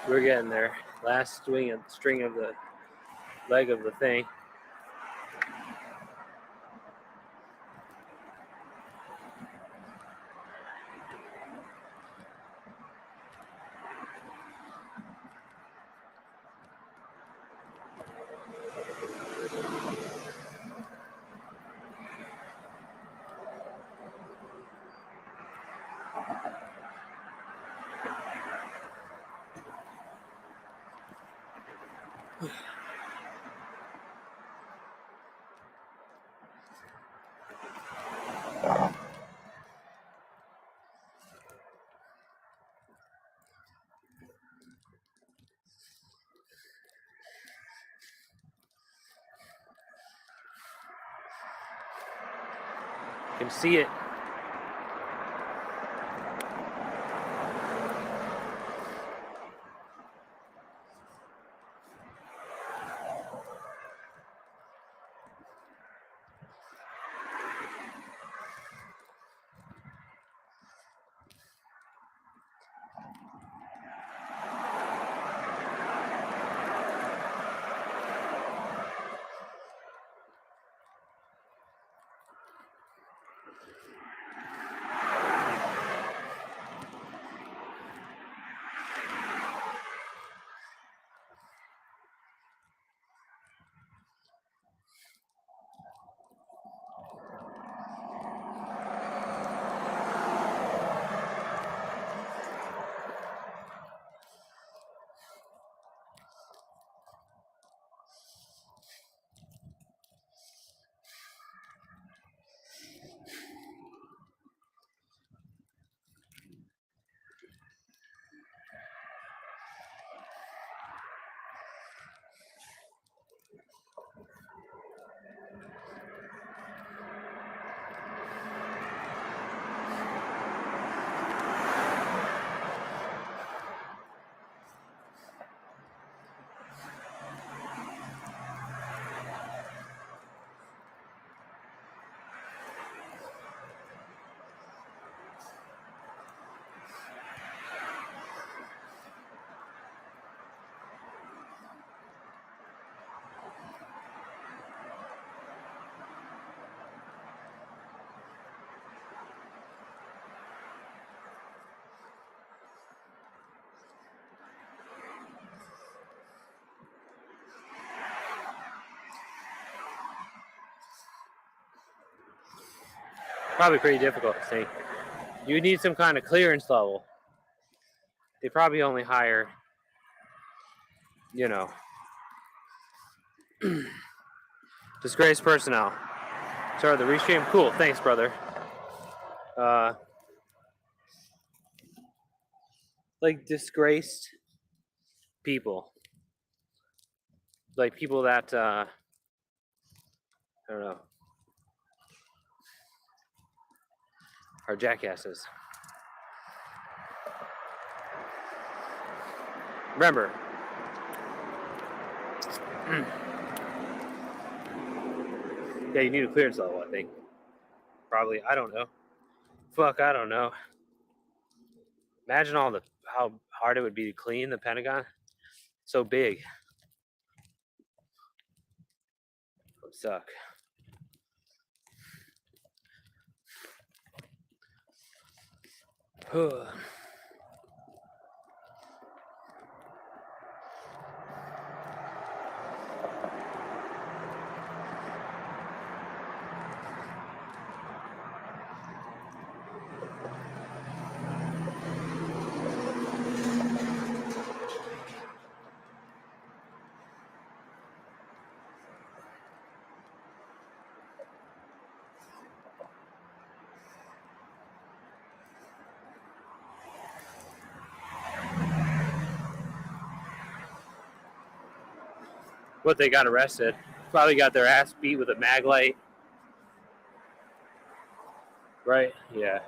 We're getting there. Last string of the leg of the thing. You can see it. Probably pretty difficult to see. You need some kind of clearance level. They probably only hire, disgraced personnel. Sorry, the restream. Cool. Thanks, brother. Like disgraced people. Like people that, I don't know, are jackasses. Remember, yeah, you need a clearance level, I think. Probably, I don't know. Fuck, I don't know. Imagine how hard it would be to clean the Pentagon. So big. It would suck. What, they got arrested? Probably got their ass beat with a mag light. Right? Yeah.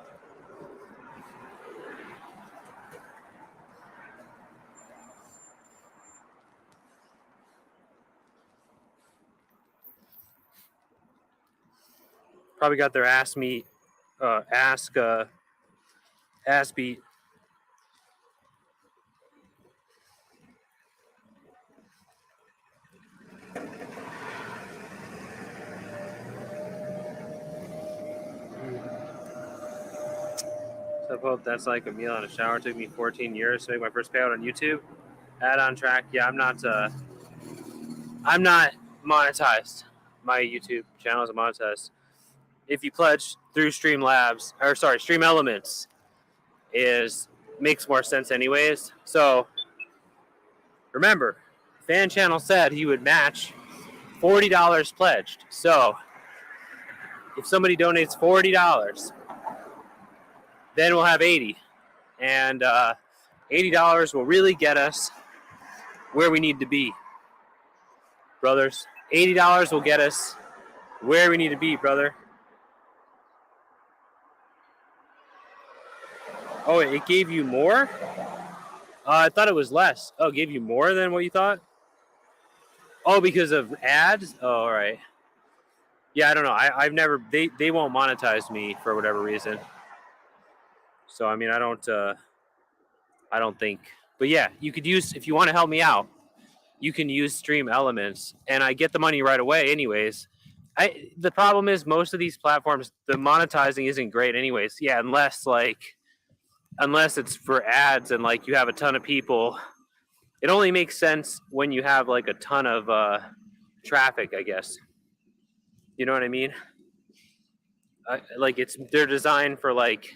Probably got their ass beat. I hope that's like a meal in a shower. It took me 14 years to make my first payout on YouTube. Ad on track. Yeah, I'm not monetized. My YouTube channel isn't monetized. If you pledge through Stream Elements makes more sense anyways. So remember, Fan Channel said he would match $40 pledged. So if somebody donates $40, then we'll have 80, and $80 will really get us where we need to be, brothers. $80 will get us where we need to be, brother. Oh, it gave you more? I thought it was less. Oh, it gave you more than what you thought? Oh, because of ads? Oh, all right. Yeah, I don't know. I've never, they won't monetize me for whatever reason. So, I mean, I don't think, but yeah, you could use, if you want to help me out, you can use Stream Elements, and I get the money right away anyways. The problem is most of these platforms, the monetizing isn't great anyways. Yeah, unless it's for ads and like you have a ton of people. It only makes sense when you have like a ton of traffic, I guess. You know what I mean? Like they're designed for like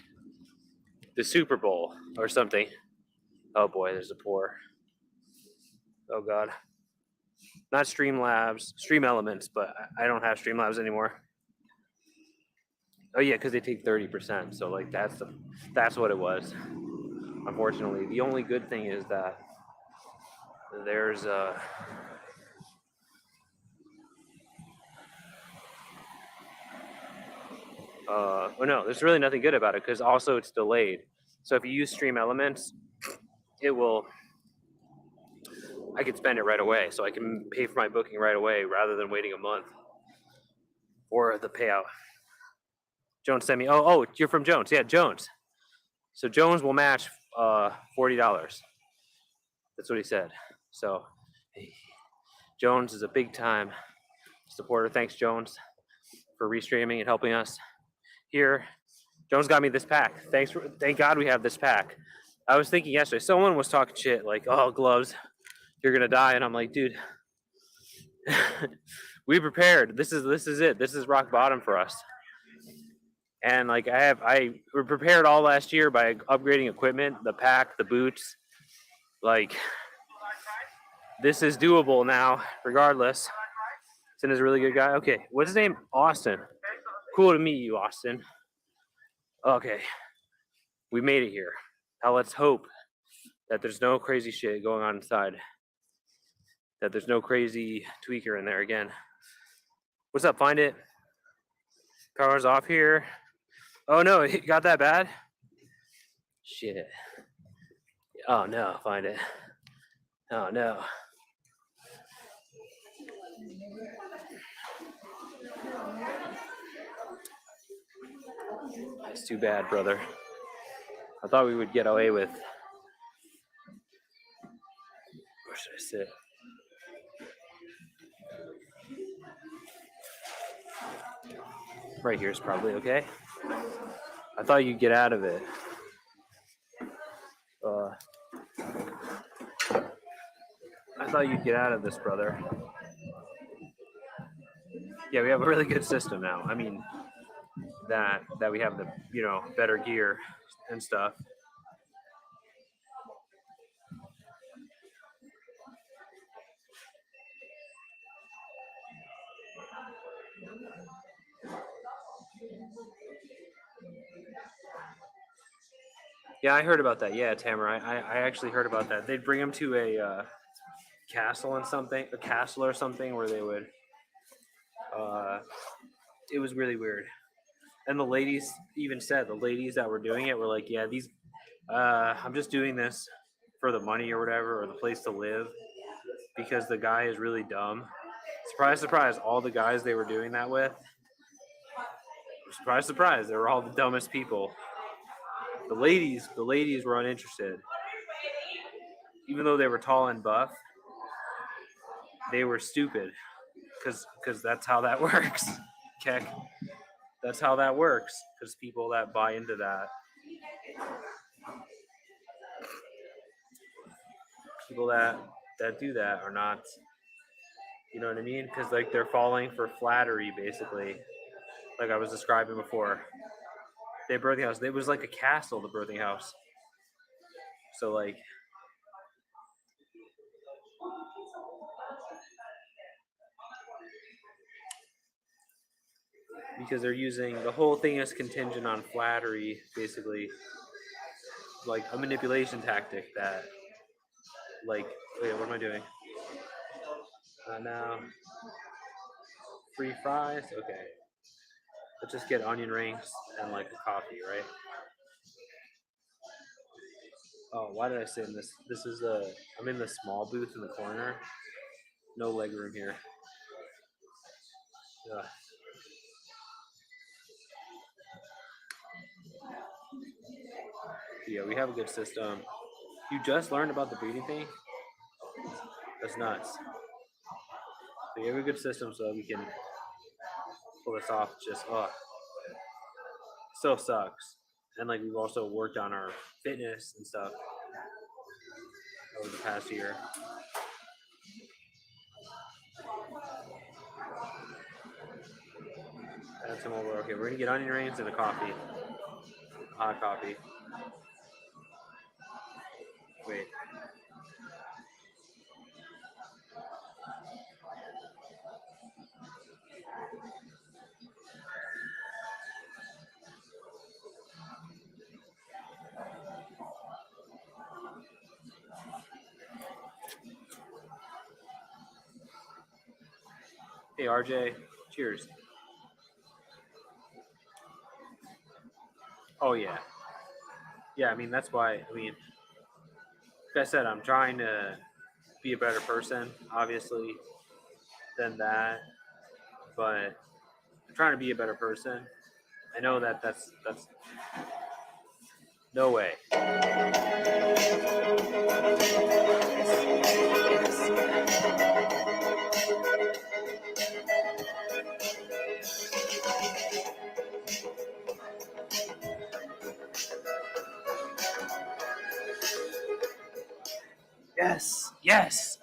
the Super Bowl or something. Oh boy, there's a pour. Oh god. Not Streamlabs, Stream Elements, but I don't have Streamlabs anymore. Oh yeah, because they take 30%. So like that's what it was. Unfortunately, the only good thing is that there's no, there's really nothing good about it because also it's delayed. So if you use Stream Elements, I can spend it right away. So I can pay for my booking right away rather than waiting a month for the payout. Jones sent me, oh, you're from Jones. Yeah, Jones. So Jones will match $40. That's what he said. So Jones is a big time supporter. Thanks, Jones, for restreaming and helping us here. Jones got me this pack. Thank God we have this pack. I was thinking yesterday, someone was talking shit like, oh, gloves, you're gonna die. And I'm like, dude, we prepared. This is it. This is rock bottom for us. And like I prepared all last year by upgrading equipment, the pack, the boots. Like this is doable now, regardless. Sin is a really good guy. Okay, what's his name? Austin. Cool to meet you, Austin. Okay, we made it here. Now let's hope that there's no crazy shit going on inside. That there's no crazy tweaker in there again. What's up? Find it. Power's off here. Oh no, it got that bad? Shit. Oh no, find it. Oh no. It's too bad, brother. I thought we would get away with. Where should I sit? Right here is probably okay. I thought you'd get out of it. I thought you'd get out of this, brother. Yeah, we have a really good system now. I mean, that we have the better gear and stuff. Yeah, I heard about that. Yeah, Tamara, I actually heard about that. They'd bring them to a castle or something, where they would. It was really weird. And the ladies even said, the ladies that were doing it were like, yeah, these, I'm just doing this for the money or whatever, or the place to live, because the guy is really dumb. Surprise, surprise, all the guys they were doing that with, surprise, surprise, they were all the dumbest people. The ladies were uninterested. Even though they were tall and buff, they were stupid, because that's how that works. Keck. That's how that works, because people that buy into that people that do that are not, you know what I mean? Because like they're falling for flattery, basically. Like I was describing before, their birthing house, it was like a castle. The birthing house. So like, because they're using the whole thing is contingent on flattery, basically, like a manipulation tactic that, like, wait, what am I doing? Now, free fries. Okay, let's just get onion rings and like a coffee, right? Oh, why did I say in this? This is I'm in the small booth in the corner. No leg room here. Ugh. Yeah, we have a good system. You just learned about the breeding thing? That's nuts. We have a good system so we can pull this off. Just still sucks. And like we've also worked on our fitness and stuff over the past year. Add some over. Okay, we're gonna get onion rings and a coffee, hot coffee. Wait. Hey RJ, cheers. Oh yeah, yeah. I mean that's why. I mean, like I said, I'm trying to be a better person, obviously, than that. But I'm trying to be a better person. I know that that's no way. Yes, yes.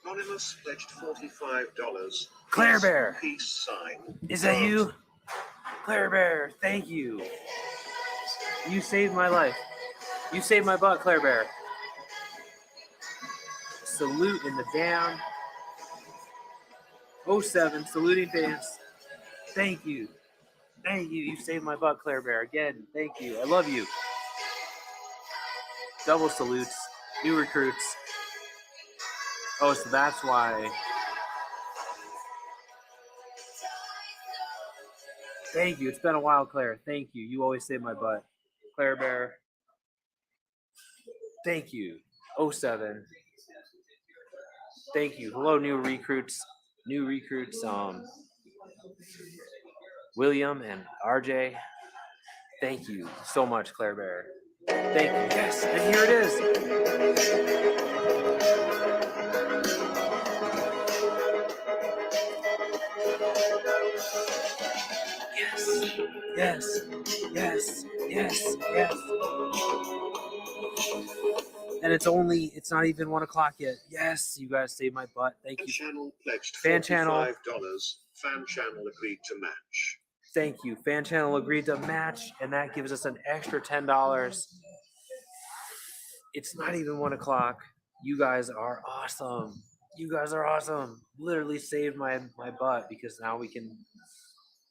Anonymous pledged $45. Claire Bear. Peace sign. Is that you? Claire Bear, thank you. You saved my life. You saved my butt, Claire Bear. Salute in the down. 07, saluting fans. Thank you. Thank you. You saved my butt, Claire Bear. Again, thank you. I love you. Double salutes. New recruits. Oh, so that's why. Thank you. It's been a while, Claire. Thank you. You always save my butt. Claire Bear. Thank you. 07. Thank you. Hello, new recruits. New recruits. William and RJ. Thank you so much, Claire Bear. Thank you. Yes, and here it is. Yes, yes, yes, yes. And it's not even 1 o'clock yet. Yes, you guys saved my butt. Thank you. Channel pledged Fan channel. $45. Fan channel agreed to match. Thank you. Fan channel agreed to match, and that gives us an extra $10. It's not even 1 o'clock. You guys are awesome. You guys are awesome. Literally saved my butt because now we can.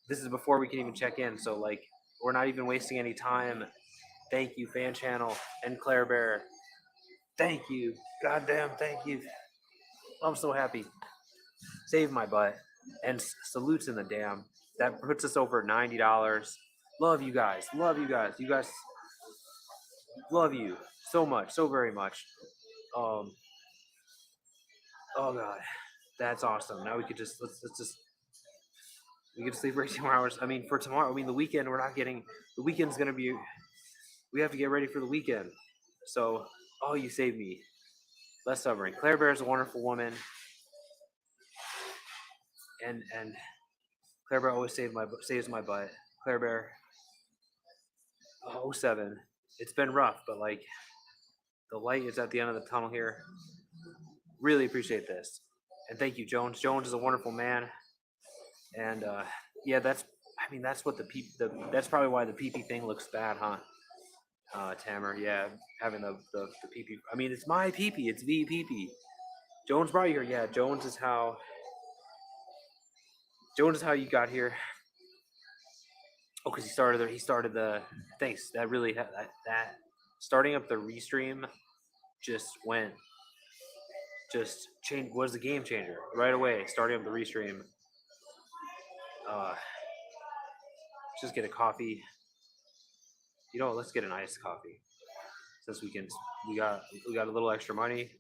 This is before we can even check in, so like we're not even wasting any time. Thank you, Fan Channel and Claire Bear. Thank you. Goddamn, thank you. I'm so happy. Saved my butt. And salutes in the damn. That puts us over $90. Love you guys. Love you guys. You guys love you so much, so very much. Oh god. That's awesome. Now we could just let's just we could sleep for 18 more hours. I mean for tomorrow, I mean the weekend we're not getting the weekend's gonna be we have to get ready for the weekend. So you saved me. Less suffering. Claire Bear is a wonderful woman. And Claire Bear always saves my butt. Claire Bear 07. It's been rough, but like The light is at the end of the tunnel here. Really appreciate this, and thank you, Jones. Jones is a wonderful man, and yeah, that's. I mean, that's what that's probably why the PP thing looks bad, huh? Tamer, yeah, having the PP. I mean, it's my PP. It's VPP. Jones brought you here. Yeah, Jones is how you got here. Oh, because he started the thanks. That really that starting up the restream just changed, was the game changer right away. Starting up the restream. Uh, just get a coffee. You know, let's get an iced coffee since we got a little extra money.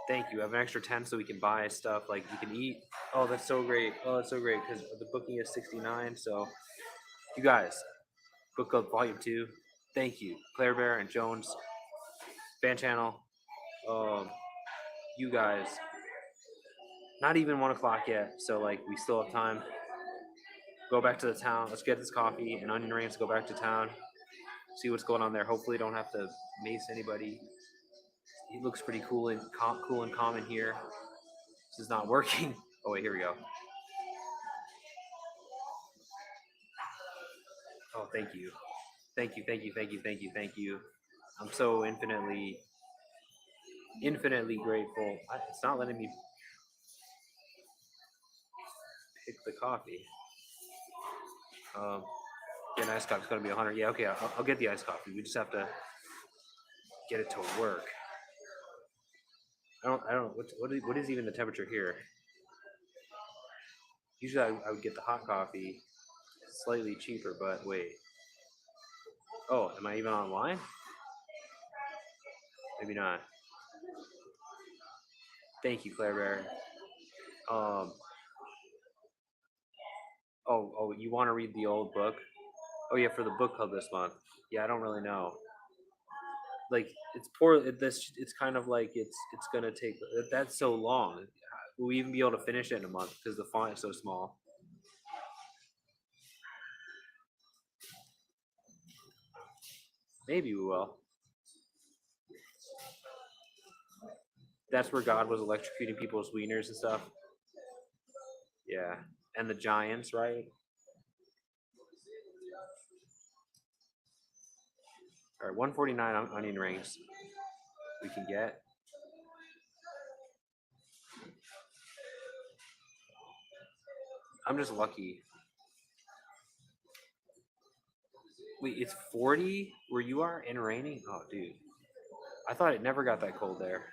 Thank you. I have an extra 10 so we can buy stuff like you can eat. Oh, that's so great. Oh, that's so great because the booking is 69. So you guys, Book Club Volume 2. Thank you. Claire Bear and Jones. Fan channel. Um, you guys. Not even 1 o'clock yet. So like we still have time. Go back to the town. Let's get this coffee and onion rings. Go back to town. See what's going on there. Hopefully don't have to mace anybody. He looks pretty cool and calm in here. This is not working. Oh wait, here we go. Oh, thank you. Thank you, thank you, thank you, thank you, thank you. I'm so infinitely grateful. It's not letting me pick the coffee. Yeah, an iced coffee is going to be 100. Yeah, okay, I'll get the iced coffee. We just have to get it to work. I don't know what is even the temperature here. Usually I would get the hot coffee, slightly cheaper, but wait. Oh, am I even online? Maybe not. Thank you, Claire Bear. Oh, you want to read the old book? Oh yeah, for the book club this month. Yeah, I don't really know. Like it's poor. It's kind of like it's gonna take. That's so long. Will we even be able to finish it in a month because the font is so small? Maybe we will. That's where God was electrocuting people's wieners and stuff. Yeah, and the giants, right? All right, 149 onion rings we can get. I'm just lucky. Wait, it's 40 where you are and raining? Oh, dude. I thought it never got that cold there.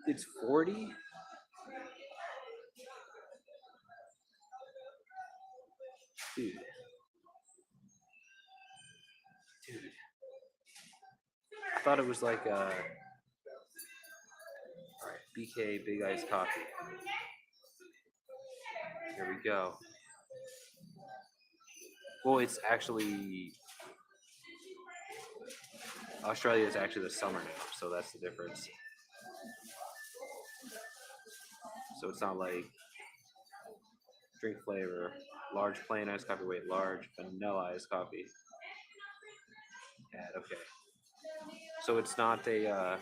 It's 40? Dude. Dude. I thought it was like all right, BK Big Ice Coffee. Here we go. Well, it's actually Australia is actually the summer now, so that's the difference. So it's not like drink flavor, large plain iced coffee. Wait, large vanilla iced coffee. Add okay. So it's not a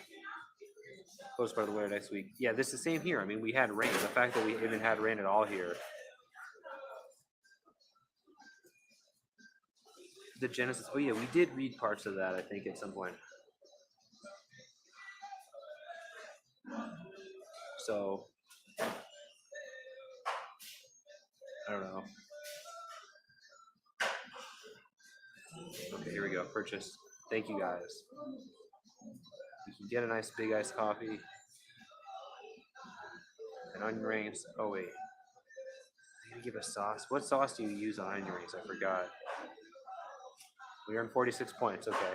post by the winter next week. Yeah, this is the same here. I mean, we had rain. The fact that we even had rain at all here. The Genesis. Oh yeah, we did read parts of that. I think at some point. So I don't know. Okay, here we go. Purchase. Thank you guys. You can get a nice big iced coffee and onion rings. Oh wait, I gotta give a sauce. What sauce do you use on onion rings? I forgot. We earned 46 points. Okay.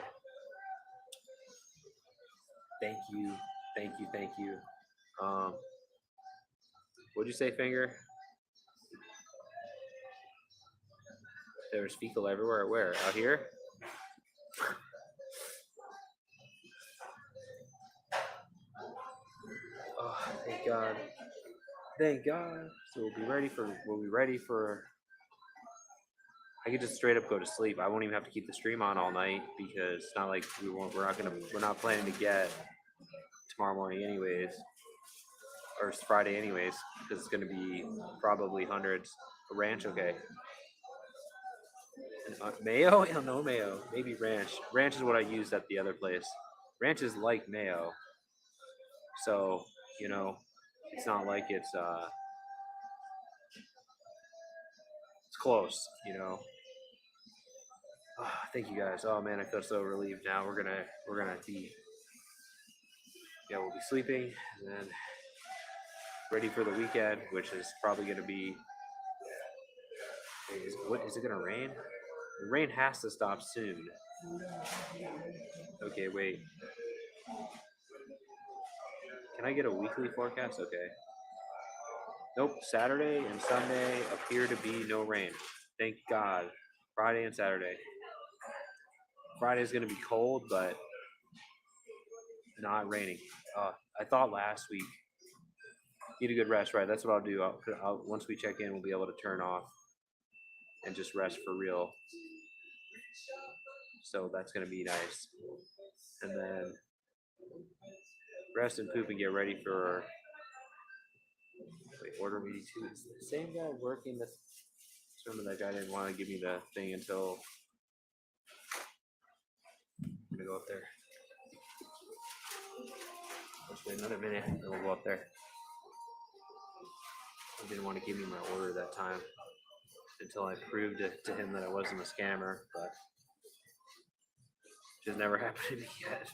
Thank you. Thank you. Thank you. What'd you say, Finger? There's fecal everywhere. Where? Out here? Oh, thank God. Thank God. So we'll be ready for I could just straight up go to sleep. I won't even have to keep the stream on all night because it's not like we're not planning to get tomorrow morning anyways, or it's Friday anyways, because it's gonna be probably hundreds. A ranch, okay. Mayo? Yeah, no mayo. Maybe ranch. Ranch is what I used at the other place. Ranch is like mayo, so it's not like it's close. Oh, thank you guys. Oh man, I feel so relieved now. We're gonna be we'll be sleeping and then ready for the weekend, which is probably gonna be. What is it gonna rain? The rain has to stop soon. Okay, wait. Can I get a weekly forecast? Okay. Nope. Saturday and Sunday appear to be no rain. Thank God. Friday and Saturday. Friday is gonna be cold, but not raining. I thought last week. Need a good rest, right? That's what I'll do. Once we check in, we'll be able to turn off and just rest for real. So that's gonna be nice. And then rest and poop and get ready for. Wait, order meeting two. Is the same guy working this? Remember that guy didn't want to give me the thing until. I'm gonna go up there. Let's wait another minute and we'll go up there. He didn't want to give me my order that time until I proved it to him that I wasn't a scammer, but it just never happened to me yet.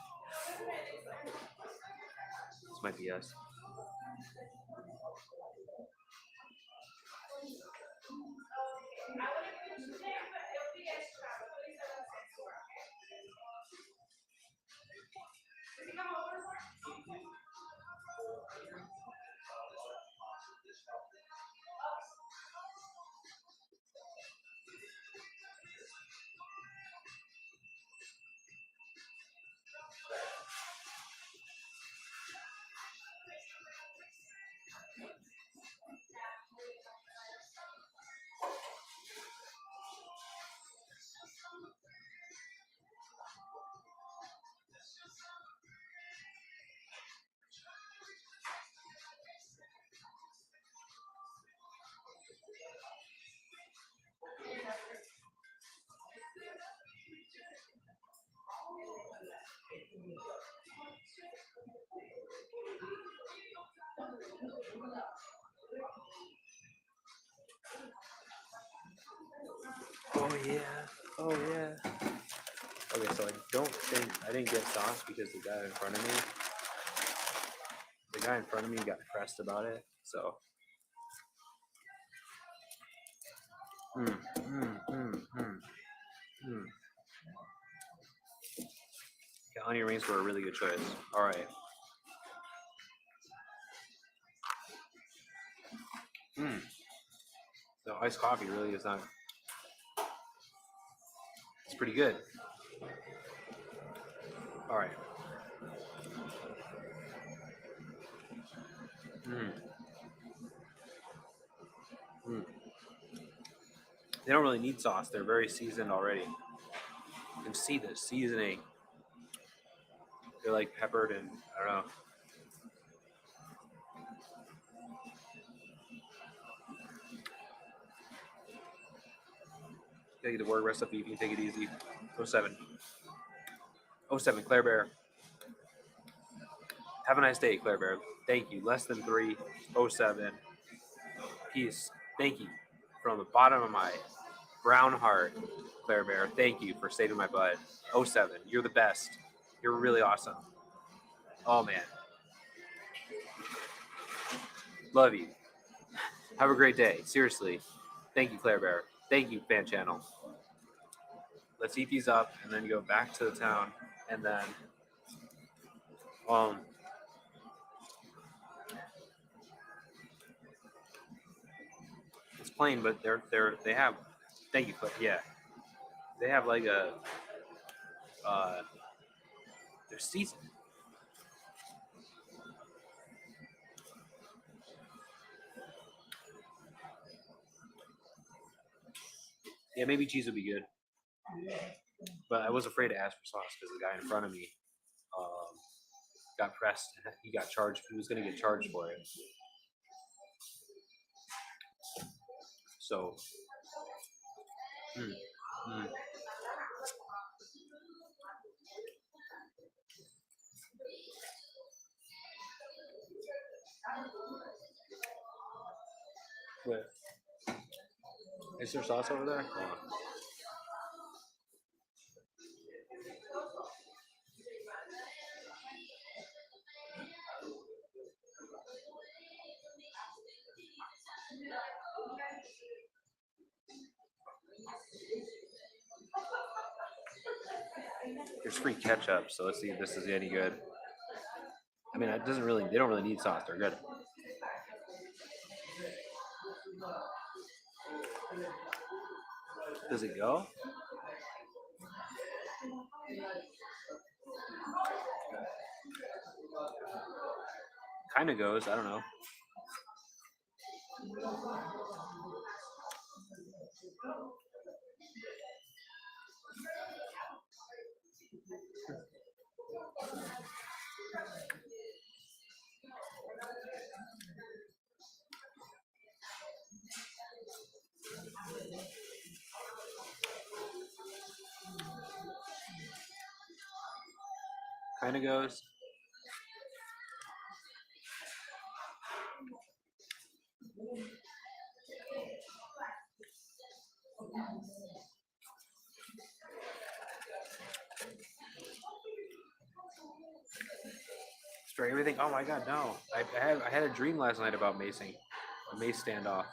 This might be us. Oh yeah. Oh yeah. Okay, so I didn't get sauce because the guy in front of me got pressed about it. So. Yeah, onion rings were a really good choice. All right. The iced coffee really is not. It's pretty good. All right. They don't really need sauce. They're very seasoned already. You can see the seasoning. They're like peppered and I don't know. Take the word recipe. You can take it easy. 07. 07, Claire Bear. Have a nice day, Claire Bear. Thank you. Less than 3. 07. Peace. Thank you. From the bottom of my brown heart, Claire Bear. Thank you for saving my butt. 07. You're the best. You're really awesome. Oh, man. Love you. Have a great day. Seriously. Thank you, Claire Bear. Thank you, fan channel. Let's eat these up and then go back to the town and then it's plain, but they have thank you, Claire. Yeah. They have like a they're seasoned. Yeah, maybe cheese would be good. But I was afraid to ask for sauce because the guy in front of me got pressed. He got charged. He was going to get charged for it. So, mm, mm. Wait, is there sauce over there? Hold on. There's free ketchup, so let's see if this is any good. I mean, it doesn't really. They don't really need sauce. They're good. Does it go? Kind of goes. I don't know. Kind of goes. Spray everything. Oh my god, no! I had a dream last night about macing, a mace standoff.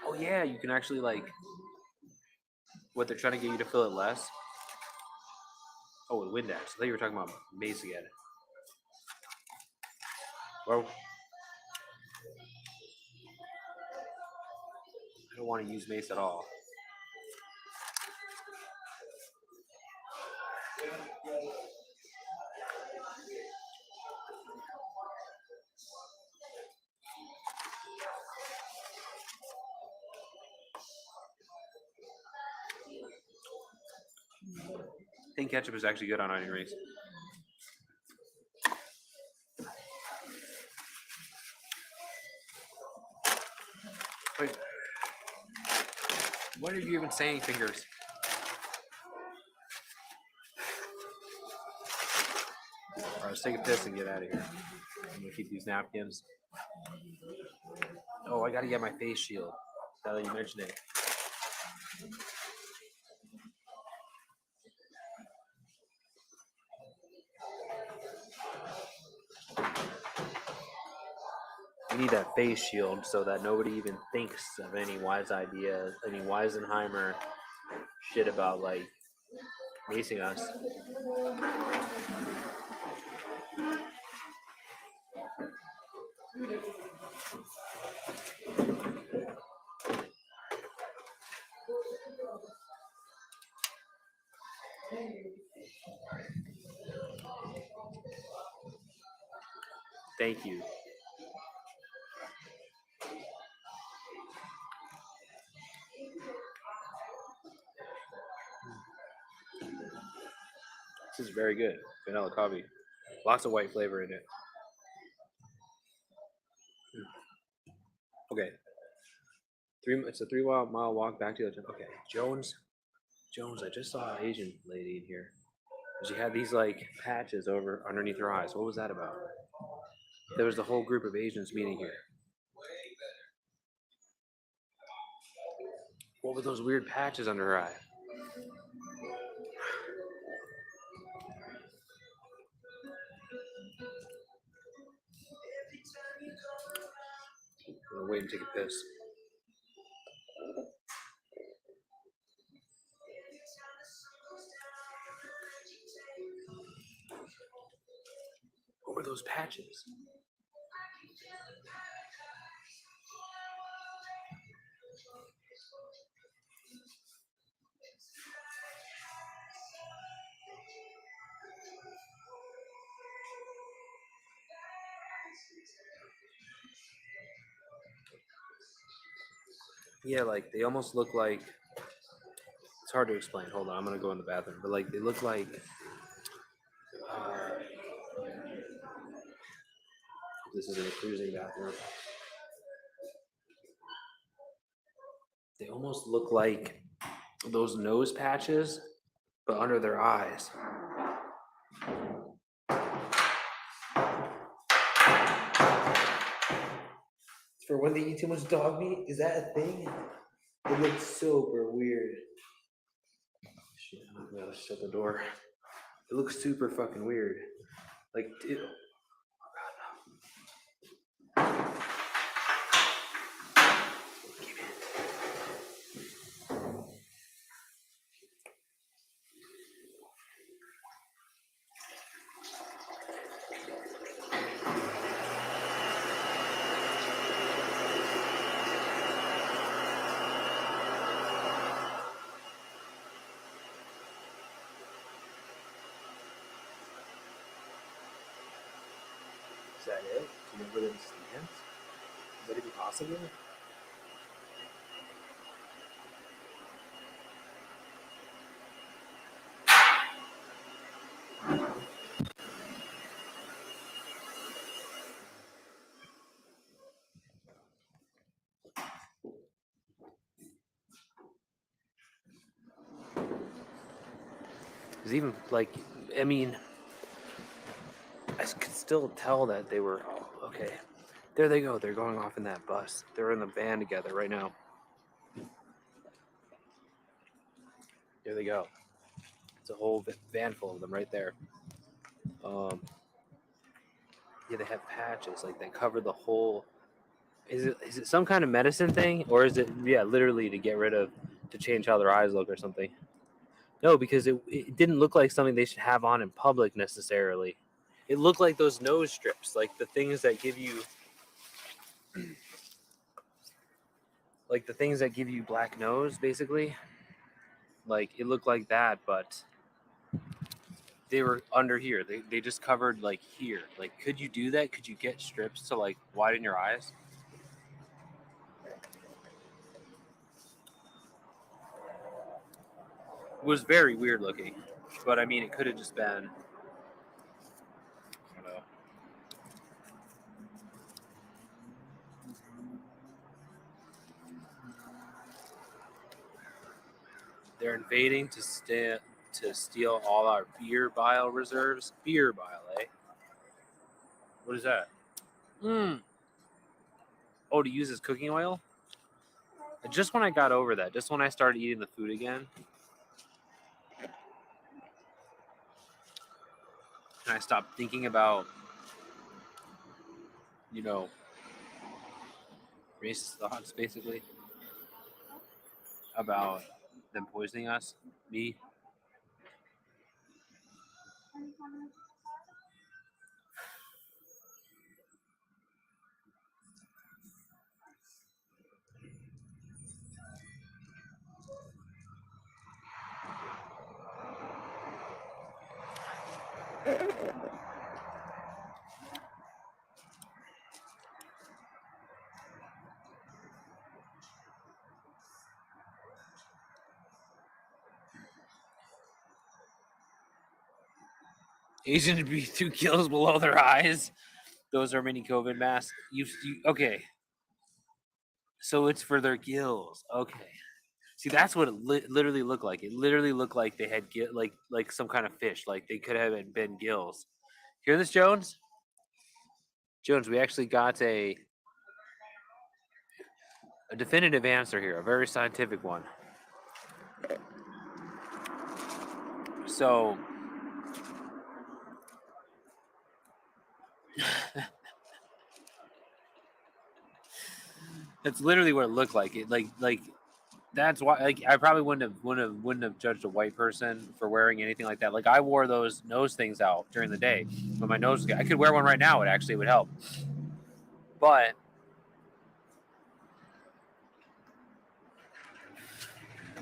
Oh yeah, you can actually like what they're trying to get you to fill it less. Oh, with Windex. I thought you were talking about mace again. Well, I don't want to use mace at all. I think ketchup is actually good on onion rings. Wait, what are you even saying, fingers? Alright, let's take a piss and get out of here. I'm gonna keep these napkins. Oh, I gotta get my face shield. Now that you mention it. We need that face shield so that nobody even thinks of any wise idea, any Weisenheimer shit about like macing us. Thank you. This is very good. Vanilla coffee. Lots of white flavor in it. Okay. It's a 3 mile walk back to the gym. Okay. Jones, I just saw an Asian lady in here. She had these like patches over underneath her eyes. What was that about? There was the whole group of Asians meeting here. What were those weird patches under her eye? I'm gonna wait and take a piss. What were those patches? Yeah, like they almost look like. It's hard to explain. Hold on, I'm gonna go in the bathroom. But like they look like. This is in a cruising bathroom. They almost look like those nose patches, but under their eyes. For when they eat too much dog meat? Is that a thing? It looks super weird. Shit, I'm gonna shut the door. It looks super fucking weird. Like, ew. Is that it? Do you know where them stands? Is that even possible? It's even like, I mean, I could still tell that they were okay. There they go. They're going off in that bus. They're in the van together right now. There they go. It's a whole van full of them right there. Yeah, they have patches like they cover the whole. Is it some kind of medicine thing, or is it literally to change how their eyes look or something? No, because it didn't look like something they should have on in public necessarily. It looked like those nose strips, like the things that give you, black nose, basically. Like it looked like that, but they were under here. They just covered like here. Like, could you do that? Could you get strips to like widen your eyes? It was very weird looking, but I mean, it could have just been. I don't know. They're invading to steal all our beer bile reserves. Beer bile, eh? What is that? Oh, to use as cooking oil? Just when I got over that, just when I started eating the food again, and I stopped thinking about, racist thoughts, basically, about them poisoning us, me. Asian to be 2 kills below their eyes. Those are mini COVID masks. Okay. So it's for their gills. Okay. See, that's what it literally looked like. It literally looked like they had like some kind of fish. Like they could have been gills. Hear this, Jones? Jones, we actually got a definitive answer here, a very scientific one. So that's literally what it looked like. It like that's why I probably wouldn't have judged a white person for wearing anything like that. Like I wore those nose things out during the day, but my nose I could wear one right now. It actually would help. But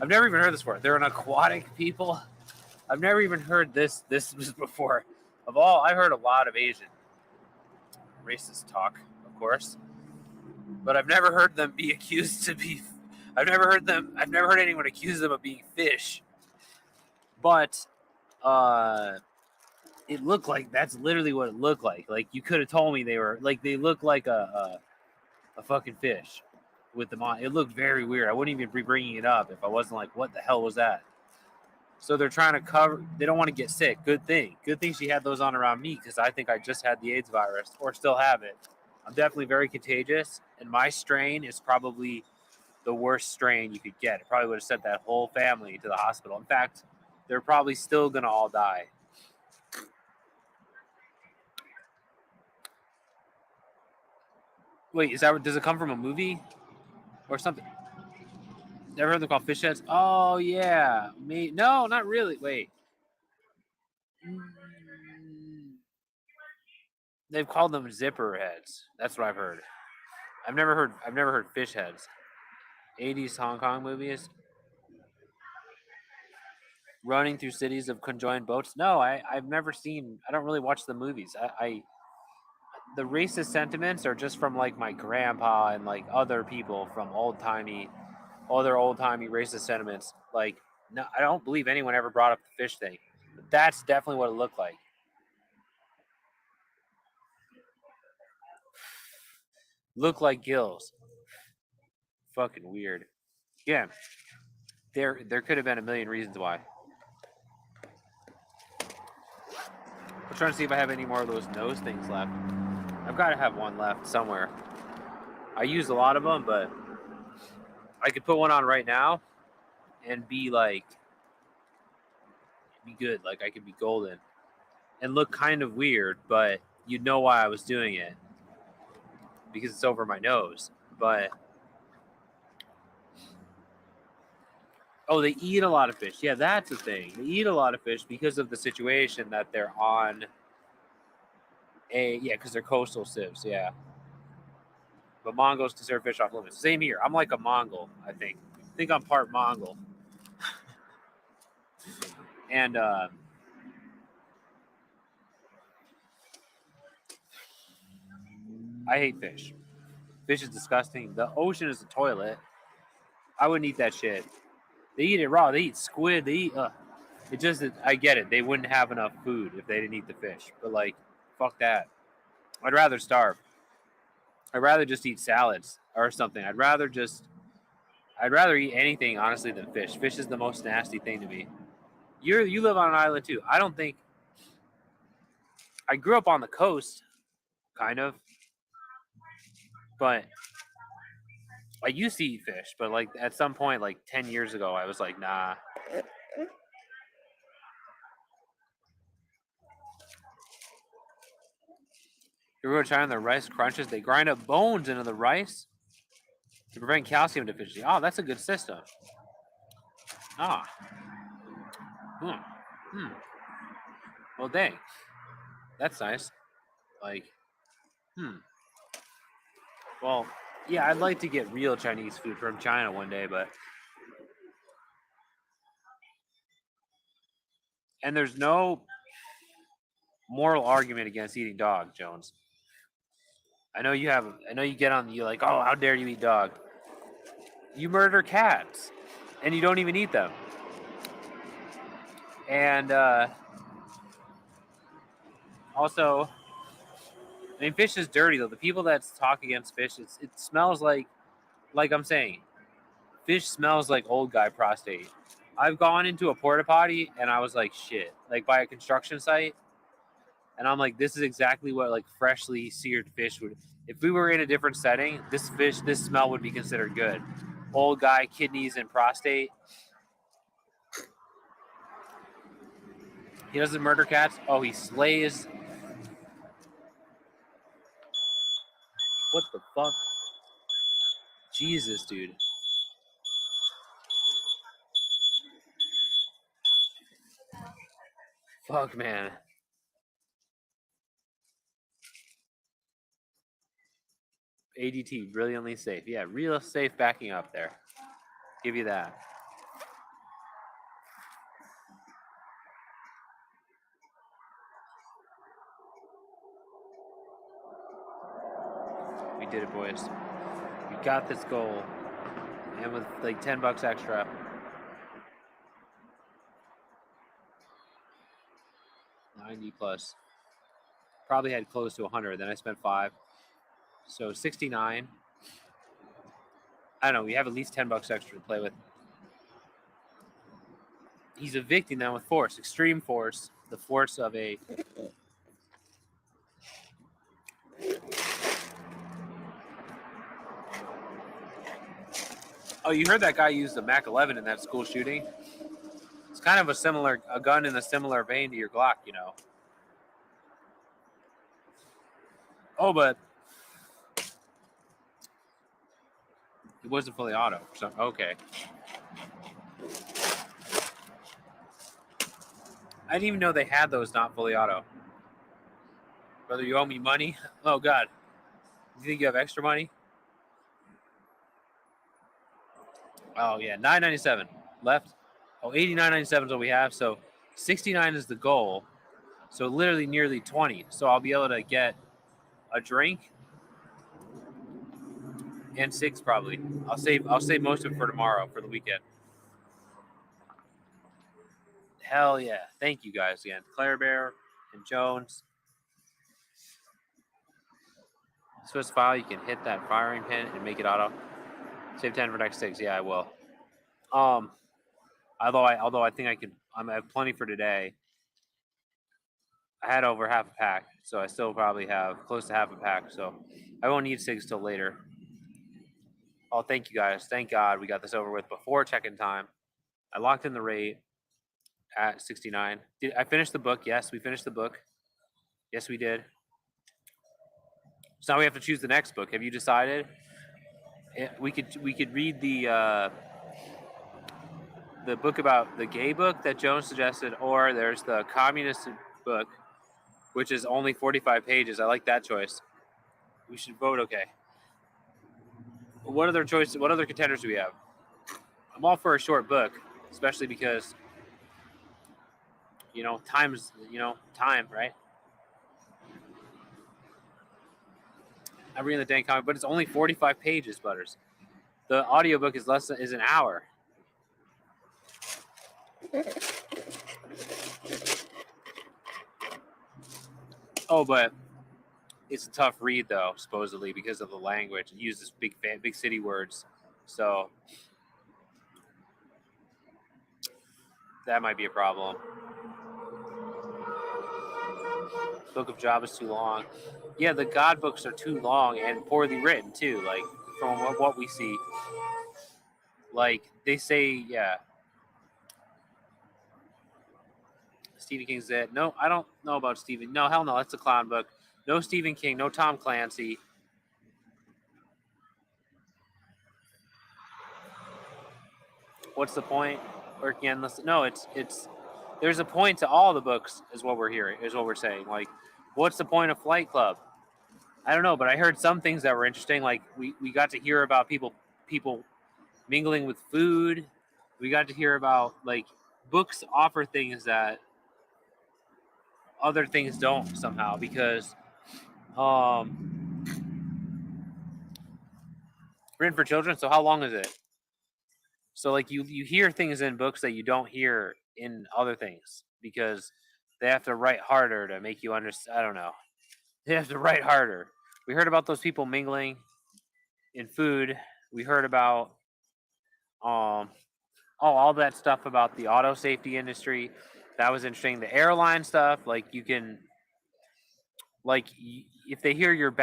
I've never even heard this before. They're an aquatic people. I've never even heard this before. I've heard a lot of Asian. racist talk, of course. But I've never heard them be accused to be. I've never heard anyone accuse them of being fish. But it looked like that's literally what it looked like. Like you could have told me they were like they look like a fucking fish with them on. It looked very weird. I wouldn't even be bringing it up if I wasn't like, what the hell was that? So they're trying to cover. They don't want to get sick. Good thing. Good thing she had those on around me because I think I just had the AIDS virus or still have it. I'm definitely very contagious, and my strain is probably the worst strain you could get. It probably would have sent that whole family to the hospital. In fact, they're probably still gonna all die. Wait, is that does it come from a movie or something? Never heard them called fish heads? Oh yeah, me. No, not really. Wait, they've called them zipper heads. That's what I've heard. I've never heard fish heads. 80s Hong Kong movies. Running through cities of conjoined boats. No, I've never seen. I don't really watch the movies. The racist sentiments are just from like my grandpa and like other people from other old timey racist sentiments. Like, no, I don't believe anyone ever brought up the fish thing. But that's definitely what it looked like. Look like gills. Fucking weird. Yeah, there could have been a million reasons why. I'm trying to see if I have any more of those nose things left. I've got to have one left somewhere. I use a lot of them, but I could put one on right now and be good. Like I could be golden and look kind of weird, but you'd know why I was doing it because it's over my nose. But oh, they eat a lot of fish. Yeah, that's the thing. They eat a lot of fish because of the situation that they're on. Because they're coastal civs. Yeah, but Mongols consider fish off limits. Same here. I'm like a Mongol. I think I'm part Mongol. And I hate fish. Fish is disgusting. The ocean is a toilet. I wouldn't eat that shit. They eat it raw. They eat squid. They eat. It just. I get it. They wouldn't have enough food if they didn't eat the fish. But like, fuck that. I'd rather starve. I'd rather just eat salads or something. I'd rather eat anything honestly than fish. Fish is the most nasty thing to me. You live on an island too. I don't think. I grew up on the coast, kind of, but I used to eat fish. But like at some point, like 10 years ago, I was like, nah. You ever go to China and the rice crunches? They grind up bones into the rice to prevent calcium deficiency. Oh, that's a good system. Ah. Hmm. Hmm. Well, dang. That's nice. Like, hmm. Well, yeah, I'd like to get real Chinese food from China one day, but. And there's no moral argument against eating dog, Jones. I know you get on, you're like, oh, how dare you eat dog? You murder cats and you don't even eat them. And also, I mean, fish is dirty though. The people that talk against fish, it smells like I'm saying, fish smells like old guy prostate. I've gone into a porta potty and I was like, shit, like by a construction site, and I'm like, this is exactly what like freshly seared fish would. If we were in a different setting, this smell would be considered good. Old guy, kidneys and prostate. He doesn't murder cats. Oh, he slays. What the fuck? Jesus, dude. Fuck, man. ADT, brilliantly safe. Yeah, real safe backing up there. Give you that. We did it, boys. We got this goal. And with like $10 extra. $90 plus. Probably had close to 100. Then I spent 5. So 69. I don't know. We have at least $10 extra to play with. He's evicting them with force. Extreme force. The force of a... Oh, you heard that guy use the Mac 11 in that school shooting? It's kind of a gun in a similar vein to your Glock, you know. Oh, but it wasn't fully auto. So okay. I didn't even know they had those not fully auto. Brother, you owe me money? Oh God. Do you think you have extra money? Oh yeah, $9.97 left. Oh, $89.97 is what we have. So 69 is the goal. So literally nearly 20. So I'll be able to get a drink and 6 probably. I'll save most of it for tomorrow for the weekend. Hell yeah. Thank you guys again. Claire Bear and Jones. Swiss file, you can hit that firing pin and make it auto. Save 10 for next 6. Yeah, I will. Although I think I have plenty for today. I had over half a pack, so I still probably have close to half a pack, so I won't need 6 till later. Oh, thank you guys. Thank God we got this over with before check-in time. I locked in the rate at 69. Did I finish the book? Yes, we finished the book. Yes, we did. So now we have to choose the next book. Have you decided? We could read the book about the gay book that Jones suggested, or there's the communist book, which is only 45 pages. I like that choice. We should vote. Okay. What other contenders do we have? I'm all for a short book, especially because time, right? I'm reading the dang comic, but it's only 45 pages, Butters. The audiobook is is an hour. Oh, but it's a tough read though, supposedly because of the language. It uses big city words, so that might be a problem. Book of Job is too long. Yeah, the God books are too long and poorly written too. Like from what we see, like they say, yeah. Stephen King's it. No, I don't know about Stephen. No, hell no, that's a clown book. No Stephen King. No Tom Clancy. What's the point? Working endless. No, it's. There's a point to all the books, is what we're hearing. Is what we're saying. Like, what's the point of Flight Club? I don't know, but I heard some things that were interesting. Like we got to hear about people mingling with food. We got to hear about like books offer things that other things don't somehow because written for children. So how long is it? So like you hear things in books that you don't hear in other things because they have to write harder to make you understand. I don't know. They have to write harder. We heard about those people mingling in food. We heard about all that stuff about the auto safety industry. That was interesting. The airline stuff, like you can, like if they hear your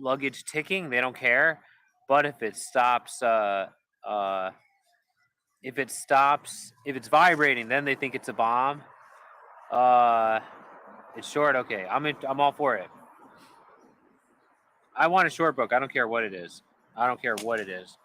luggage ticking, they don't care. But if it stops, if it's vibrating, then they think it's a bomb. It's short. Okay, I'm all for it. I want a short book. I don't care what it is. I don't care what it is.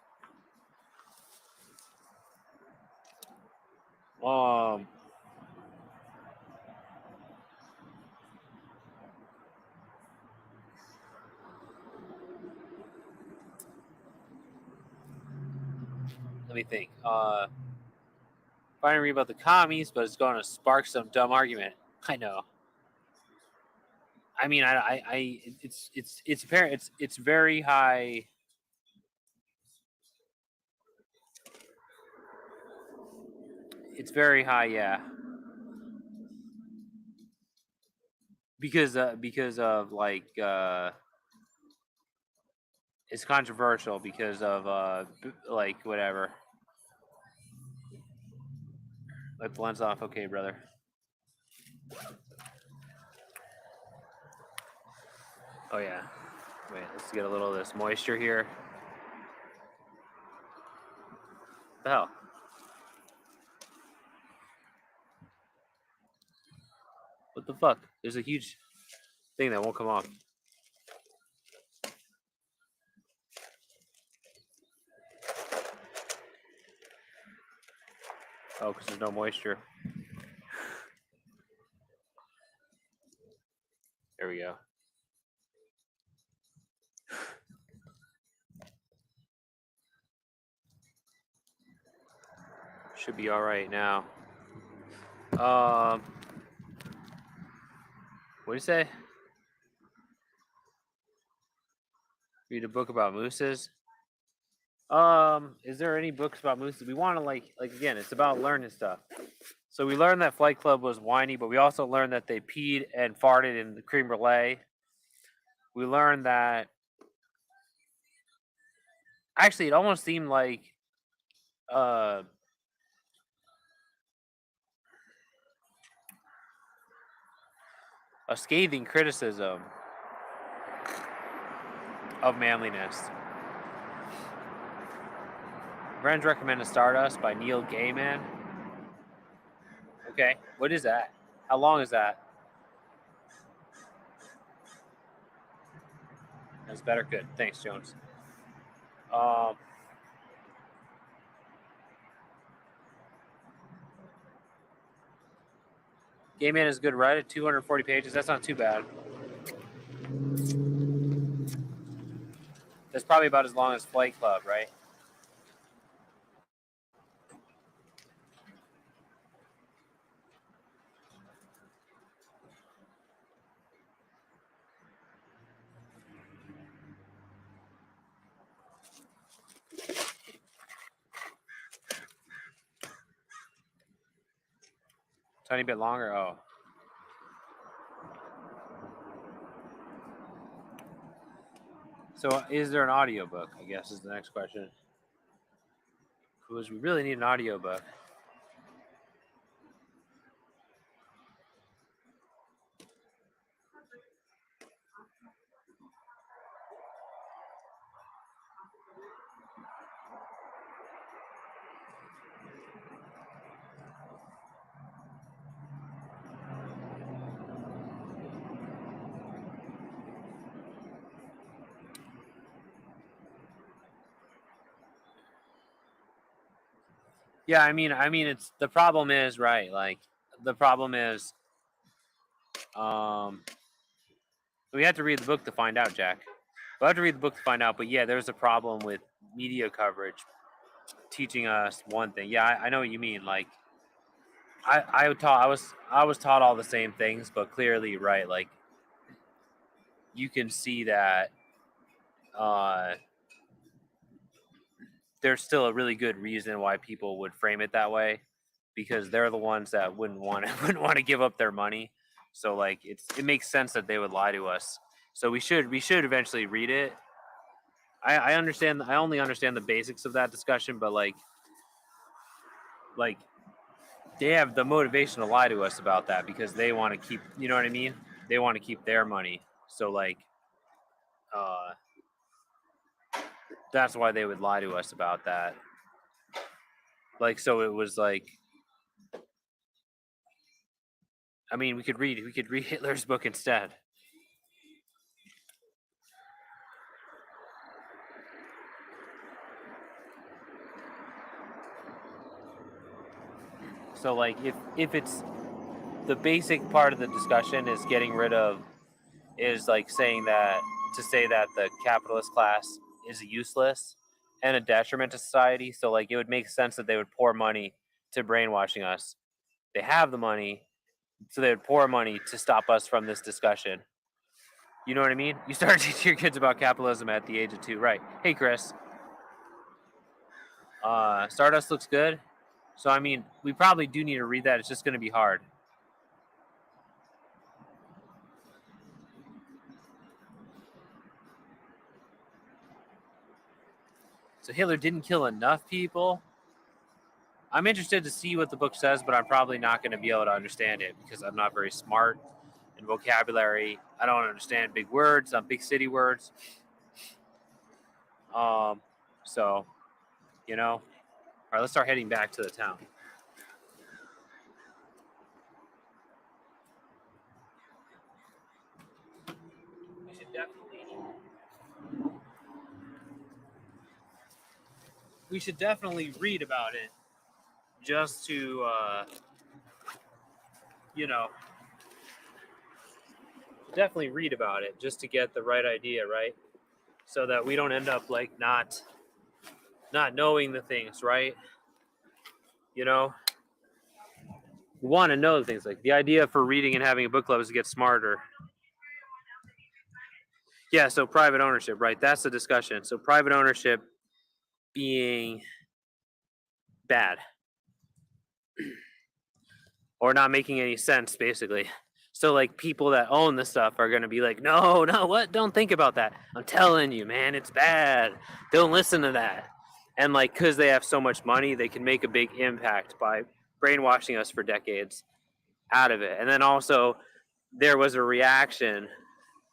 Let me think. Trying to read about the commies, but it's going to spark some dumb argument. I know. I mean, it's apparent. It's very high. It's very high, yeah. Because of like it's controversial because of like whatever. Let the lens off, okay, brother. Oh yeah. Wait, let's get a little of this moisture here. What the hell? What the fuck? There's a huge thing that won't come off. Oh, because there's no moisture. There we go. Should be all right now. What do you say? Read a book about mooses. Is there any books about mooses? We want to like again, it's about learning stuff. So we learned that Flight Club was whiny, but we also learned that they peed and farted in the creme brulee. We learned that actually it almost seemed like uh a scathing criticism of manliness. Friends recommended Stardust by Neil Gaiman. Okay, what is that? How long is that? That's better. Good. Thanks, Jones. Gaiman is good. Right at 240 pages. That's not too bad. That's probably about as long as Flight Club, right? Tiny bit longer. Oh. So is there an audiobook? I guess is the next question. Because we really need an audiobook. Yeah, I mean, it's the problem is right. Like the problem is, we have to read the book to find out, Jack. We have to read the book to find out. But yeah, there's a problem with media coverage teaching us one thing. Yeah, I know what you mean. Like I was taught all the same things, but clearly, right? Like you can see that there's still a really good reason why people would frame it that way, because they're the ones that wouldn't want to give up their money. So like it makes sense that they would lie to us. So we should eventually read it. I understand. I only understand the basics of that discussion, but like they have the motivation to lie to us about that because they want to keep. You know what I mean? They want to keep their money. So like, that's why they would lie to us about that. Like, so it was like, I mean, we could read Hitler's book instead. So like if it's the basic part of the discussion is getting rid of is like saying that to say that the capitalist class is useless and a detriment to society. So like it would make sense that they would pour money to brainwashing us. They have the money, so they would pour money to stop us from this discussion. You know what I mean? You start teaching your kids about capitalism at the age of 2, right? Hey, Chris. Stardust looks good. So, I mean, we probably do need to read that. It's just going to be hard. So Hitler didn't kill enough people. I'm interested to see what the book says, but I'm probably not going to be able to understand it because I'm not very smart in vocabulary. I don't understand big words, big city words. So, you know, all right, let's start heading back to the town. We should definitely read about it just to, definitely read about it just to get the right idea, right? So that we don't end up like not knowing the things, right? You know, we want to know the things. Like the idea for reading and having a book club is to get smarter. Yeah, so private ownership, right? That's the discussion. So private ownership being bad or not making any sense, basically. So like people that own the stuff are gonna be like, no, what? Don't think about that. I'm telling you, man, it's bad. Don't listen to that. And like, because they have so much money, they can make a big impact by brainwashing us for decades out of it. And then also, there was a reaction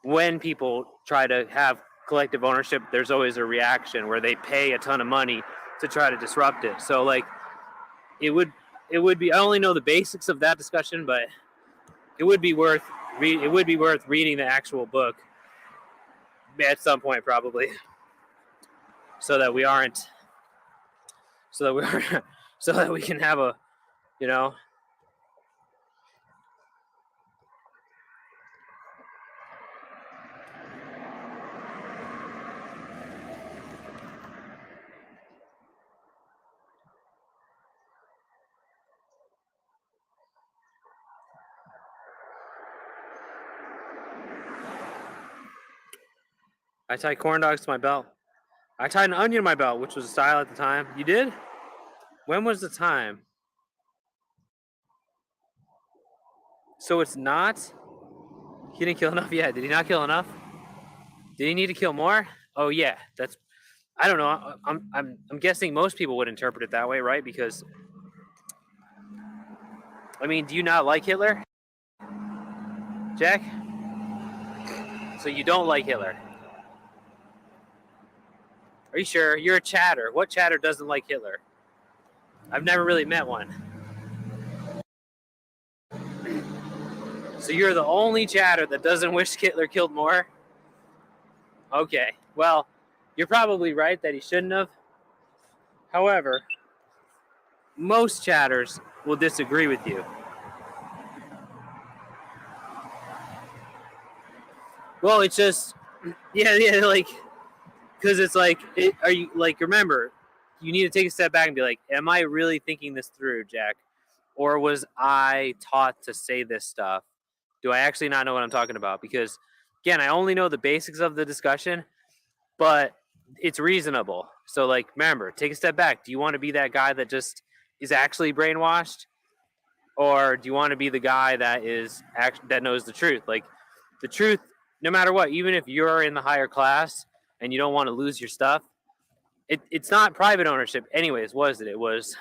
when people try to have collective ownership. There's always a reaction where they pay a ton of money to try to disrupt it. So like, it would be. I only know the basics of that discussion, but it would be worth reading the actual book at some point, probably, so that we aren't, so that we are, so that we can have a, you know. I tied corn dogs to my belt. I tied an onion to my belt, which was a style at the time. You did? When was the time? So it's not. He didn't kill enough yet. Did he not kill enough? Did he need to kill more? Oh yeah, that's. I don't know. I'm guessing most people would interpret it that way, right? Because I mean, do you not like Hitler, Jack? So you don't like Hitler? Are you sure? You're a chatter. What chatter doesn't like Hitler? I've never really met one. So you're the only chatter that doesn't wish Hitler killed more? Okay. Well, you're probably right that he shouldn't have. However, most chatters will disagree with you. Well, it's just, yeah, like, because it's like, are you, like, remember, you need to take a step back and be like, am I really thinking this through, Jack? Or was I taught to say this stuff? Do I actually not know what I'm talking about? Because, again, I only know the basics of the discussion, but it's reasonable. So, like, remember, take a step back. Do you want to be that guy that just is actually brainwashed? Or do you want to be the guy that that knows the truth? Like, the truth, no matter what, even if you're in the higher class and you don't want to lose your stuff, it's not private ownership anyways, was it? It was,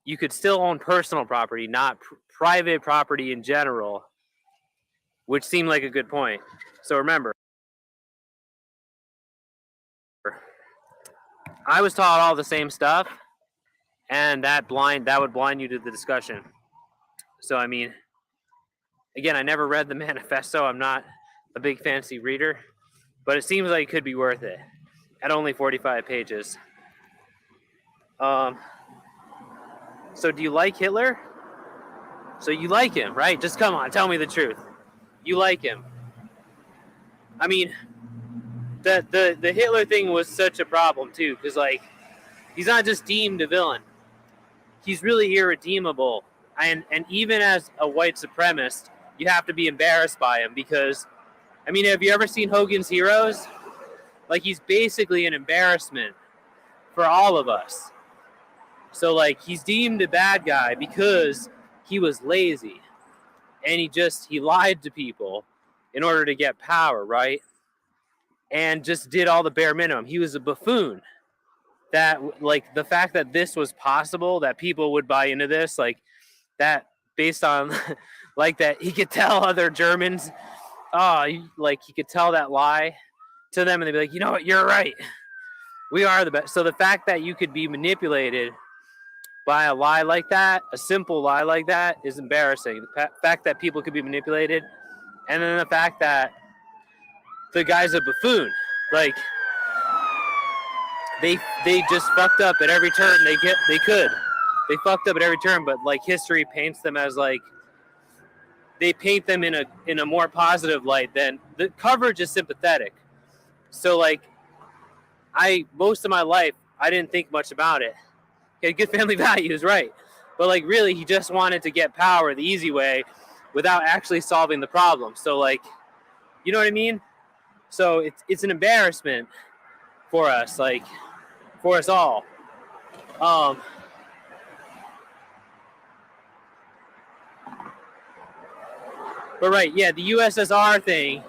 you could still own personal property, not private property in general, which seemed like a good point. So remember, I was taught all the same stuff, and that would blind you to the discussion. So I mean, again, I never read the manifesto. I'm not a big fancy reader, but it seems like it could be worth it at only 45 pages. So do you like Hitler? So you like him, right? Just come on, tell me the truth. You like him. I mean, the Hitler thing was such a problem too, because like, he's not just deemed a villain. He's really irredeemable. And even as a white supremacist, you have to be embarrassed by him because I mean, have you ever seen Hogan's Heroes? Like, he's basically an embarrassment for all of us. So, like, he's deemed a bad guy because he was lazy. And he lied to people in order to get power, right? And just did all the bare minimum. He was a buffoon. That, like, the fact that this was possible, that people would buy into this, like, that based on, like, that he could tell other Germans, like, he could tell that lie to them and they'd be like, you know what, you're right. We are the best. So the fact that you could be manipulated by a lie like that, a simple lie like that, is embarrassing. The fact that people could be manipulated, and then the fact that the guy's a buffoon. Like, they just fucked up at every turn they could. They fucked up at every turn, but like history paints them as like, they paint them in a more positive light than the coverage is sympathetic. So like, most of my life I didn't think much about it. He had good family values, right? But like, really, he just wanted to get power the easy way without actually solving the problem. So like, you know what I mean? So it's an embarrassment for us, like, for us all. But right, yeah, the USSR thing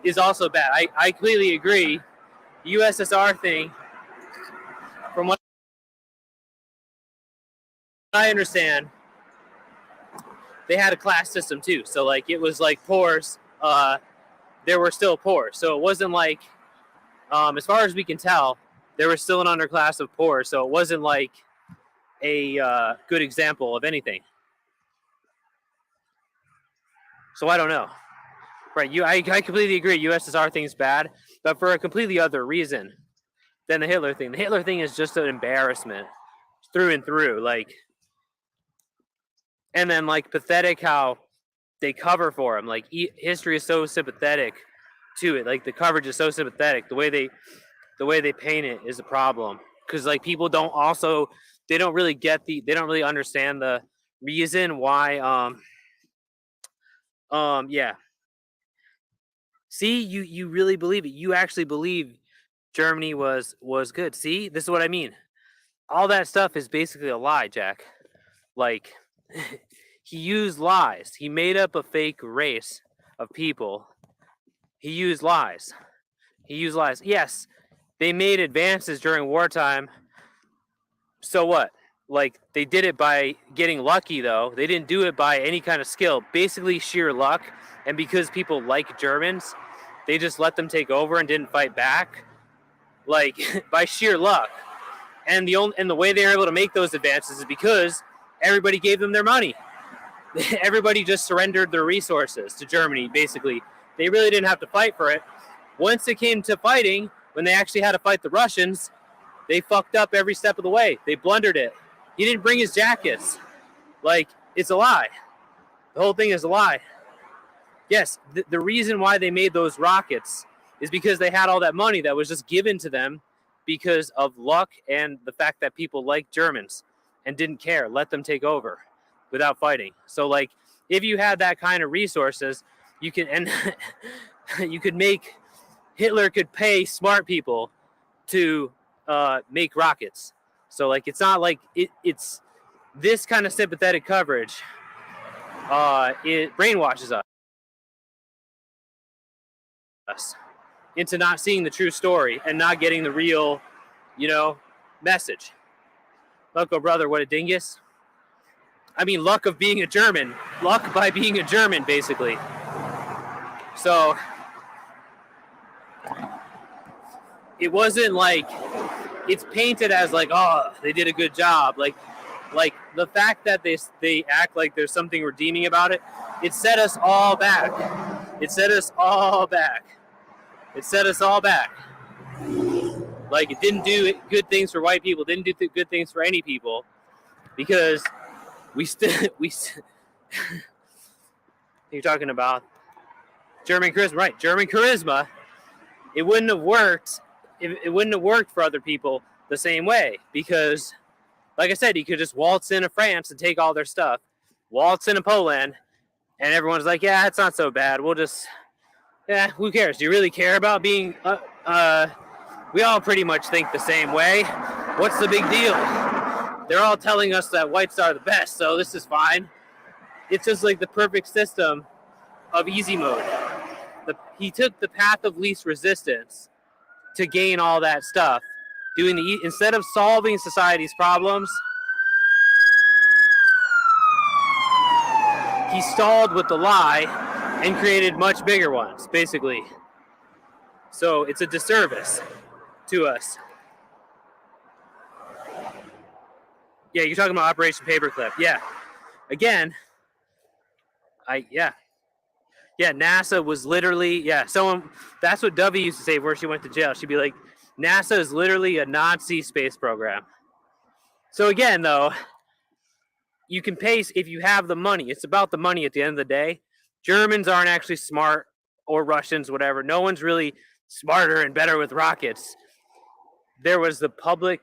is also bad. I completely agree. The USSR thing, from what I understand, they had a class system too. So like, it was like poors. There were still poor. So it wasn't like, as far as we can tell, there was still an underclass of poor. So it wasn't like a good example of anything. So I don't know. Right, I completely agree. USSR thing's bad, but for a completely other reason than the Hitler thing. The Hitler thing is just an embarrassment through and through. Like, and then like pathetic how they cover for him. Like, history is so sympathetic to it. Like, the coverage is so sympathetic. The way they paint it is a problem, because like, people don't they don't really understand the reason why. Yeah. See, you really believe it. You actually believe Germany was good. See, this is what I mean. All that stuff is basically a lie, Jack. Like, he used lies. He made up a fake race of people. He used lies. Yes, they made advances during wartime. So what? Like, they did it by getting lucky, though. They didn't do it by any kind of skill. Basically, sheer luck. And because people like Germans, they just let them take over and didn't fight back. Like, by sheer luck. And the way they were able to make those advances is because everybody gave them their money. Everybody just surrendered their resources to Germany, basically. They really didn't have to fight for it. Once it came to fighting, when they actually had to fight the Russians, they fucked up every step of the way. They blundered it. He didn't bring his jackets. Like, it's a lie. The whole thing is a lie. Yes, the reason why they made those rockets is because they had all that money that was just given to them because of luck and the fact that people liked Germans and didn't care, let them take over without fighting. So like, if you had that kind of resources, you can, and you could make, Hitler could pay smart people to make rockets. So like, it's not like it's this kind of sympathetic coverage. It brainwashes us into not seeing the true story and not getting the real, message. Loco, brother, what a dingus. I mean, luck of being a German. Luck by being a German, basically. So, it wasn't like, it's painted as like, oh, they did a good job. Like the fact that they act like there's something redeeming about it, it set us all back. It set us all back. Like, it didn't do good things for white people, didn't do good things for any people, because you're talking about German charisma, right? German charisma. It wouldn't have worked. It wouldn't have worked for other people the same way, because, like I said, you could just waltz into France and take all their stuff, waltz into Poland, and everyone's like, yeah, it's not so bad. We'll just Yeah, who cares? Do you really care about being? We all pretty much think the same way. What's the big deal? They're all telling us that whites are the best, so this is fine. It's just like the perfect system of easy mode. He took the path of least resistance to gain all that stuff. Instead of solving society's problems, he stalled with the lie and created much bigger ones, basically. So it's a disservice to us. Yeah, you're talking about Operation Paperclip. Yeah. Again, NASA was literally, someone, that's what Dovey used to say before she went to jail. She'd be like, NASA is literally a Nazi space program. So again, though, you can pay if you have the money. It's about the money at the end of the day. Germans aren't actually smart, or Russians, whatever. No one's really smarter and better with rockets. There was the public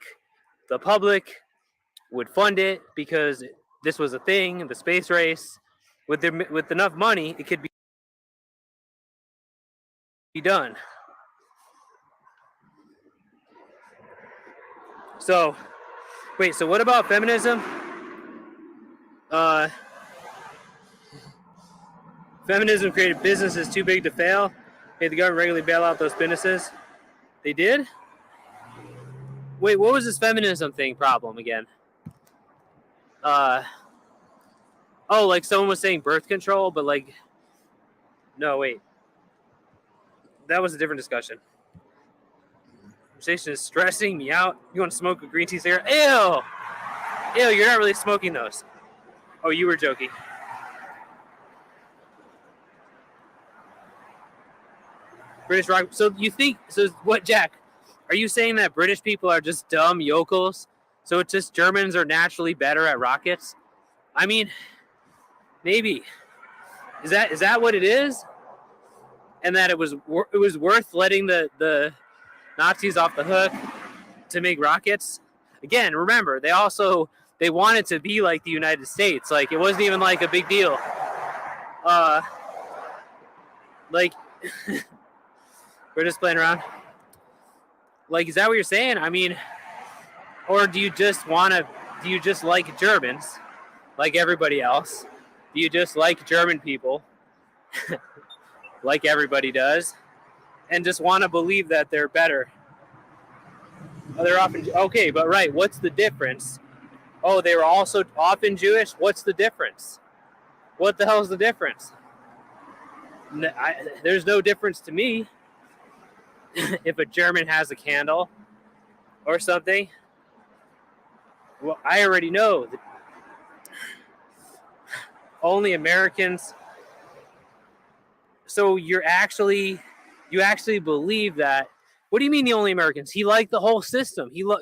would fund it because this was a thing, the space race. With enough money, it could be done. So, wait, so what about feminism? Feminism created businesses too big to fail. Made the government regularly bail out those businesses. They did? Wait, what was this feminism thing problem again? Like someone was saying birth control, but like, no, wait. That was a different discussion. Conversation is stressing me out. You want to smoke a green tea cigarette? Ew! Ew, you're not really smoking those. Oh, you were joking. British rock. So you think, so what, Jack? Are you saying that British people are just dumb yokels? So it's just Germans are naturally better at rockets? I mean, maybe. Is that what it is? And that it was worth letting the Nazis off the hook to make rockets? Again, remember, they wanted to be like the United States. Like, it wasn't even like a big deal. Like, we're just playing around. Like, is that what you're saying? I mean, or do you just like Germans, like everybody else? Do you just like German people, like everybody does, and just want to believe that they're better? They're often okay, but right. What's the difference? Oh, they were also often Jewish. What's the difference? What the hell is the difference? There's no difference to me. If a German has a candle or something, well, I already know that only Americans. So you actually believe that? What do you mean the only Americans? He liked the whole system. You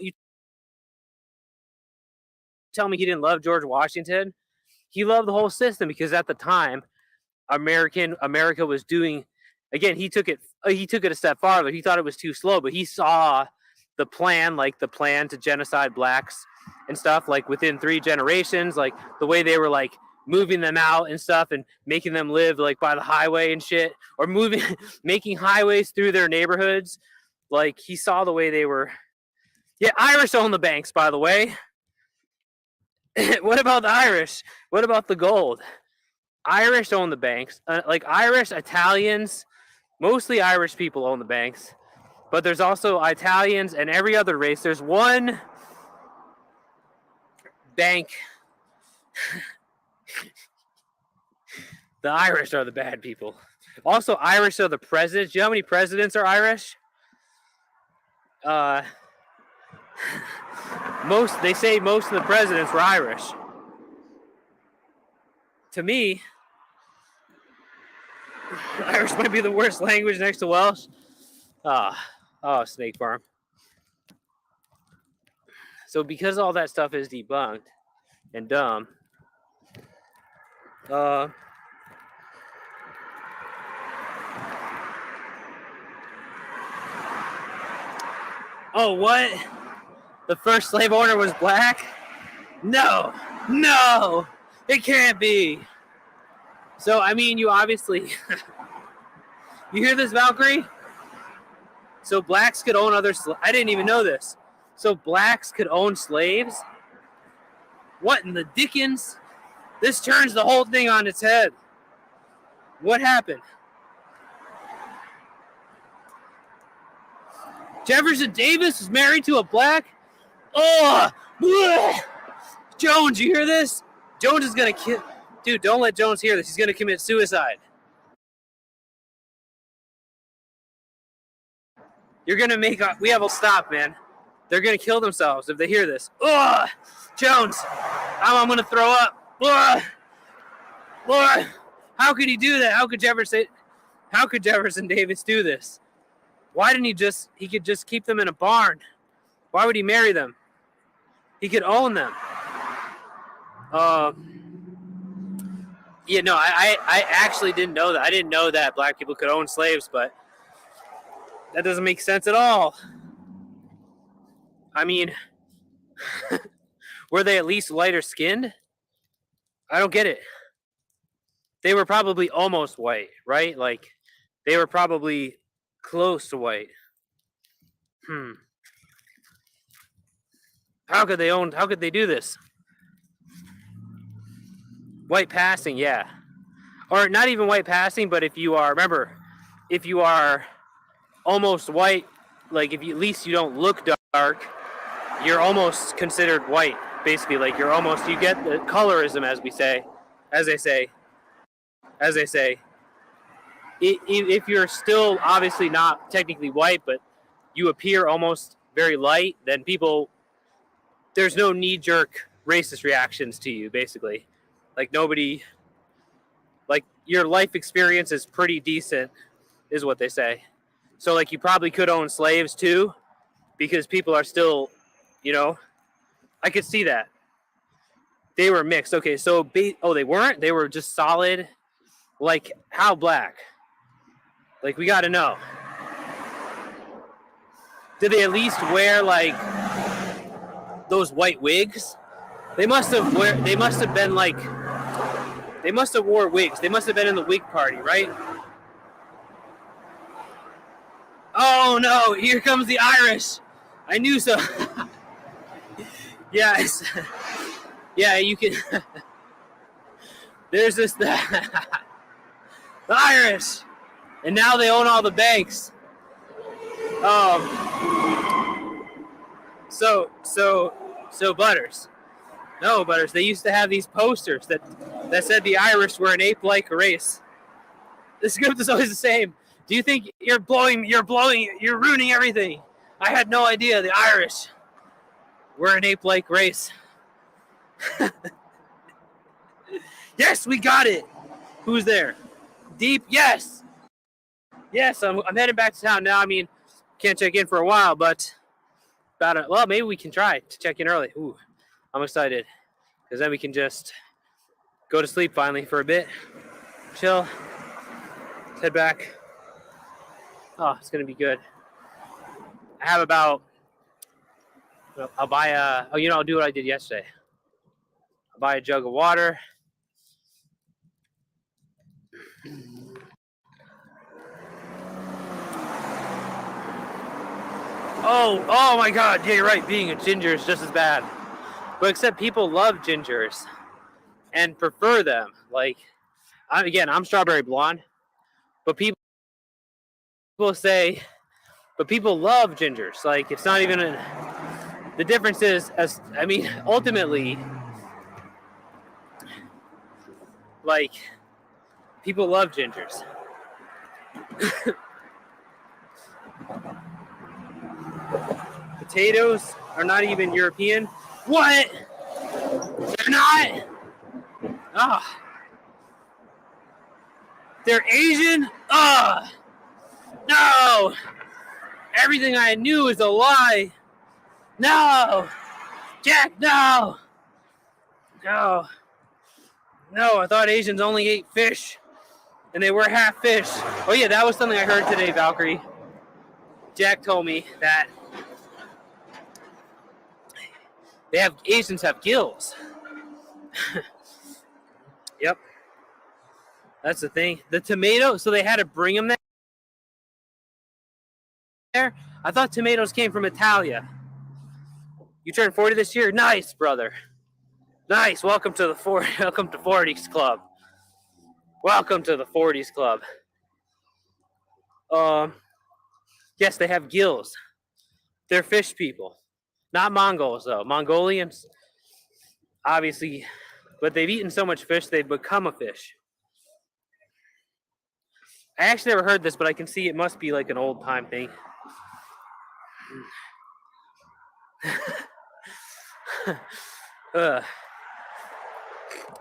tell me he didn't love George Washington? He loved the whole system because at the time, America was doing. Again, he took it a step farther. He thought it was too slow, but he saw the plan to genocide blacks and stuff, like within 3 generations, like the way they were like moving them out and stuff and making them live like by the highway and shit, or making highways through their neighborhoods. Like, he saw the way they were. Yeah, Irish own the banks, by the way. What about the Irish? What about the gold? Irish own the banks. Like Irish, Italians, mostly Irish people own the banks. But there's also Italians and every other race. There's one bank. The Irish are the bad people. Also, Irish are the presidents. Do you know how many presidents are Irish? They say most of the presidents were Irish. To me, Irish might be the worst language next to Welsh. Snake farm. So because all that stuff is debunked and dumb, oh, what? The first slave owner was black? No, it can't be. So, I mean, you obviously, You hear this, Valkyrie? So blacks could own other I didn't even know this. So blacks could own slaves? What in the dickens? This turns the whole thing on its head. What happened? Jefferson Davis was married to a black? Oh! Bleh. Jones, you hear this? Jones is gonna kill... Dude, don't let Jones hear this. He's gonna commit suicide. You're gonna make... We have a stop, man. They're gonna kill themselves if they hear this. Ugh! Jones! I'm gonna throw up. Ugh! Ugh! How could he do that? How could Jefferson Davis do this? Why didn't he could just keep them in a barn. Why would he marry them? He could own them. Yeah, no, I actually didn't know that. I didn't know that black people could own slaves, but that doesn't make sense at all. I mean, were they at least lighter skinned? I don't get it. They were probably almost white, right? Like, they were probably close to white. How could they do this? White passing, yeah. Or not even white passing, but if you are almost white, like at least you don't look dark, you're almost considered white, basically. Like you get the colorism, as they say. If you're still obviously not technically white, but you appear almost very light, then there's no knee-jerk racist reactions to you, basically. Like your life experience is pretty decent, is what they say. So like you probably could own slaves too, because people are still, I could see that. They were mixed. Okay, so they weren't? They were just solid? Like, how black? Like, we got to know. Did they at least wear, like, those white wigs? They must have wore wigs. They must have been in the wig party, right? Oh, no, here comes the Irish. I knew so. Yes. Yeah, you can. There's the Irish, and now they own all the banks. So Butters. No, Butters. They used to have these posters that said the Irish were an ape-like race. The script is always the same. Do you think you're ruining everything? I had no idea the Irish were an ape-like race. Yes, we got it. Who's there? Deep? Yes. Yes, I'm heading back to town now. I mean, can't check in for a while, but maybe we can try to check in early. Ooh, I'm excited because then we can just go to sleep finally for a bit, chill, head back. Oh, it's gonna be good. I have about. I'll buy I'll do what I did yesterday. I'll buy a jug of water. Oh my God! Yeah, you're right. Being a ginger is just as bad, but except people love gingers and prefer them. Like, I'm strawberry blonde, but people love gingers. Like, it's not even the difference is, ultimately, like, people love gingers. Potatoes are not even European. What? They're not? Ah. They're Asian? Ah. No. Everything I knew is a lie. No. Jack, no. No. No, I thought Asians only ate fish. And they were half fish. Oh yeah, that was something I heard today, Valkyrie. Jack told me that Asians have gills. Yep. That's the thing. The tomato, so they had to bring them there? I thought tomatoes came from Italia. You turned 40 this year? Nice, brother. Nice. Welcome to the 40. Welcome to 40s Club. Welcome to the 40s Club. Yes, they have gills. They're fish people. Not Mongols, though. Mongolians, obviously, but they've eaten so much fish, they've become a fish. I actually never heard this, but I can see it must be like an old time thing.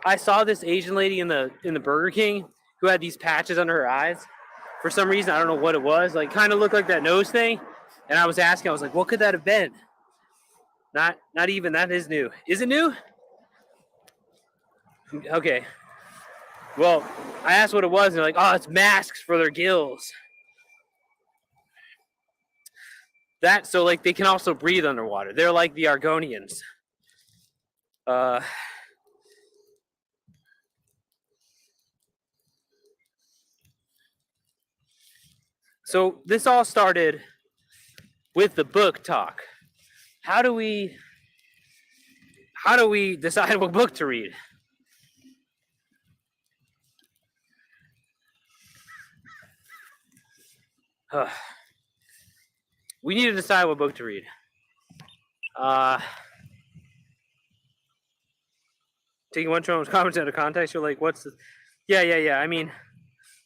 I saw this Asian lady in the Burger King who had these patches under her eyes. For some reason, I don't know what it was. Like, kind of looked like that nose thing. And I was asking, I was like, what could that have been? Not even that is new. Is it new? Okay. Well, I asked what it was, and they're like, oh, it's masks for their gills. So like they can also breathe underwater. They're like the Argonians. So this all started with the book talk. How do we decide what book to read? We need to decide what book to read. Taking one of comments out of context, you're like, what's the... Yeah. I mean,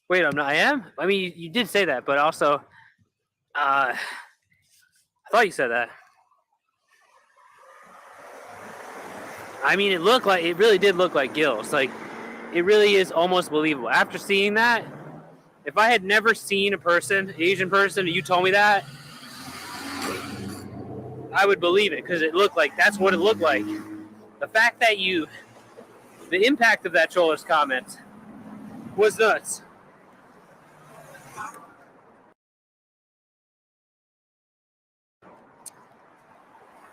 wait, I am? I mean, you did say that, but also, I thought you said that. I mean, it really did look like gills. Like, it really is almost believable. After seeing that, if I had never seen Asian person, and you told me that, I would believe it, because it looked like, that's what it looked like. The fact that the impact of that troller's comment was nuts.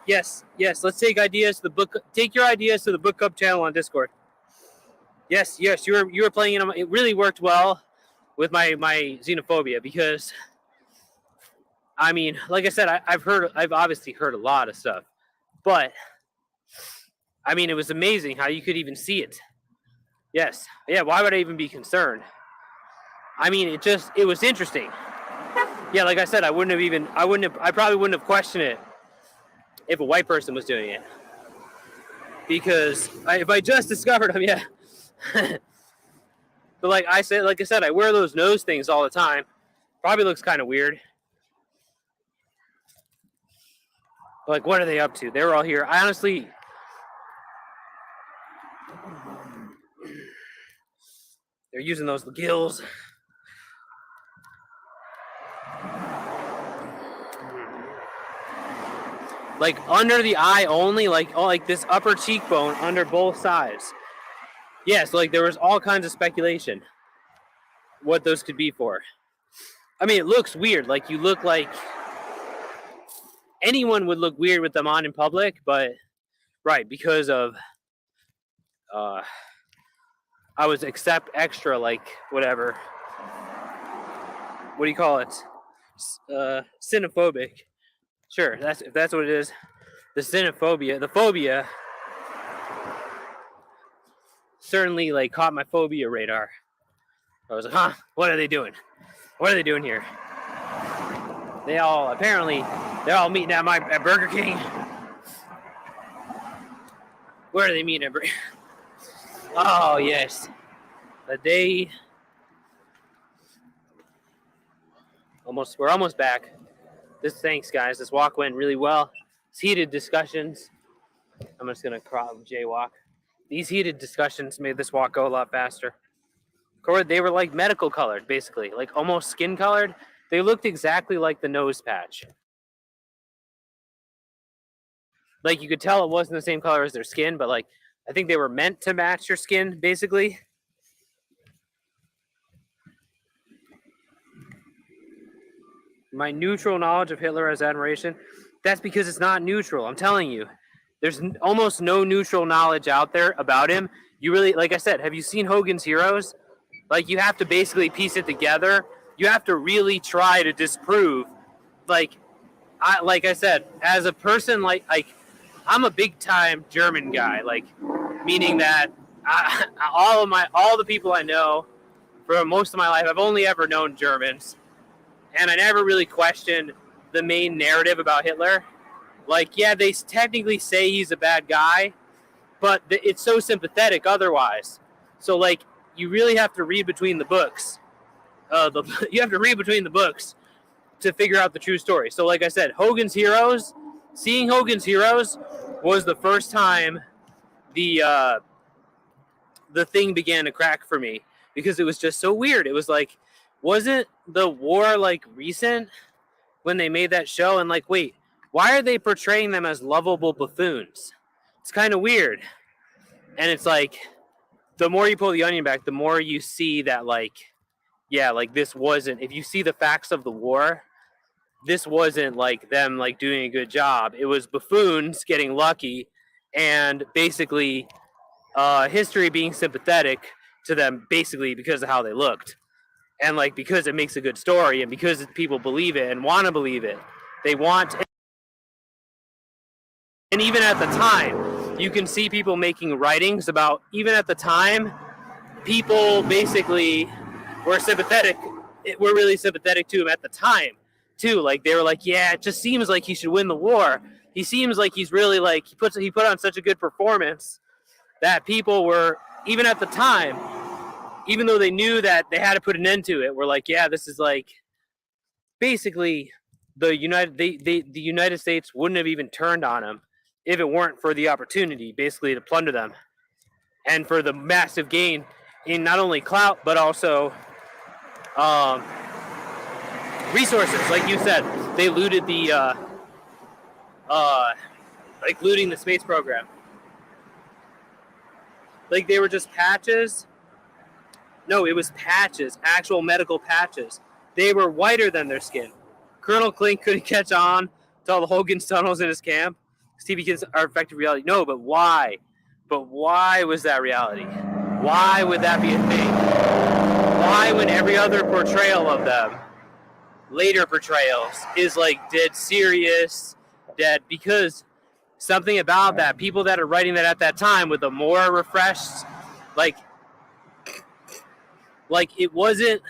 Yes, let's take your ideas to the book club channel on Discord. Yes, you were playing it. It really worked well with my xenophobia, because I mean, like I said, I've obviously heard a lot of stuff, but I mean, it was amazing how you could even see it. Yes, yeah. Why would I even be concerned? I mean, it was interesting. Yeah, like I said, I probably wouldn't have questioned it if a white person was doing it, because if I just discovered them, yeah. But like I said, I wear those nose things all the time. Probably looks kind of weird. Like, what are they up to? They were all here. I honestly, they're using those gills. Like under the eye only, like this upper cheekbone under both sides. Yeah, so like there was all kinds of speculation what those could be for. I mean, it looks weird. Like, you look like anyone would look weird with them on in public, but right, because of I was extra, like, whatever. What do you call it? Xenophobic. Sure, if that's what it is. The xenophobia, the phobia, certainly like caught my phobia radar. I was like, huh? What are they doing? What are they doing here? They're all meeting at Burger King. Where are they meeting at Burger King? Oh yes, the day. We're almost back. Thanks guys. This walk went really well. It's heated discussions. I'm just gonna jaywalk. These heated discussions made this walk go a lot faster. They were like medical colored, basically, like almost skin colored. They looked exactly like the nose patch. Like, you could tell it wasn't the same color as their skin, but like I think they were meant to match your skin, basically. My neutral knowledge of Hitler as admiration, that's because it's not neutral. I'm telling you. There's almost no neutral knowledge out there about him. You really, like I said, have you seen Hogan's Heroes? Like, you have to basically piece it together. You have to really try to disprove like I said, as a person, like I'm a big time German guy, like meaning that all the people I know for most of my life, I've only ever known Germans, and I never really questioned the main narrative about Hitler. Like, yeah, they technically say he's a bad guy, but it's so sympathetic otherwise. So, like, you really have to read between the books. You have to read between the books to figure out the true story. So, like I said, seeing Hogan's Heroes was the first time the thing began to crack for me because it was just so weird. It was like, wasn't the war like recent when they made that show? And like, wait, why are they portraying them as lovable buffoons? It's kind of weird. And it's like, the more you pull the onion back, the more you see that, like, yeah, like this wasn't, if you see the facts of the war, this wasn't like them like doing a good job. It was buffoons getting lucky and basically history being sympathetic to them basically because of how they looked. And like because it makes a good story and because people believe it and want to believe it. They want, and even at the time, you can see people making writings about, even at the time, people basically were sympathetic. Were really sympathetic to him at the time, too. Like they were like, yeah, it just seems like he should win the war. He seems like he's really like he put on such a good performance that people were, even at the time, even though they knew that they had to put an end to it, were like, yeah, this is like basically the United States wouldn't have even turned on him if it weren't for the opportunity basically to plunder them and for the massive gain in not only clout but also resources. Like you said, they looted the like looting the space program. Like they were just patches. No, it was patches, actual medical patches. They were whiter than their skin. Colonel Klink couldn't catch on to all the Hogan's tunnels in his camp. TV kids are effective reality. No, but why? But why was that reality? Why would that be a thing? Why, when every other portrayal of them, later portrayals, is like dead serious, dead? Because something about that, people that are writing that at that time with a more refreshed, like it wasn't,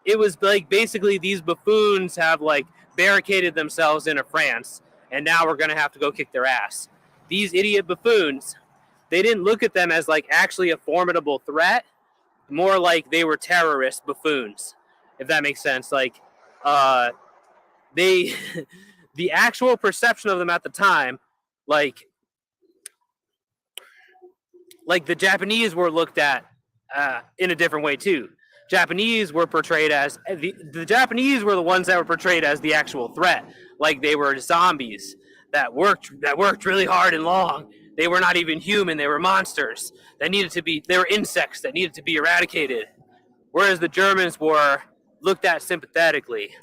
it was like basically these buffoons have like barricaded themselves into France and now we're going to have to go kick their ass. These idiot buffoons, they didn't look at them as like actually a formidable threat, more like they were terrorist buffoons, if that makes sense. Like they the actual perception of them at the time, like the Japanese were looked at in a different way too. Japanese were portrayed as the Japanese were the ones that were portrayed as the actual threat, like they were zombies that worked really hard and long. They were not even human; they were monsters that needed to be. They were insects that needed to be eradicated. Whereas the Germans were looked at sympathetically.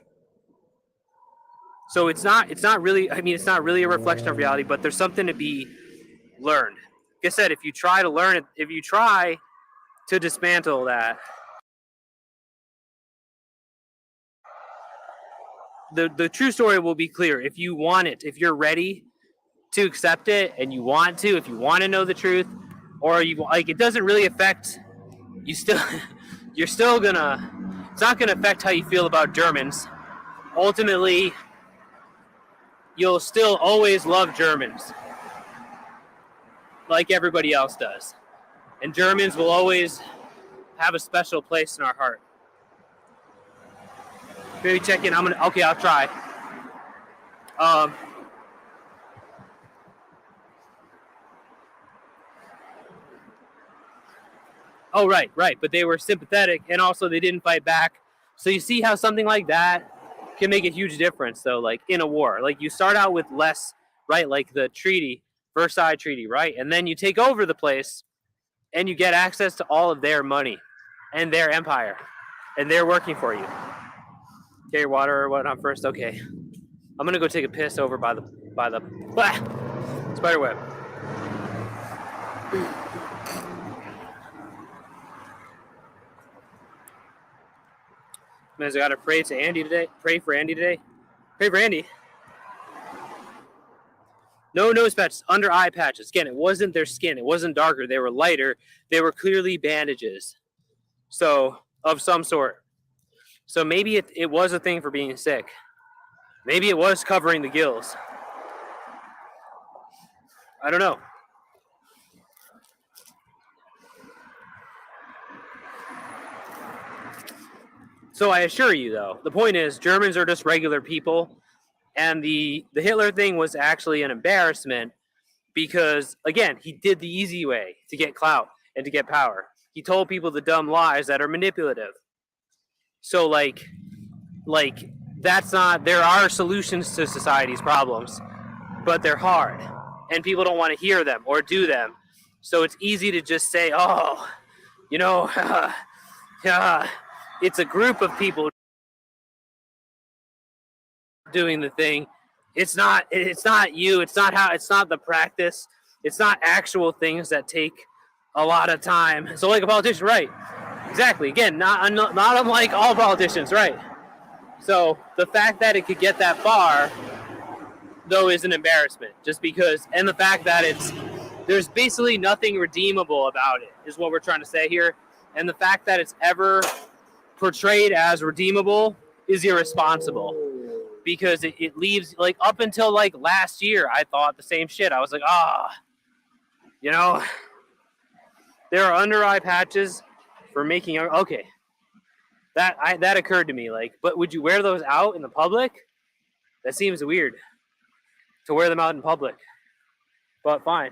So it's not really. I mean, it's not really a reflection of reality, but there's something to be learned. Like I said, if you try to learn it, if you try to dismantle that, the true story will be clear. If you want it, if you're ready to accept it and you want to, if you want to know the truth, or you like, it doesn't really affect you. Still, you're still gonna. It's not gonna affect how you feel about Germans. Ultimately, you'll still always love Germans, like everybody else does, and Germans will always have a special place in our heart. Maybe check in. Okay, I'll try. Oh, right. But they were sympathetic, and also they didn't fight back. So you see how something like that can make a huge difference, though, like in a war. Like you start out with less, right? Like the treaty, Versailles Treaty, right? And then you take over the place, and you get access to all of their money and their empire, and they're working for you. Get your water or whatnot first. Okay, I'm gonna go take a piss over by the spider web. Man, I gotta pray for Andy today. Hey, Randy. No nose patches, under eye patches. Again, it wasn't their skin. It wasn't darker. They were lighter. They were clearly bandages. So, of some sort. So maybe it was a thing for being sick. Maybe it was covering the gills. I don't know. So I assure you, though, the point is Germans are just regular people. And the Hitler thing was actually an embarrassment because, again, he did the easy way to get clout and to get power. He told people the dumb lies that are manipulative. So, like that's not, there are solutions to society's problems, but they're hard. And people don't want to hear them or do them. So it's easy to just say, oh, you know, it's a group of people doing the thing. It's not you. It's not the practice. It's not actual things that take a lot of time. So like a politician, right? Exactly. Again, not unlike all politicians, right? So the fact that it could get that far, though, is an embarrassment. Just because, and the fact that there's basically nothing redeemable about it is what we're trying to say here. And the fact that it's ever portrayed as redeemable is irresponsible. Because it leaves, like, up until like last year, I thought the same shit. I was like, you know, there are under eye patches for making, okay. That occurred to me, like, but would you wear those out in the public? That seems weird to wear them out in public. But fine.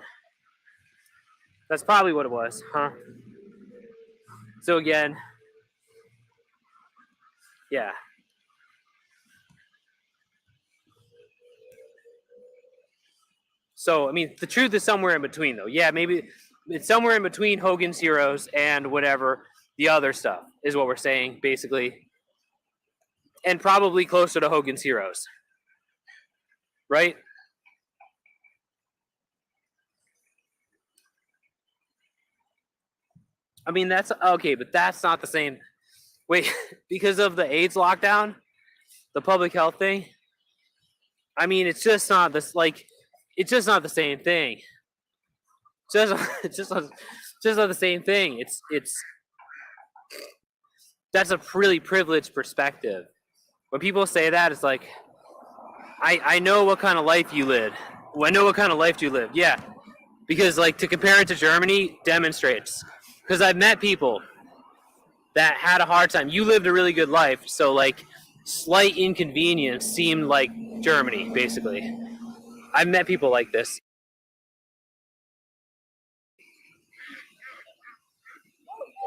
That's probably what it was, huh? So again, yeah. So, I mean, the truth is somewhere in between, though. Yeah, maybe it's somewhere in between Hogan's Heroes and whatever the other stuff is what we're saying, basically. And probably closer to Hogan's Heroes. Right? I mean, that's okay, but that's not the same. Wait, because of the AIDS lockdown, the public health thing, I mean, it's just not this, like, it's just not the same thing. It's just not the same thing. It's that's a really privileged perspective. When people say that, it's like, I know what kind of life you live. I know what kind of life you live. Yeah, because like to compare it to Germany demonstrates. Because I've met people that had a hard time. You lived a really good life, so like slight inconvenience seemed like Germany, basically. I've met people like this.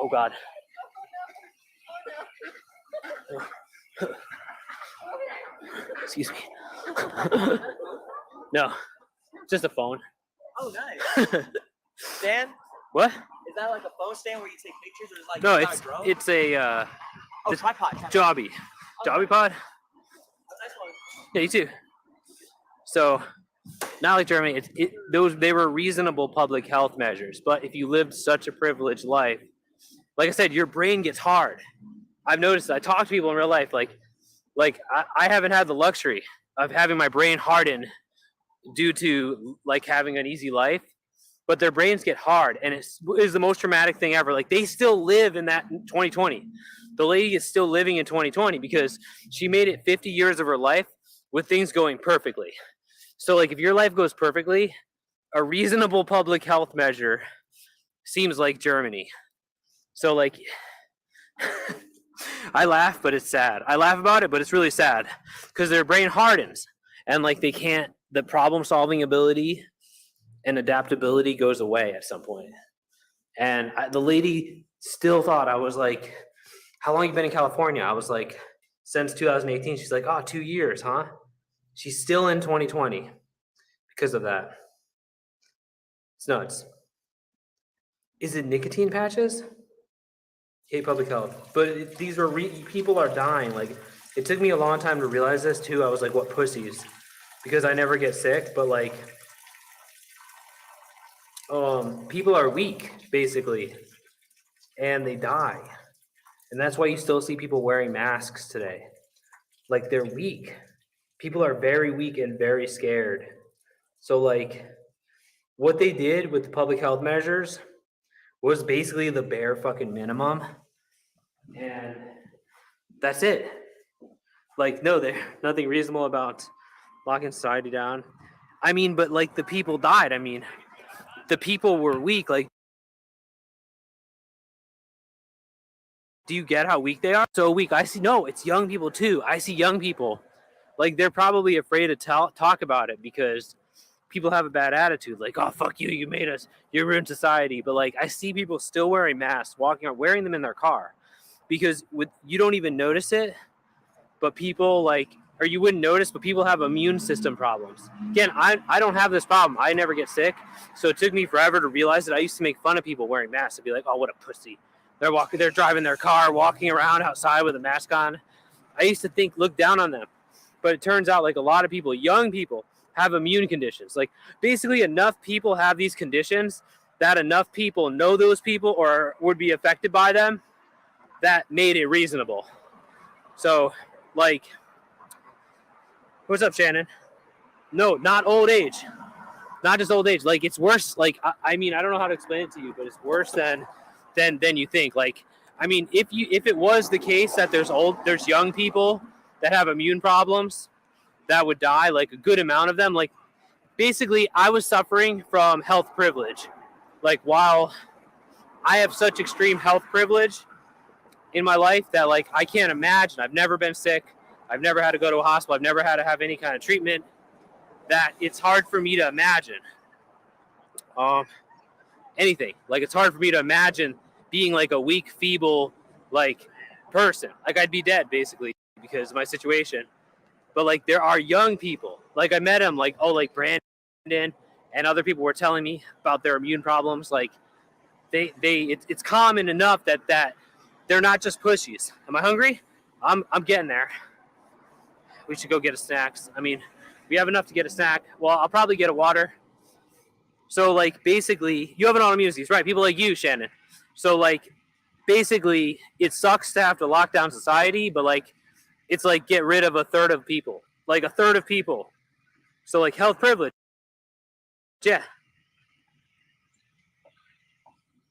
Oh God. Excuse me. No, just a phone. Oh, nice. Stand? What? Is that like a phone stand where you take pictures, or is it like No, you got a drone? it's a oh, tripod. jobby. Jobby pod? Nice one. Yeah, you too. So, not like Germany. They were reasonable public health measures. But if you lived such a privileged life, like I said, your brain gets hard. I've noticed. I talk to people in real life. Like I haven't had the luxury of having my brain harden due to like having an easy life. But their brains get hard, and it is the most traumatic thing ever. Like they still live in that 2020. The lady is still living in 2020 because she made it 50 years of her life with things going perfectly. So like if your life goes perfectly, a reasonable public health measure seems like Germany. So like I laugh, but it's sad. I laugh about it, but it's really sad because their brain hardens and like they can't, the problem solving ability and adaptability goes away at some point. And the lady still thought I was like, how long you been in California? I was like, since 2018. She's like, oh, 2 years, huh? She's still in 2020 because of that. It's nuts. Is it nicotine patches? Hate public health. But these were, people are dying. Like, it took me a long time to realize this too. I was like, what pussies? Because I never get sick, but like, people are weak, basically, and they die. And that's why you still see people wearing masks today. Like, they're weak. people are very weak and very scared. So like what they did with the public health measures was basically the bare fucking minimum. And that's it. Like, no, there's nothing reasonable about locking society down. I mean, but like the people died. I mean, the people were weak. Like, do you get how weak they are? So weak. I see, no, it's young people too. I see young people. Like, they're probably afraid to talk about it because people have a bad attitude. Like, oh, fuck you, you made us, you ruined society. But like, I see people still wearing masks, walking around, wearing them in their car because you don't even notice it. But people like, or you wouldn't notice, but people have immune system problems. Again, I don't have this problem. I never get sick. So it took me forever to realize that. I used to make fun of people wearing masks. I'd be like, oh, what a pussy. They're driving their car, walking around outside with a mask on. I used to look down on them. But it turns out like a lot of people, young people, have immune conditions. Like basically enough people have these conditions that enough people know those people or would be affected by them that made it reasonable. So like, what's up, Shannon? No, not old age. Not just old age. Like it's worse. Like, I mean, I don't know how to explain it to you, but it's worse than you think. Like, I mean, if it was the case that there's young people that have immune problems that would die, like a good amount of them, like basically I was suffering from health privilege. Like while I have such extreme health privilege in my life that like I can't imagine, I've never been sick, I've never had to go to a hospital, I've never had to have any kind of treatment, that it's hard for me to imagine anything. Like it's hard for me to imagine being like a weak, feeble, like person. Like I'd be dead basically because of my situation. But like there are young people. Like I met him, like, oh, like Brandon and other people were telling me about their immune problems. Like it's common enough that they're not just pussies. Am I hungry? I'm getting there. We should go get a snack. I mean, we have enough to get a snack. Well, I'll probably get a water. So like basically you have an autoimmune disease, right? People like you, Shannon. So like basically it sucks to have to lock down society, but like it's like get rid of a third of people. Like a third of people. So like health privilege. Yeah.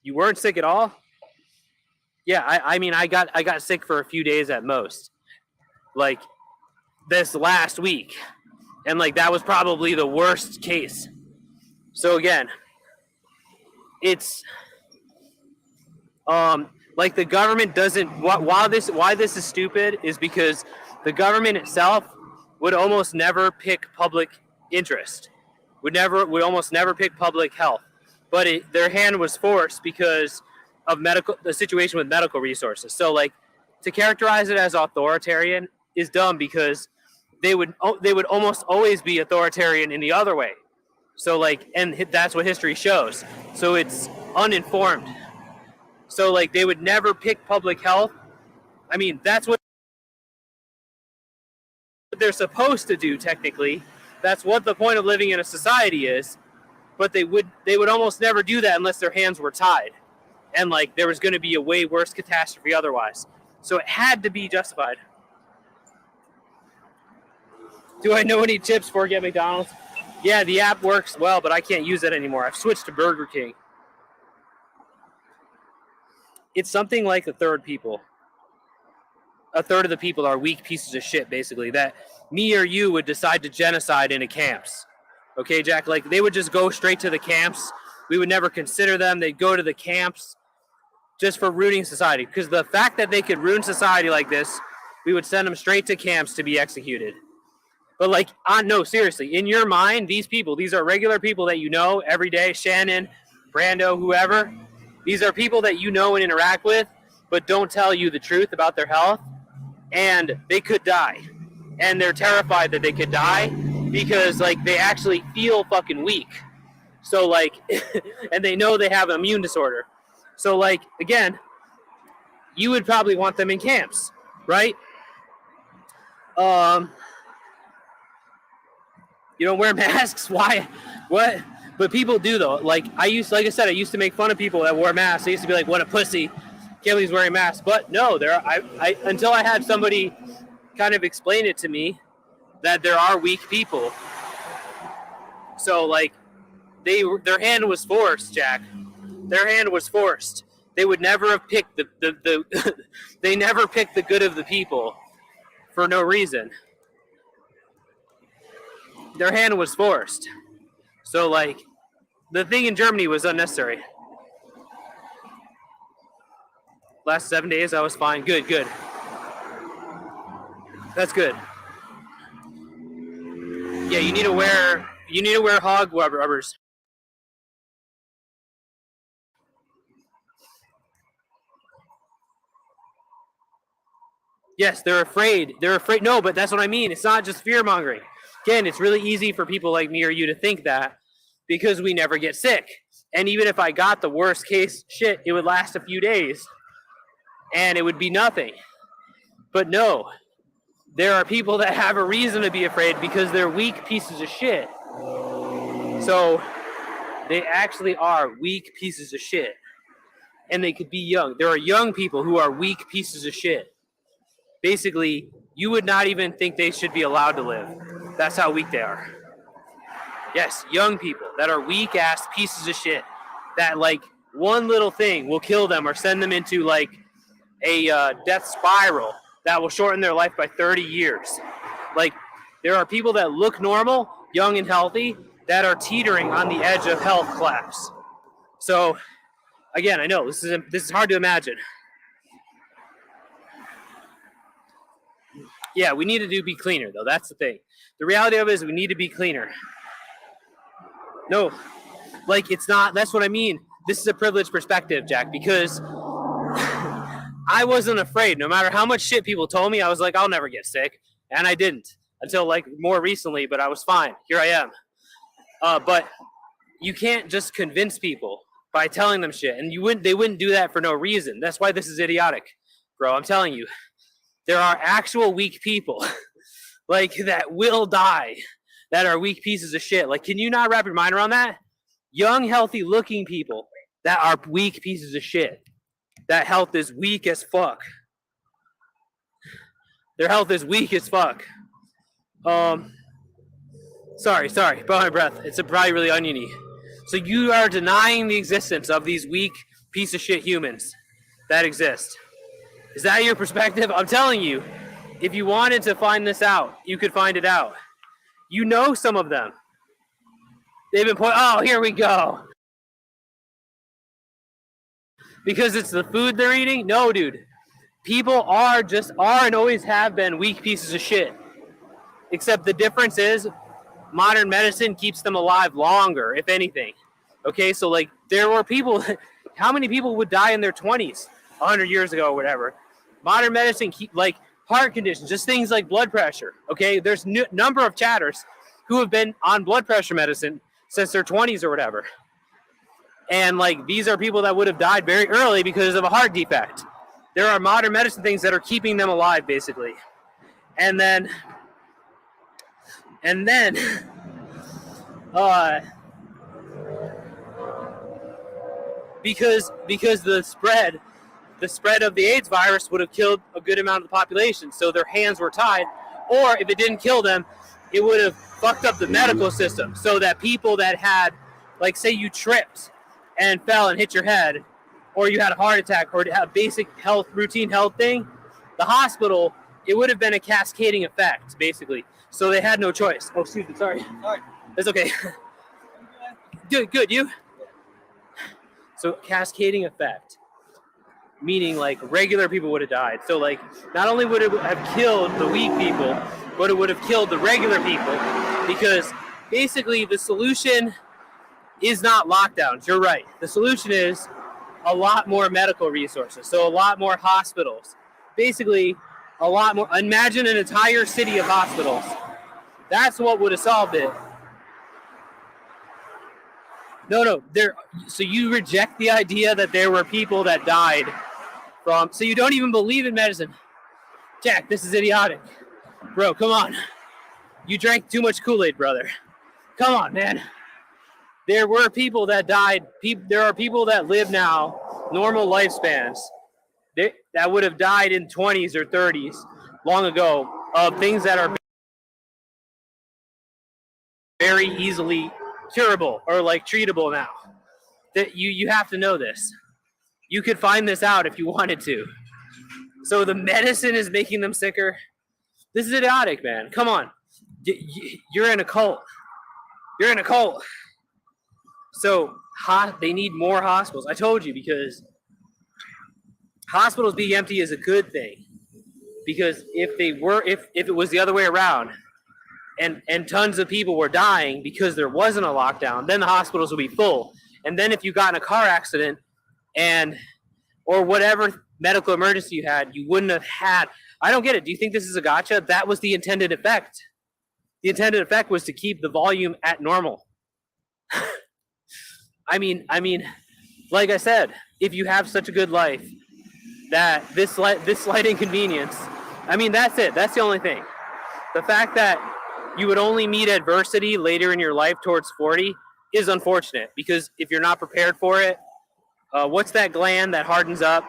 You weren't sick at all? Yeah, I mean I got sick for a few days at most. Like this last week. And like that was probably the worst case. So again, it's like the government doesn't. Why this is stupid is because the government itself would almost never pick public interest. Would almost never pick public health, but their hand was forced because of the situation with medical resources. So like to characterize it as authoritarian is dumb because they would almost always be authoritarian in the other way. So like, and that's what history shows. So it's uninformed. So like they would never pick public health. I mean, that's what they're supposed to do technically. That's what the point of living in a society is. But they would almost never do that unless their hands were tied. And like there was going to be a way worse catastrophe otherwise. So it had to be justified. Do I know any tips for get McDonald's? Yeah, the app works well, but I can't use it anymore. I've switched to Burger King. It's something like a third of the people are weak pieces of shit, basically, that me or you would decide to genocide into camps. Okay, Jack? Like, they would just go straight to the camps. We would never consider them. They'd go to the camps just for ruining society. Because the fact that they could ruin society like this, we would send them straight to camps to be executed. But like, no, seriously, in your mind, these are regular people that you know every day, Shannon, Brando, whoever. These are people that you know and interact with, but don't tell you the truth about their health, and they could die. And they're terrified that they could die because like they actually feel fucking weak. So like, and they know they have an immune disorder. So like, again, you would probably want them in camps, right? You don't wear masks? Why? What? But people do though. Like I used to make fun of people that wore masks. I used to be like, "What a pussy! Can't believe he's wearing masks." But no, until I had somebody kind of explain it to me, that there are weak people. So like their hand was forced, Jack. Their hand was forced. They would never have picked the they never picked the good of the people for no reason. Their hand was forced. So like the thing in Germany was unnecessary. Last 7 days I was fine. Good. That's good. Yeah, you need to wear hog rubbers. Yes, they're afraid. They're afraid. No, but that's what I mean. It's not just fear mongering. Again, it's really easy for people like me or you to think that because we never get sick. And even if I got the worst case shit, it would last a few days and it would be nothing. But no, there are people that have a reason to be afraid because they're weak pieces of shit. So they actually are weak pieces of shit. And they could be young. There are young people who are weak pieces of shit. Basically, you would not even think they should be allowed to live. That's how weak they are. Yes, young people that are weak ass pieces of shit that like one little thing will kill them or send them into like a death spiral that will shorten their life by 30 years. Like there are people that look normal, young and healthy, that are teetering on the edge of health collapse. So again, I know this is hard to imagine. Yeah, we need to be cleaner, though. That's the thing. The reality of it is we need to be cleaner. No, like it's not. That's what I mean. This is a privileged perspective, Jack, because I wasn't afraid. No matter how much shit people told me, I was like, I'll never get sick. And I didn't until like more recently, but I was fine. Here I am. But you can't just convince people by telling them shit. And they wouldn't do that for no reason. That's why this is idiotic, bro. I'm telling you. There are actual weak people like that will die that are weak pieces of shit. Like, can you not wrap your mind around that? Young, healthy looking people that are weak pieces of shit. That health is weak as fuck. Their health is weak as fuck. Sorry, about my breath. It's probably really oniony. So you are denying the existence of these weak piece of shit humans that exist. Is that your perspective? I'm telling you, if you wanted to find this out, you could find it out. You know some of them. They've been oh, here we go. Because it's the food they're eating? No, dude. People are and always have been weak pieces of shit. Except the difference is modern medicine keeps them alive longer, if anything. Okay, so like there were people, how many people would die in their 20s 100 years ago or whatever? Modern medicine, like heart conditions, just things like blood pressure. Okay, there's number of chatters who have been on blood pressure medicine since their 20s or whatever. And like these are people that would have died very early because of a heart defect. There are modern medicine things that are keeping them alive, basically. And then because the spread of the AIDS virus would have killed a good amount of the population, so their hands were tied. Or if it didn't kill them, it would have fucked up the medical system, so that people that had, like, say you tripped and fell and hit your head, or you had a heart attack, or had a basic routine health thing, the hospital, it would have been a cascading effect, basically. So they had no choice. Oh, excuse me, sorry. That's okay. Good, you? So cascading effect. Meaning like regular people would have died. So like not only would it have killed the weak people, but it would have killed the regular people, because basically the solution is not lockdowns. You're right. The solution is a lot more medical resources. So a lot more hospitals. Basically a lot more. Imagine an entire city of hospitals. That's what would have solved it. No. So you reject the idea that there were people that died from. So you don't even believe in medicine, Jack. This is idiotic, bro. Come on. You drank too much Kool-Aid, brother. Come on, man. There were people that died. There are people that live now, normal lifespans, that would have died in 20s or 30s long ago of things that are very easily curable or like treatable now. That you have to know this. You could find this out if you wanted to. So the medicine is making them sicker. This is idiotic, man. Come on. You're in a cult. You're in a cult. So they need more hospitals. I told you, because hospitals being empty is a good thing. Because if it was the other way around, and tons of people were dying because there wasn't a lockdown, then the hospitals would be full. And then if you got in a car accident or whatever medical emergency you had, you wouldn't have had. I don't get it. Do you think this is a gotcha? That was the intended effect. The intended effect was to keep the volume at normal. I mean, like I said, if you have such a good life, that this slight inconvenience, I mean, that's it. That's the only thing. The fact that you would only meet adversity later in your life towards 40 is unfortunate, because if you're not prepared for it, what's that gland that hardens up?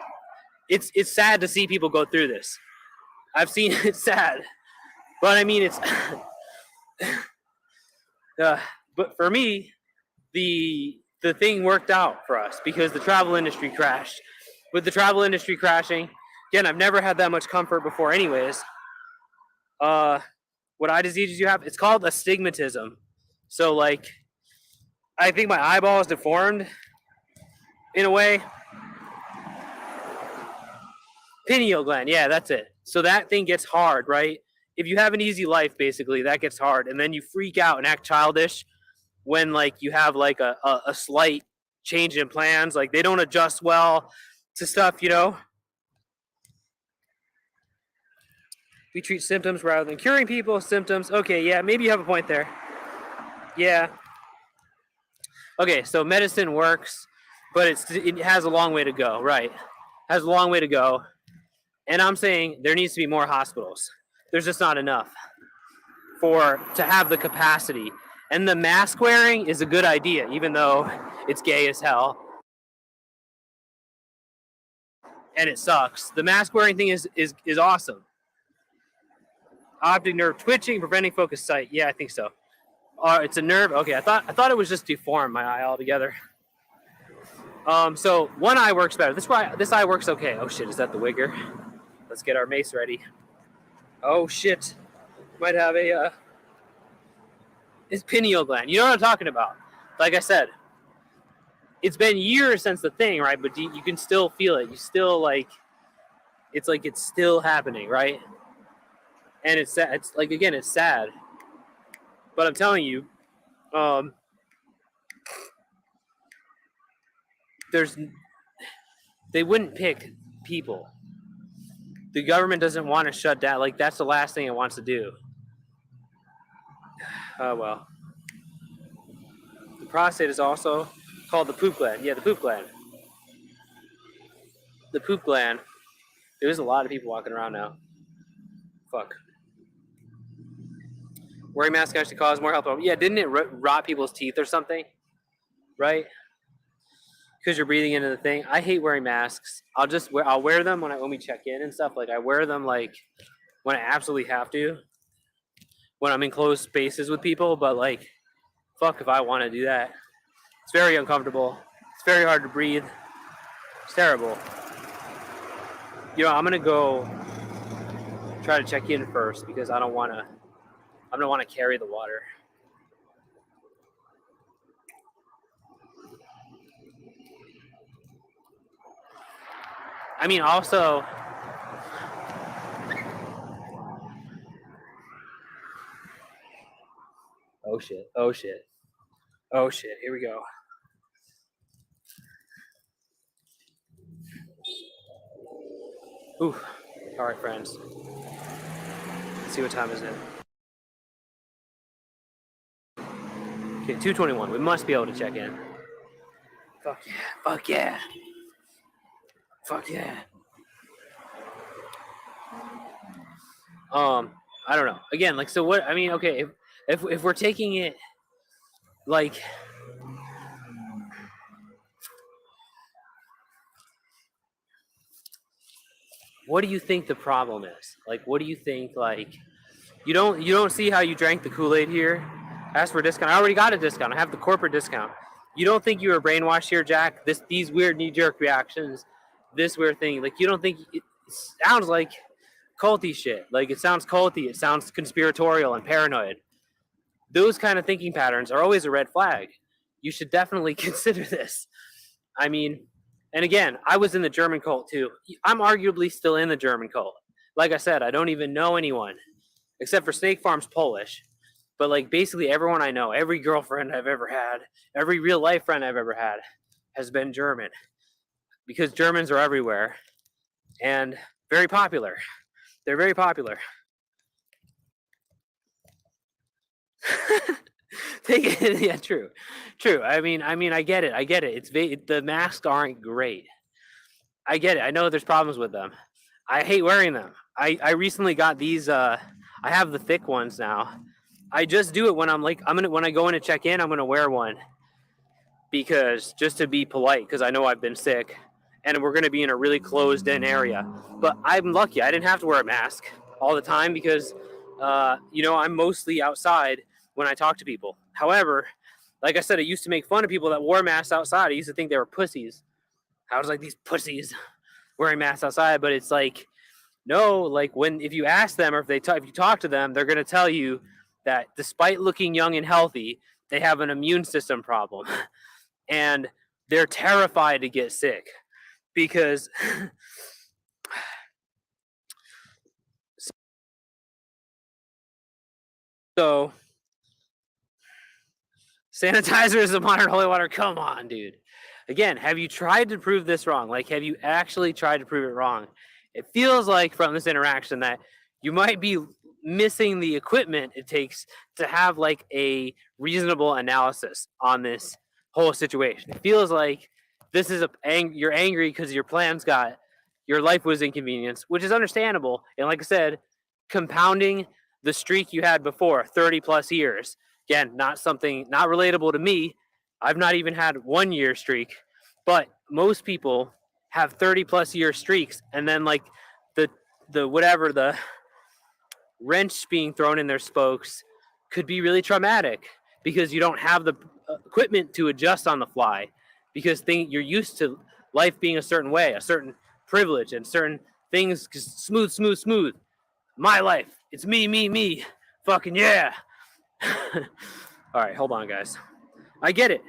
It's sad to see people go through this. I've seen it's sad, but I mean, it's but for me, the thing worked out for us because the travel industry crashed. With the travel industry crashing, again, I've never had that much comfort before anyways. What eye diseases you have? It's called astigmatism. So like, I think my eyeball is deformed in a way. Pineal gland, yeah, that's it. So that thing gets hard, right? If you have an easy life, basically, that gets hard. And then you freak out and act childish when like you have like a slight change in plans. Like they don't adjust well to stuff, you know? We treat symptoms rather than curing people. Symptoms. Okay, yeah, maybe you have a point there. Yeah. Okay, so medicine works, but it has a long way to go, right? Has a long way to go. And I'm saying there needs to be more hospitals. There's just not enough to have the capacity. And the mask wearing is a good idea, even though it's gay as hell. And it sucks. The mask wearing thing is awesome. Optic nerve twitching, preventing focused sight. Yeah, I think so. It's a nerve. Okay, I thought it was just deformed my eye altogether. So one eye works better. This eye works okay. Oh shit, is that the wigger? Let's get our mace ready. Oh shit, might have it's pineal gland. You know what I'm talking about? Like I said, it's been years since the thing, right? But you can still feel it. You still it's still happening, right? And it's sad. It's like, again, it's sad. But I'm telling you, they wouldn't pick people. The government doesn't want to shut down. Like, that's the last thing it wants to do. Oh, well. The prostate is also called the poop gland. Yeah, the poop gland. The poop gland. There's a lot of people walking around now. Fuck. Wearing masks actually causes more health problems. Yeah, didn't it rot people's teeth or something? Right? Because you're breathing into the thing. I hate wearing masks. I'll wear them when we check in and stuff. Like, I wear them like when I absolutely have to, when I'm in closed spaces with people. But like, fuck if I want to do that. It's very uncomfortable. It's very hard to breathe. It's terrible. You know, I'm gonna go try to check in first because I don't want to carry the water. I mean, also, oh shit, here we go. Ooh, all right, friends. Let's see what time is it. Okay, 2:21. We must be able to check in. Fuck yeah, fuck yeah. Fuck yeah. I don't know. Again, like, so what? I mean, okay, if we're taking it like, what do you think the problem is? Like, what do you think? Like, you don't see how you drank the Kool-Aid here. Ask for a discount. I already got a discount. I have the corporate discount. You don't think you were brainwashed here, Jack? These weird knee-jerk reactions, this weird thing. Like, you don't think it sounds like culty shit? Like, it sounds culty. It sounds conspiratorial and paranoid. Those kind of thinking patterns are always a red flag. You should definitely consider this. I mean, and again, I was in the German cult too. I'm arguably still in the German cult. Like I said, I don't even know anyone except for Snake Farm's Polish. But like basically everyone I know, every girlfriend I've ever had, every real life friend I've ever had has been German because Germans are everywhere and very popular. They're very popular. Take it, yeah, true. I mean, I get it. It's the masks aren't great. I get it. I know there's problems with them. I hate wearing them. I recently got these. I have the thick ones now. I just do it when when I go in to check in. I'm gonna wear one because just to be polite because I know I've been sick and we're gonna be in a really closed in area. But I'm lucky. I didn't have to wear a mask all the time because I'm mostly outside when I talk to people. However, like I said, I used to make fun of people that wore masks outside. I used to think they were pussies. I was like, these pussies wearing masks outside, but it's like, no, like if you ask them or if you talk to them, they're gonna tell you that despite looking young and healthy, they have an immune system problem, and they're terrified to get sick because. So sanitizer is the modern holy water. Come on, dude. Again, have you tried to prove this wrong? Like, have you actually tried to prove it wrong? It feels like from this interaction that you might be missing the equipment it takes to have like a reasonable analysis on this whole situation. It feels like this is you're angry because your life was inconvenienced, which is understandable. And like I said, compounding the streak you had before, 30 plus years. Again, not relatable to me. I've not even had 1 year streak, but most people have 30 plus year streaks, and then like the wrench being thrown in their spokes could be really traumatic because you don't have the equipment to adjust on the fly because you're used to life being a certain way, a certain privilege, and certain things smooth. My life, it's me, fucking yeah. All right, hold on, guys. I get it.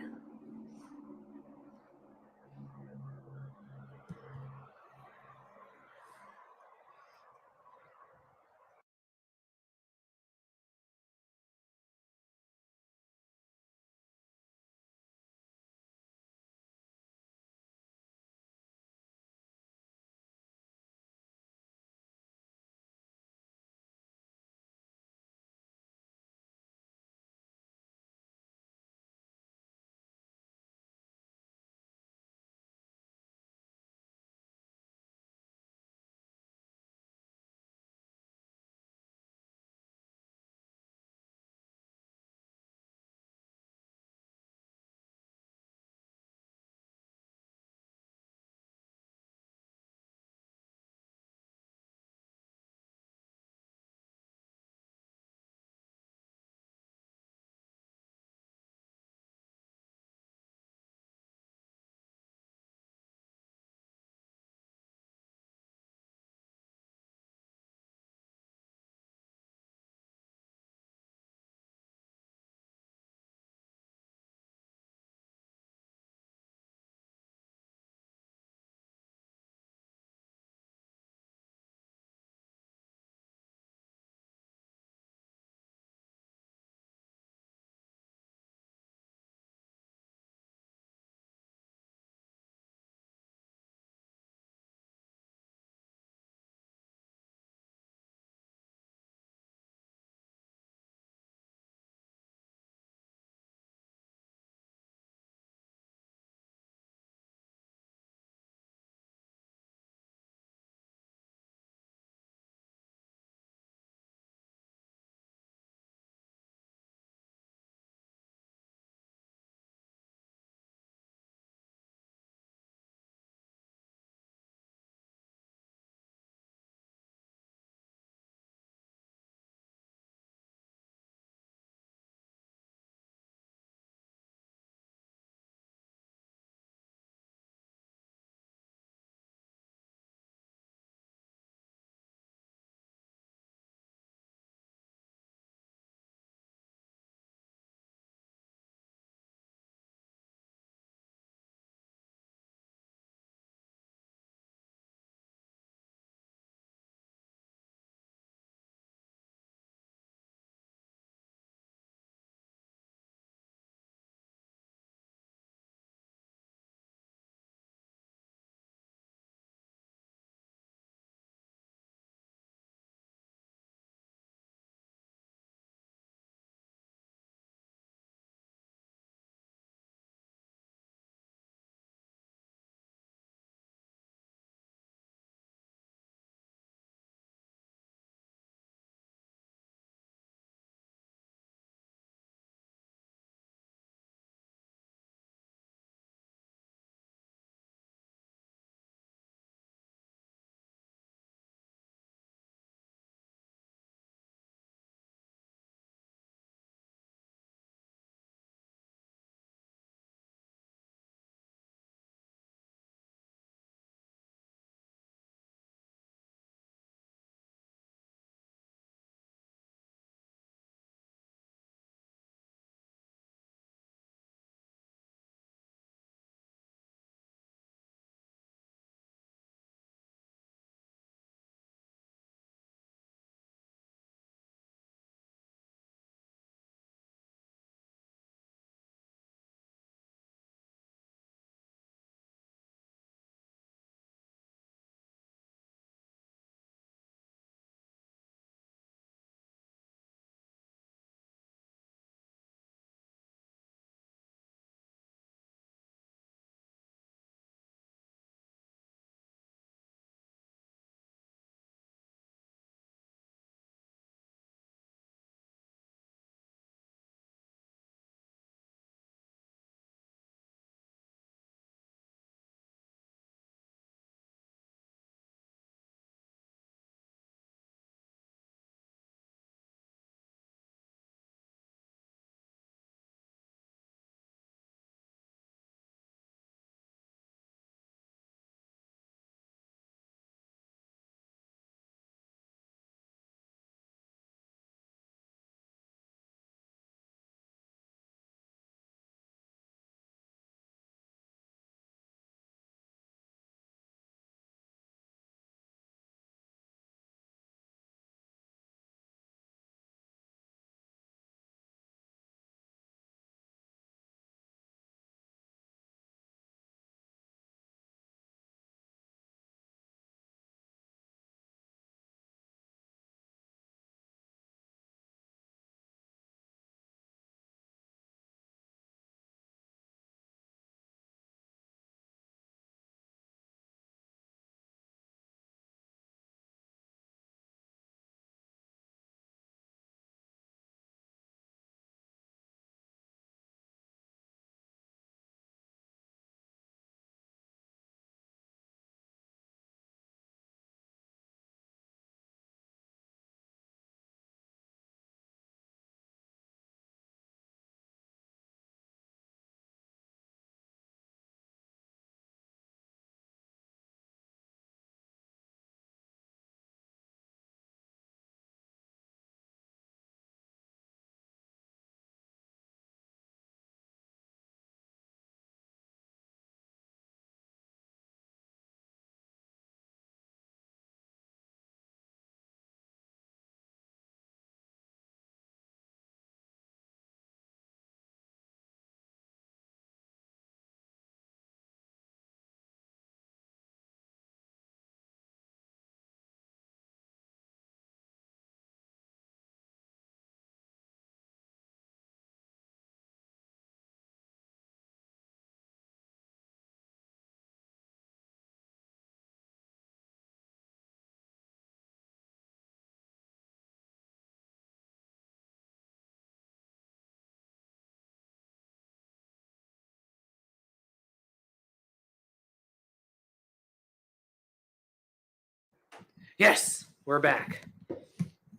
Yes, we're back.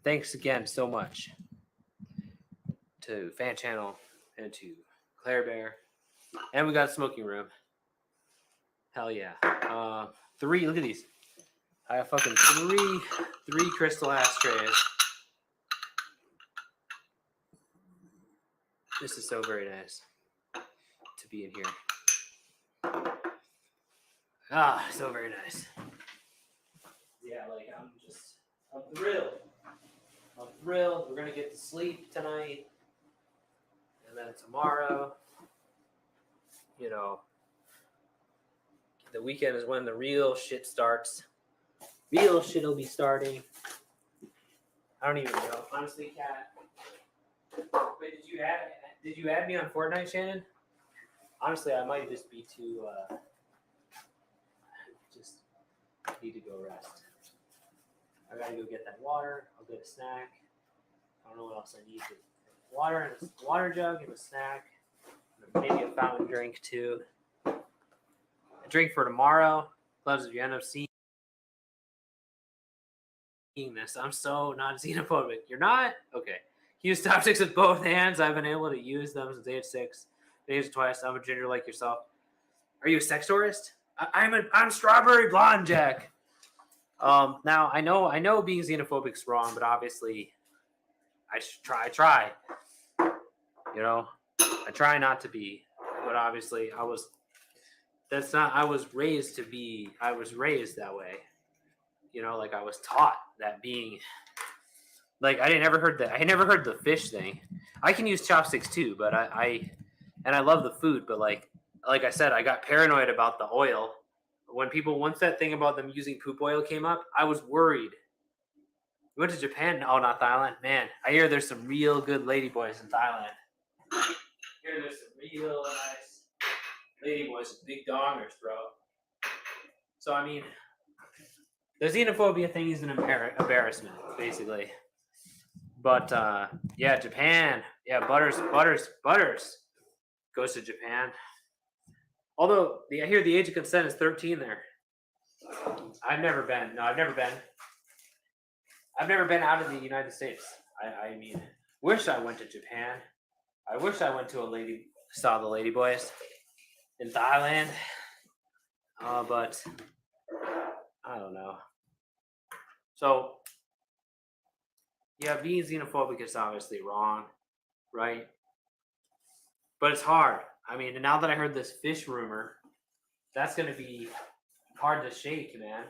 Thanks again so much to Fan Channel and to Claire Bear. And we got a smoking room. Hell yeah. 3, look at these. I have fucking three crystal ashtrays. This is so very nice to be in here. Ah, so very nice. Yeah, like I'm thrilled. I'm thrilled. We're gonna get to sleep tonight. And then tomorrow, you know, the weekend is when the real shit starts. Real shit will be starting. I don't even know. Honestly, Kat. Wait, did you add me on Fortnite, Shannon? Honestly, I might just be too just need to go rest. I gotta go get that water. I'll get a snack. I don't know what else I need. Water and a water jug and a snack. And maybe a fountain drink too. A drink for tomorrow. Gloves, if you end up seeing this, I'm so not xenophobic. You're not? Okay. Use chopsticks with both hands. I've been able to use them since age 6. I've used it twice. I'm a ginger like yourself. Are you a sex tourist? I'm strawberry blonde, Jack. Now I know being xenophobic is wrong, but obviously I should try. You know, I try not to be, but obviously I was raised that way. You know, like I was taught that being like I never heard the fish thing. I can use chopsticks too, but I love the food, but like I said, I got paranoid about the oil. Once that thing about them using poop oil came up, I was worried. We went to Japan. Oh, not Thailand. Man, I hear there's some real good ladyboys in Thailand. I hear there's some real nice ladyboys with big dongers, bro. So, I mean, the xenophobia thing is an embarrassment, basically. But, yeah, Japan. Yeah, Butters goes to Japan. Although, I hear the age of consent is 13 there. I've never been. No, I've never been. I've never been out of the United States. I mean, wish I went to Japan. I wish I went to saw the ladyboys in Thailand. But I don't know. So, yeah, being xenophobic is obviously wrong, right? But it's hard. I mean, now that I heard this fish rumor, that's going to be hard to shake, man.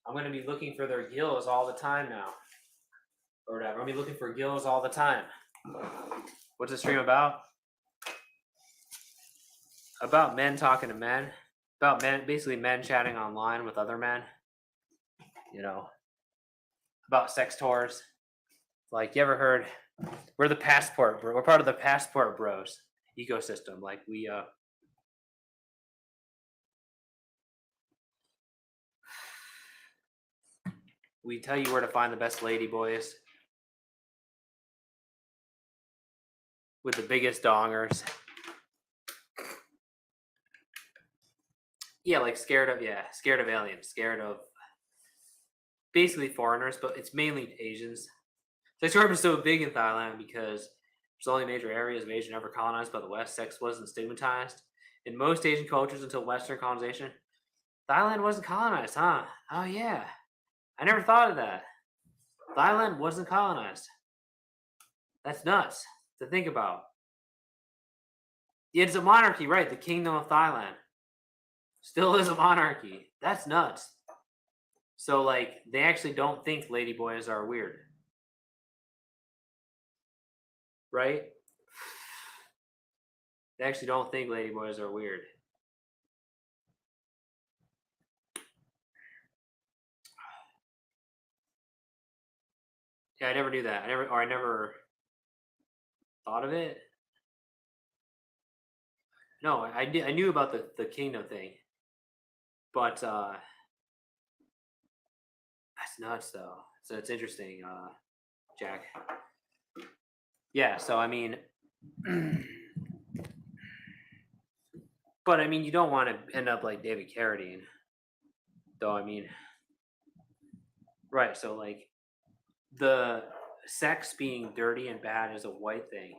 I'm going to be looking for their gills all the time now. Or whatever. I'm going to be looking for gills all the time. What's the stream about? About men talking to men. About men, basically men chatting online with other men. You know. About sex tours. Like, you ever heard, we're the passport, bro. We're part of the passport bros ecosystem. Like, we tell you where to find the best lady boys with the biggest dongers. Yeah, like scared of aliens, scared of basically foreigners, but it's mainly Asians. Sex tourism is so big in Thailand because there's only major areas of Asia never colonized by the West. Sex wasn't stigmatized. In most Asian cultures until Western colonization, Thailand wasn't colonized, huh? Oh yeah. I never thought of that. Thailand wasn't colonized. That's nuts to think about. Yeah, it's a monarchy, right? The Kingdom of Thailand still is a monarchy. That's nuts. So, like, they actually don't think ladyboys are weird. Right? They actually don't think ladyboys are weird. Yeah, I never knew that. I never thought of it. No, I knew about the kingdom thing. But that's nuts though. So it's interesting, Jack. Yeah, so I mean but I mean you don't want to end up like David Carradine. Though I mean Right. So like the sex being dirty and bad is a white thing.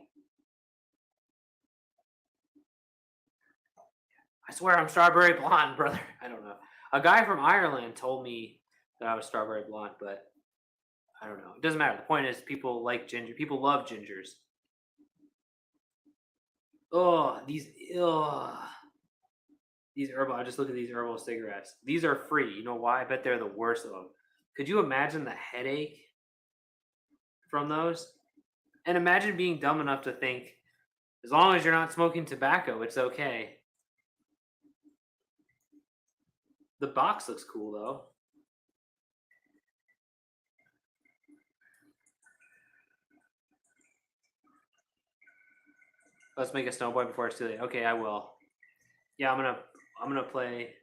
I swear I'm strawberry blonde, brother. I don't know. A guy from Ireland told me that I was strawberry blonde, but I don't know. It doesn't matter. The point is, people like ginger. People love gingers. Oh, these herbal. I just look at these herbal cigarettes. These are free. You know why? I bet they're the worst of them. Could you imagine the headache from those? And imagine being dumb enough to think, as long as you're not smoking tobacco, it's okay. The box looks cool though. Let's make a snowboard before it's too late. Okay, I will. Yeah, I'm gonna play.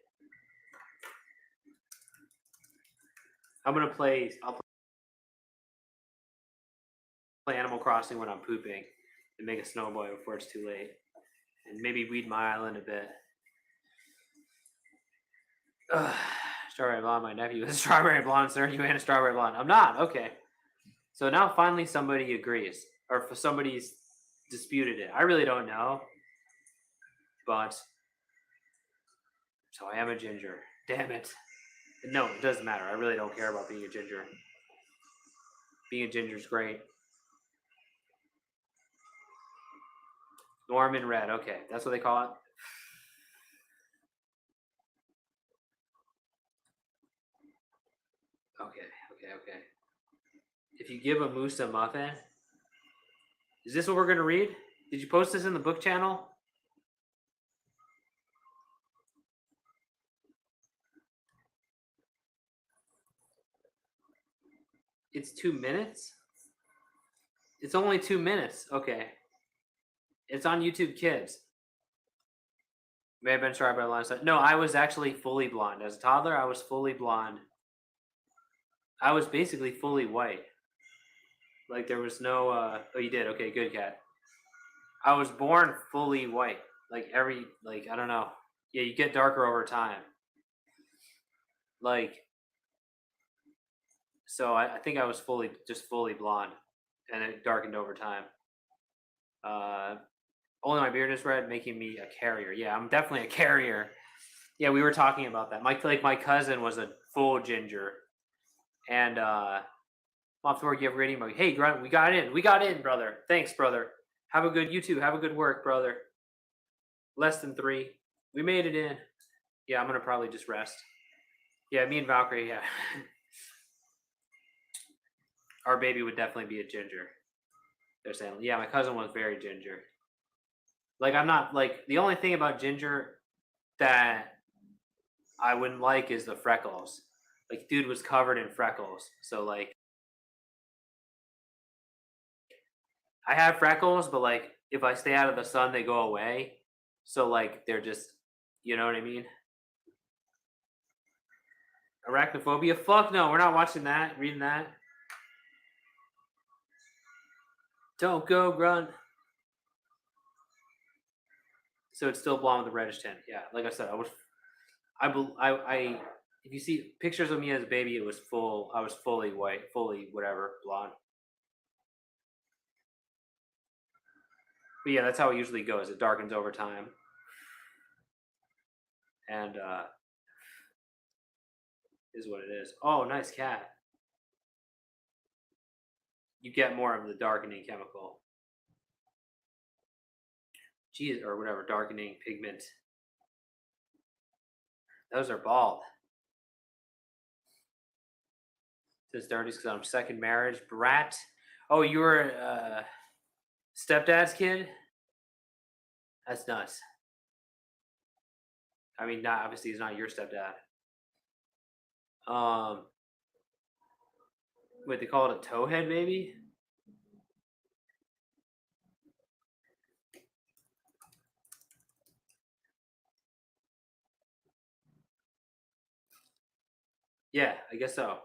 I'll play Animal Crossing when I'm pooping, and make a snowboard before it's too late, and maybe weed my island a bit. Ugh, strawberry blonde. My nephew is strawberry blonde, sir. You ain't a strawberry blonde. I'm not. Okay. So now finally somebody agrees, or for somebody's disputed it. I really don't know, but so I am a ginger. Damn it. No, it doesn't matter. I really don't care about being a ginger. Being a ginger is great. Norman Red. Okay, that's what they call it. Okay. If you give a moose a muffin, is this what we're gonna read? Did you post this in the book channel? It's 2 minutes? It's only 2 minutes. Okay. It's on YouTube Kids. May have been strawberry blonde. No, I was actually fully blonde. As a toddler, I was fully blonde. I was basically fully white. Like there was no oh you did, okay, good cat. I was born fully white. Like I don't know. Yeah, you get darker over time. Like so I think I was fully blonde and it darkened over time. Only my beard is red, making me a carrier. Yeah, I'm definitely a carrier. Yeah, we were talking about that. My cousin was a full ginger. And Mom Thor, you have a great email. Hey, Grunt, we got in, brother. Thanks, brother. Have a good you too. Have a good work, brother. Less than 3. We made it in. Yeah, I'm gonna probably just rest. Yeah, me and Valkyrie, yeah. Our baby would definitely be a ginger. They're saying, yeah, my cousin was very ginger. Like I'm not like the only thing about ginger that I wouldn't like is the freckles. Like dude was covered in freckles. So like I have freckles, but like if I stay out of the sun, they go away. So like they're just, you know what I mean? Arachnophobia? Fuck no, we're not watching that, reading that. Don't go, Grunt. So it's still blonde with a reddish tint. Yeah, like I said, I if you see pictures of me as a baby, I was fully white, fully whatever, blonde. But yeah, that's how it usually goes. It darkens over time. And is what it is. Oh, nice cat. You get more of the darkening chemical. Geez, or whatever, darkening pigment. Those are bald. Says dirty because I'm second marriage. Brat. Oh, you were stepdad's kid? That's nuts. I mean, not obviously he's not your stepdad. Wait, they call it a towhead, maybe? Yeah, I guess so.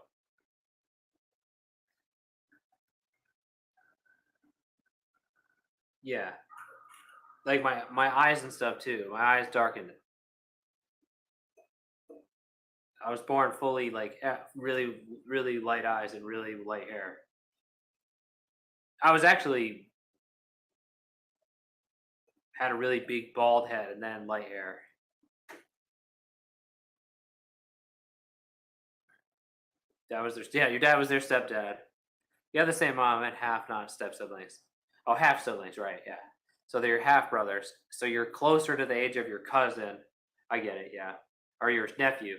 Yeah. Like my eyes and stuff too. My eyes darkened. I was born fully like really, really light eyes and really light hair. I was actually had a really big bald head and then light hair. That was their Your dad was their stepdad. You have the same mom and half not step siblings. Oh, half siblings, right? Yeah. So they're half brothers. So you're closer to the age of your cousin. I get it, yeah, or your nephew.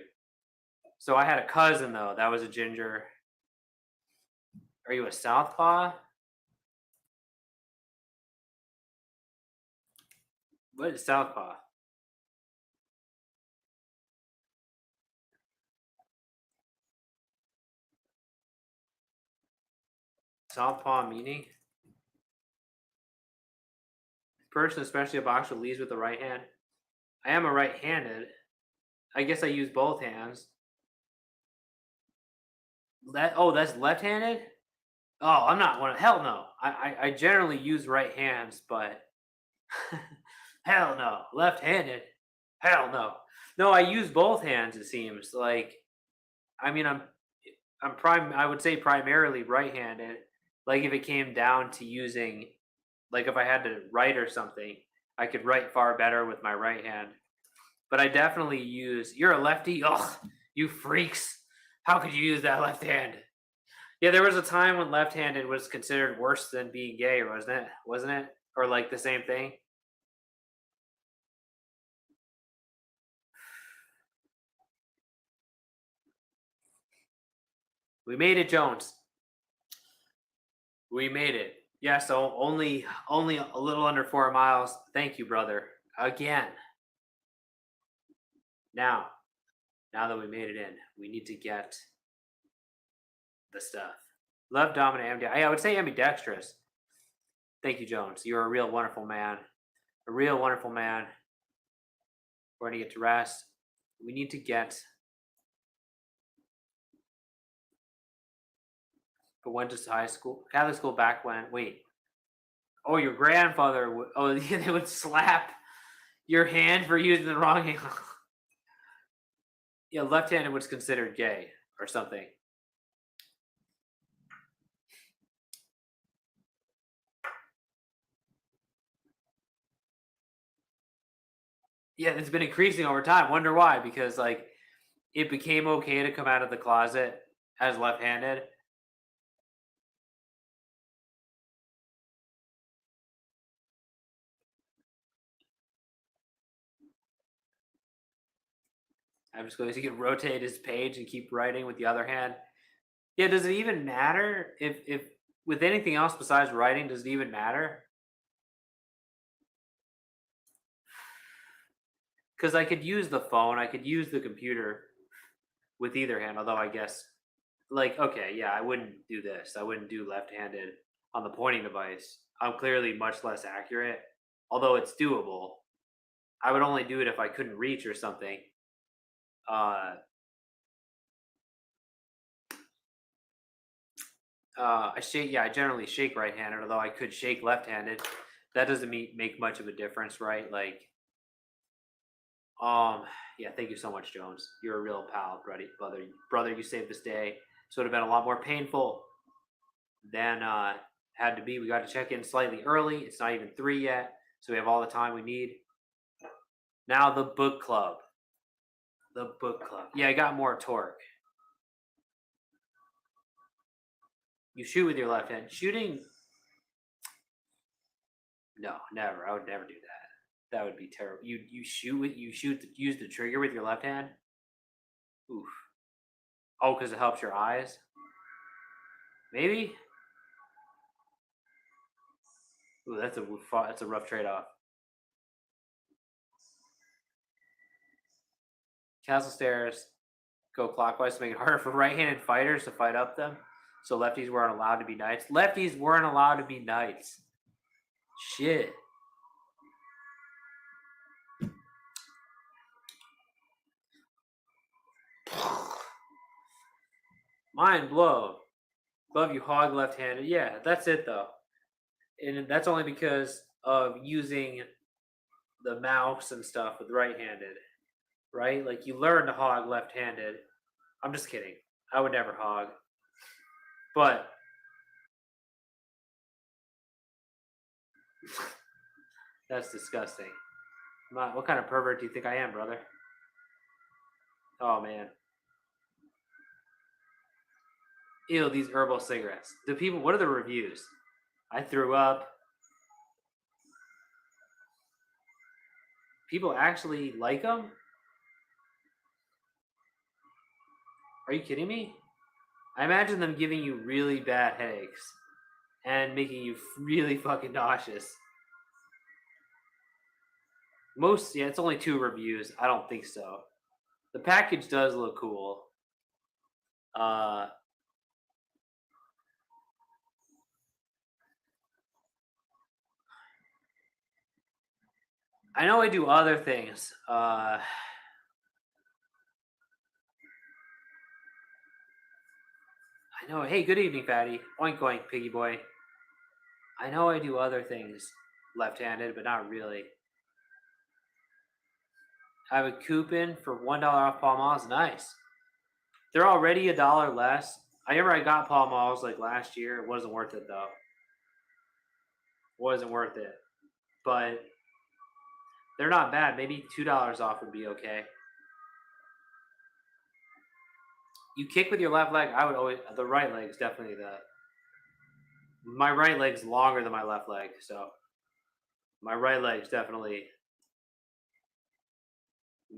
So I had a cousin though. That was a ginger. Are you a southpaw? What is southpaw? Southpaw meaning? Person, especially a boxer, leads with the right hand. I am a right-handed. I guess I use both hands. That's left-handed? Oh, I'm not one. Hell no. I generally use right hands, but hell no. Left-handed? Hell no. No, I use both hands. It seems like. I mean, I would say primarily right-handed. Like if it came down to using, like if I had to write or something, I could write far better with my right hand. But I definitely use. You're a lefty. Ugh, you freaks! How could you use that left hand? Yeah, there was a time when left-handed was considered worse than being gay, wasn't it? Wasn't it? Or like the same thing? We made it, Jones. We made it. Yeah, so only a little under 4 miles. Thank you, brother. Again. Now that we made it in, we need to get the stuff. Left dominant I would say ambidextrous. Thank you, Jones. You're a real wonderful man. A real wonderful man. We're gonna get to rest. We need to get. But went to high school, Catholic school back when. Wait. Oh, your grandfather would. Oh, they would slap your hand for using the wrong hand. Yeah, left-handed was considered gay or something. Yeah, it's been increasing over time. Wonder why? Because like it became okay to come out of the closet as left-handed. I'm just going to rotate his page and keep writing with the other hand. Yeah, does it even matter if with anything else besides writing? Does it even matter? Because I could use the phone, I could use the computer with either hand. Although I guess, like, okay, yeah, I wouldn't do this. I wouldn't do left-handed on the pointing device. I'm clearly much less accurate, although it's doable. I would only do it if I couldn't reach or something. I generally shake right-handed, although I could shake left-handed. That doesn't make much of a difference, right? Like, yeah, thank you so much, Jones. You're a real pal, brother. You saved this day. This would have been a lot more painful than had to be. We got to check in slightly early. It's not even 3 yet, so we have all the time we need. Now the book club. The book club. Yeah, I got more torque. You shoot with your left hand. Shooting? No, never. I would never do that. That would be terrible. Use the trigger with your left hand. Oof. Oh, because it helps your eyes. Maybe. Ooh, that's a rough trade-off. Castle stairs go clockwise to make it harder for right-handed fighters to fight up them. So lefties weren't allowed to be knights. Lefties weren't allowed to be knights. Shit. Mind blow. Love you, hog left-handed. Yeah, that's it though. And that's only because of using the mouse and stuff with right-handed, right? Like you learn to hog left-handed I'm just kidding. I would never hog. But that's disgusting. What kind of pervert do you think I am, brother? Oh man. Ew, these herbal cigarettes. The people, what are the reviews? I threw up. People actually like them? Are you kidding me? I imagine them giving you really bad headaches and making you really fucking nauseous. Yeah, it's only 2 reviews. I don't think so. The package does look cool. I know I do other things. I know. Hey, good evening, fatty. Oink oink, piggy boy. I know I do other things left-handed, but not really. I have a coupon for $1 off Pall Malls. Nice. They're already $1 less. I remember I got Pall Malls like last year. It wasn't worth it though. Wasn't worth it. But they're not bad. Maybe $2 off would be okay. You kick with your left leg. I would always. The right leg is definitely my right leg's longer than my left leg, so my right leg's definitely.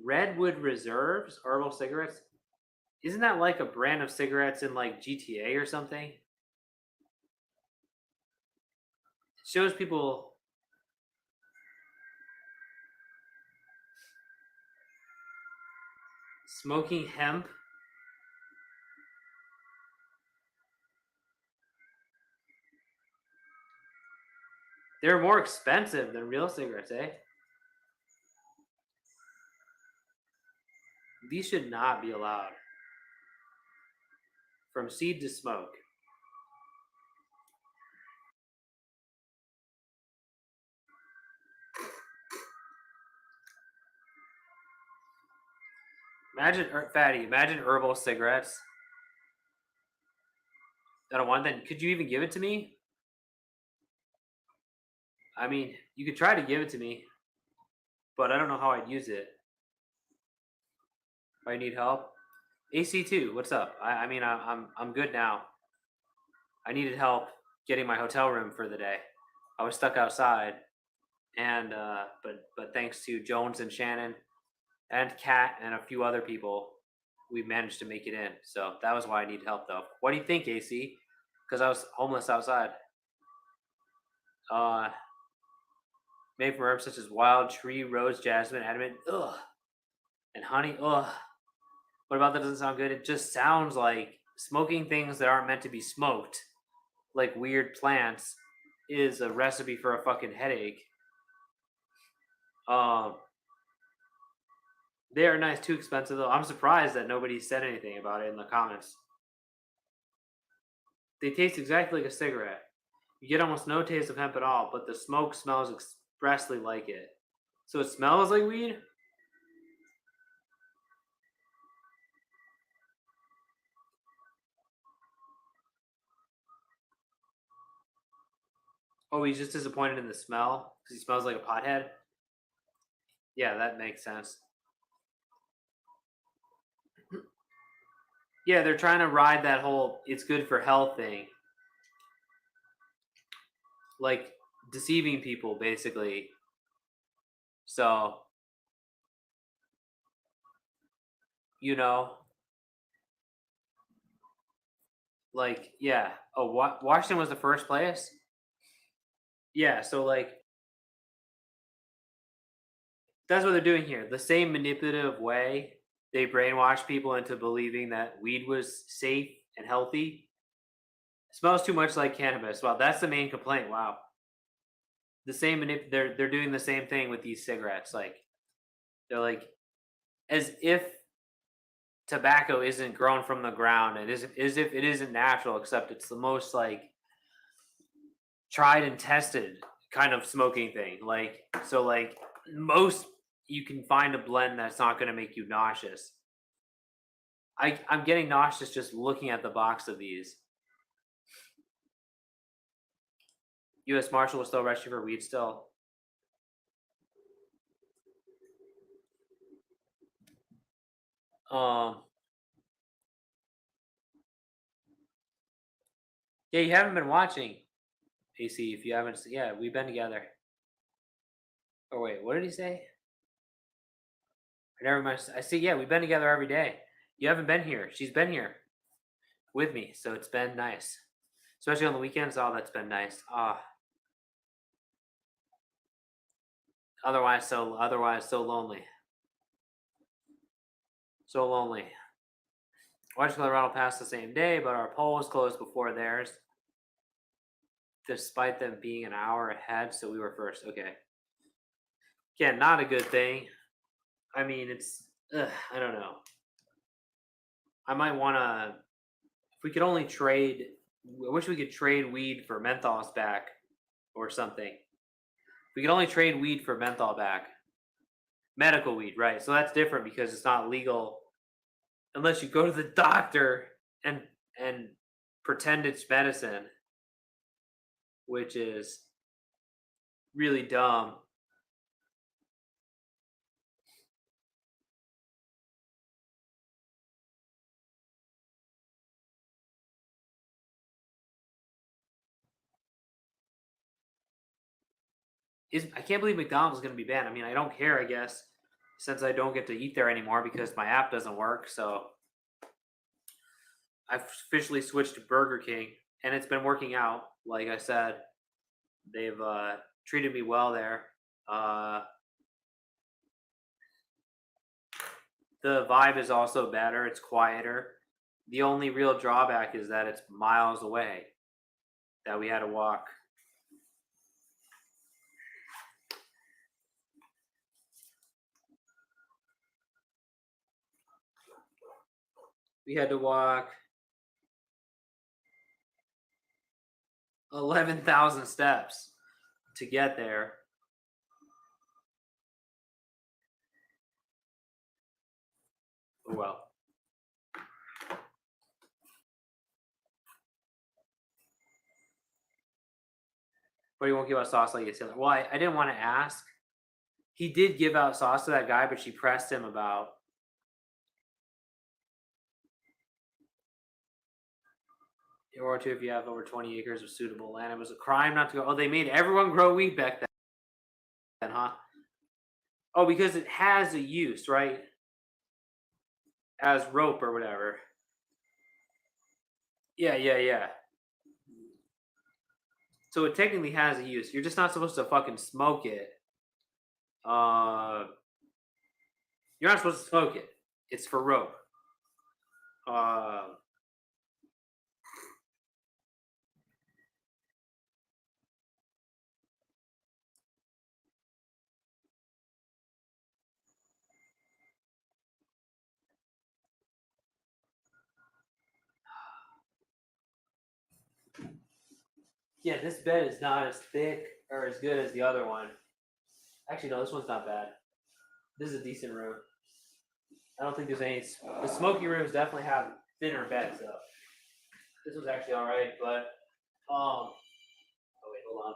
Redwood Reserves herbal cigarettes. Isn't that like a brand of cigarettes in like GTA or something? It shows people. Smoking hemp. They're more expensive than real cigarettes, eh? These should not be allowed. From seed to smoke. Imagine, fatty, imagine herbal cigarettes. I don't want that. Could you even give it to me? I mean, you could try to give it to me, but I don't know how I'd use it. I need help. AC2, what's up? I mean, I'm good now. I needed help getting my hotel room for the day. I was stuck outside, and but thanks to Jones and Shannon, and Kat and a few other people, we managed to make it in. So that was why I need help, though. What do you think, AC? Because I was homeless outside. Made from herbs such as wild tree, rose, jasmine, adamant, ugh, and honey, ugh. What about that doesn't sound good? It just sounds like smoking things that aren't meant to be smoked, like weird plants, is a recipe for a fucking headache. They are nice, too expensive though. I'm surprised that nobody said anything about it in the comments. They taste exactly like a cigarette. You get almost no taste of hemp at all, but the smoke smells expressly like it. So it smells like weed? Oh, he's just disappointed in the smell because he smells like a pothead? Yeah, that makes sense. Yeah, they're trying to ride that whole it's good for health thing. Like deceiving people, basically. So, you know, like, yeah. Oh, Washington was the first place? Yeah, so like, that's what they're doing here. The same manipulative way they brainwash people into believing that weed was safe and healthy. It smells too much like cannabis. Wow, that's the main complaint. Wow. The same they're doing the same thing with these cigarettes. Like they're like as if tobacco isn't grown from the ground and isn't as if it isn't natural, except it's the most like tried and tested kind of smoking thing. Like so like most you can find a blend that's not going to make you nauseous. I'm getting nauseous just looking at the box of these. U.S. Marshal was still arrested for weed still. Yeah, you haven't been watching, AC. If you haven't, yeah, we've been together. Oh wait, what did he say? Never mind. I see. Yeah, we've been together every day. You haven't been here. She's been here with me, so it's been nice, especially on the weekends. Oh, that's been nice. Ah, otherwise so lonely, so lonely. Watched Colorado pass the same day, but our poll was closed before theirs, despite them being an hour ahead. So we were first. Okay. Again, not a good thing. I mean, it's. I don't know. I might want to. If we could only trade. I wish we could trade weed for menthols back, or something. We can only trade weed for menthol back. Medical weed, right? So that's different because it's not legal unless you go to the doctor and pretend it's medicine, which is really dumb. I can't believe McDonald's is going to be banned. I mean, I don't care, I guess, since I don't get to eat there anymore because my app doesn't work. So I've officially switched to Burger King, and it's been working out. Like I said, they've treated me well there. The vibe is also better. It's quieter. The only real drawback is that it's miles away, that we had to walk. We had to walk 11,000 steps to get there. Oh, well. But he won't give out sauce like it's. Well, I didn't want to ask. He did give out sauce to that guy, but she pressed him about. Or two, if you have over 20 acres of suitable land, it was a crime not to go. Oh, they made everyone grow weed back then, huh? Oh, because it has a use, right? As rope or whatever. Yeah. So it technically has a use. You're just not supposed to fucking smoke it. You're not supposed to smoke it. It's for rope. Yeah, this bed is not as thick or as good as the other one. Actually, no, this one's not bad. This is a decent room. I don't think there's any. The smoky rooms definitely have thinner beds, though. This was actually all right, but oh wait, hold on.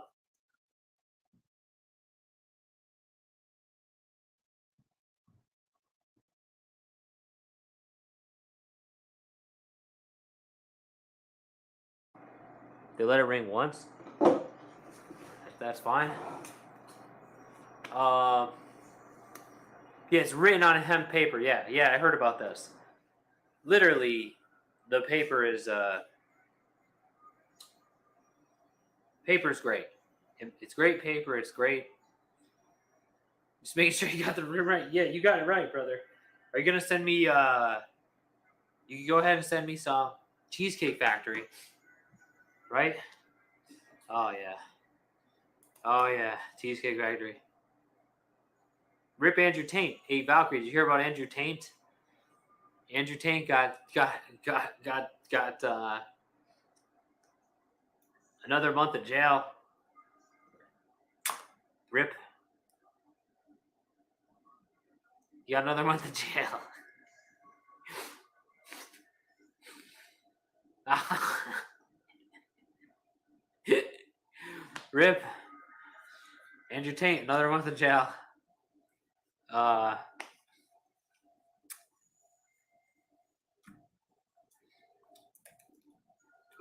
They let it ring once. That's fine. Yeah, it's written on hemp paper. Yeah, I heard about this. Literally, the paper is paper's great. It's great paper. It's great. Just making sure you got the room right. Yeah, you got it right, brother. Are you gonna send me? You can go ahead and send me some Cheesecake Factory, right? Oh yeah, Cheesecake Factory. Rip Andrew Taint. Hey Valkyrie, did you hear about Andrew Taint? Andrew Taint got another month of jail. Rip. You got another month of jail. Rip. Andrew Tate, another month in jail. I'm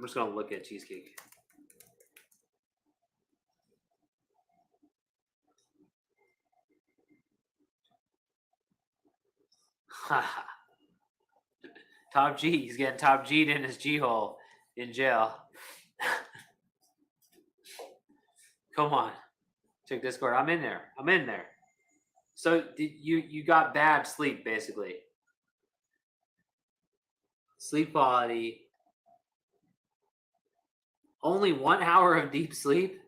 just gonna look at cheesecake. Top G. He's getting top G'd in his G hole in jail. Come on. Check Discord. I'm in there. I'm in there. So you got bad sleep basically. Sleep quality. Only 1 hour of deep sleep?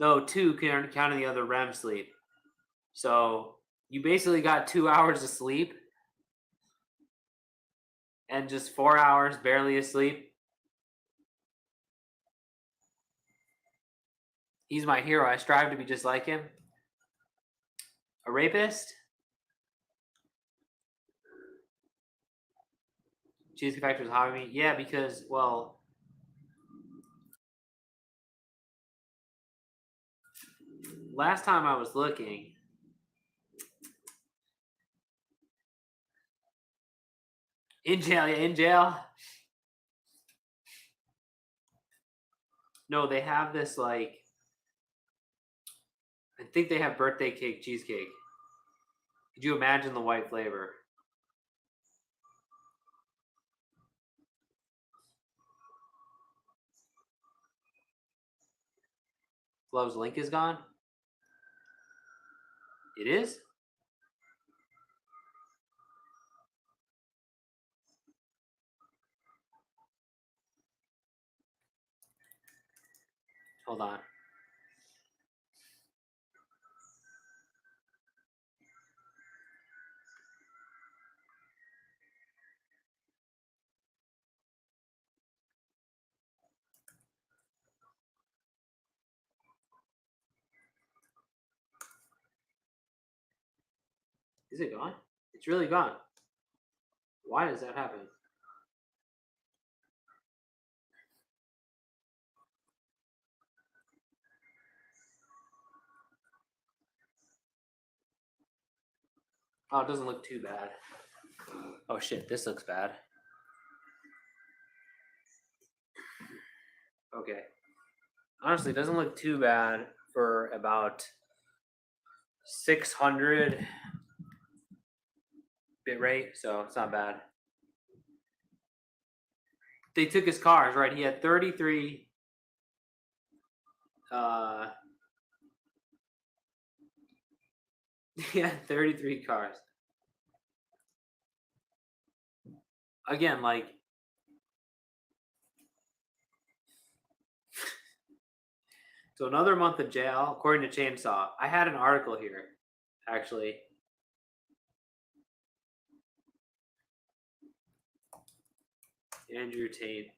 No, 2 counting the other REM sleep. So you basically got 2 hours of sleep and just 4 hours barely asleep. He's my hero. I strive to be just like him. A rapist? Cheesecake Factory was hiring me? Yeah, because, well, last time I was looking, in jail, yeah, in jail. No, they have this, like, I think they have birthday cake cheesecake. Could you imagine the white flavor? Gloves link is gone? It is? Hold on. Is it gone? It's really gone. Why does that happen? Oh, it doesn't look too bad. Oh shit, this looks bad. Okay. Honestly, it doesn't look too bad for about 600 bit rate, so it's not bad. They took his cars, right? He had 33 he had 33 cars. Again, like so another month of jail, according to Chainsaw. I had an article here, actually. Andrew Tate.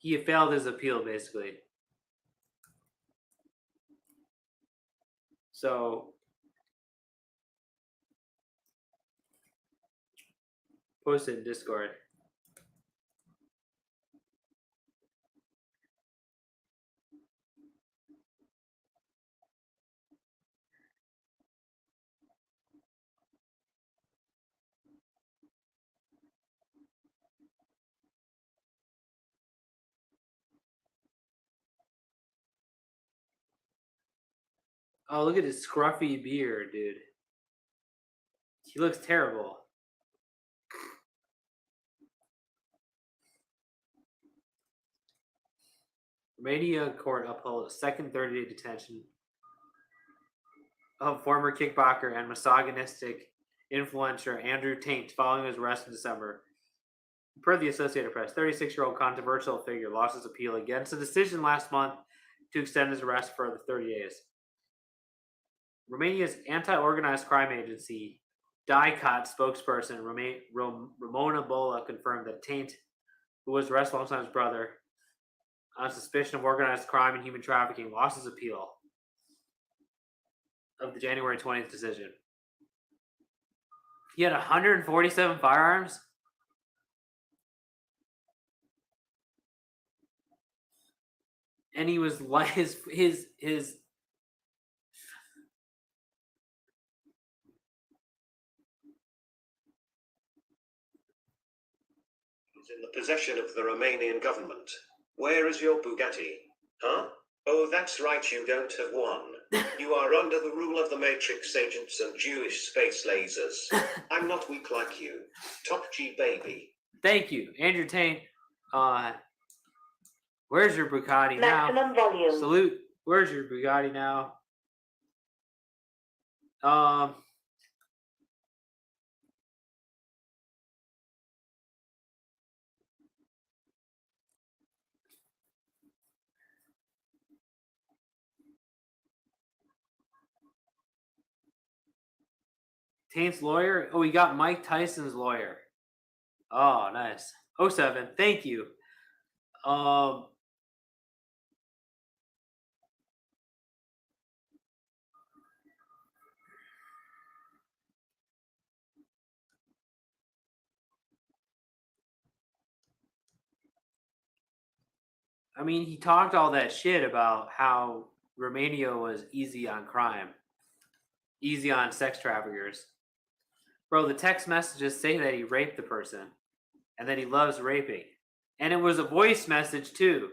He failed his appeal, basically. So, post it in Discord. Oh, look at his scruffy beard, dude. He looks terrible. Romania court upheld a second 30-day detention of former kickboxer and misogynistic influencer Andrew Tate following his arrest in December. Per the Associated Press, 36-year-old controversial figure lost his appeal against a decision last month to extend his arrest for the 30 days. Romania's anti-organized crime agency, DICOT spokesperson Ramona Bola confirmed that Tate, who was arrested alongside his brother, on suspicion of organized crime and human trafficking lost his appeal of the January 20th decision. He had 147 firearms. And he was like his It's in the possession of the Romanian government. Where is your Bugatti? Huh? Oh, that's right, you don't have one. You are under the rule of the Matrix agents and Jewish space lasers. I'm not weak like you. Top G baby. Thank you, Andrew Tain. Where's your Bugatti now? Maximum volume. Salute. Where's your Bugatti now? Taint's lawyer? Oh, we got Mike Tyson's lawyer. Oh, nice. 07. Thank you. I mean, he talked all that shit about how Romania was easy on crime, easy on sex traffickers. Bro, the text messages say that he raped the person and that he loves raping. And it was a voice message too.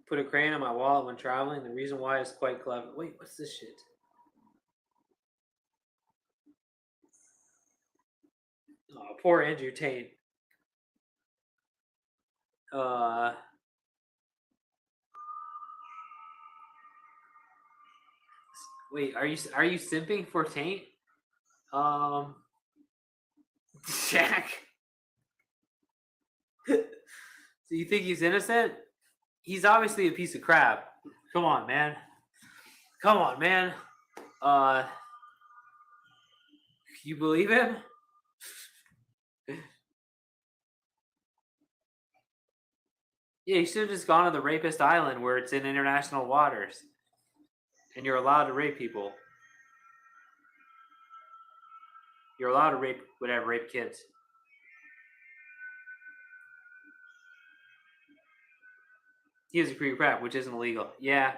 Put a crayon on my wallet when traveling. The reason why is quite clever. Wait, what's this shit? Oh, poor Andrew Tate. Wait, are you simping for Taint? Jack. So you think he's innocent? He's obviously a piece of crap. Come on, man. Come on, man. You believe him? Yeah, you should have just gone to the rapist island where it's in international waters. And you're allowed to rape people. You're allowed to rape kids. He is a creep crap, which isn't illegal. Yeah.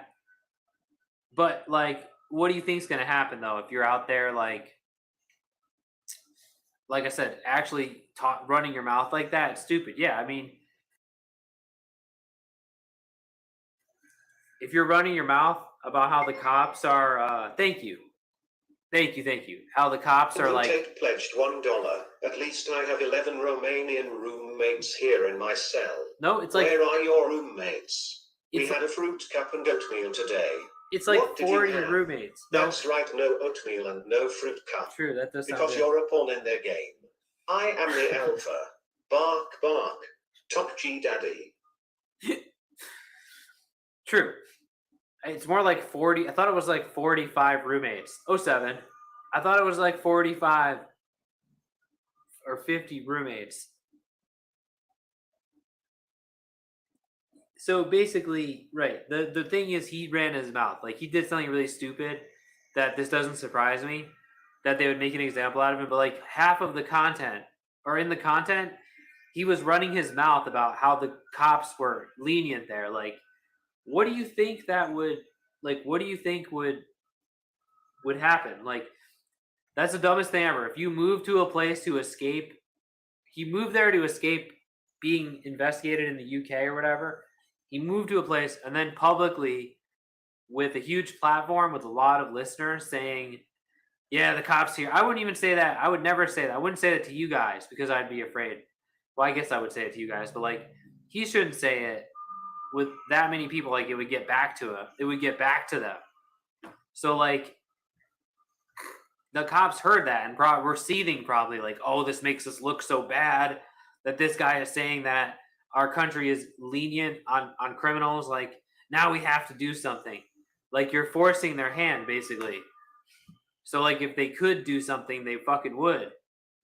But, like, what do you think's going to happen, though, if you're out there, like I said, actually running your mouth like that? It's stupid. Yeah, I mean, if you're running your mouth about how the cops are, thank you. How the cops are like. Tate pledged $1. At least I have 11 Romanian roommates here in my cell. No, it's like. Where are your roommates? We It's had a fruit cup and oatmeal today. It's like What did you 40 have? roommates. No, That's right, no oatmeal and no fruit cup. true. That does sound Because good. you're a pawn in their game. I am the alpha. Bark, bark. Top G daddy. True. It's more like 40. I thought it was like 45 roommates. 07. I thought it was like 45 or 50 roommates. So basically, right. The thing is, he ran his mouth. Like, he did something really stupid that this doesn't surprise me that they would make an example out of him. But like half of the content, or in the content, he was running his mouth about how the cops were lenient there. Like, what do you think that would, like, what do you think would happen? Like, that's the dumbest thing ever. If you move to a place to escape, he moved there to escape being investigated in the UK or whatever. He moved to a place and then publicly, with a huge platform with a lot of listeners, saying, yeah, the cops here. I wouldn't even say that. I would never say that. I wouldn't say that to you guys because I'd be afraid. Well, I guess I would say it to you guys, but like, he shouldn't say it with that many people. Like, it would get back to him. It would get back to them. So like, the cops heard that and were seething, probably like, oh, this makes us look so bad. that this guy is saying that our country is lenient on criminals. Like, now we have to do something. Like, you're forcing their hand, basically. So, like, if they could do something, they fucking would.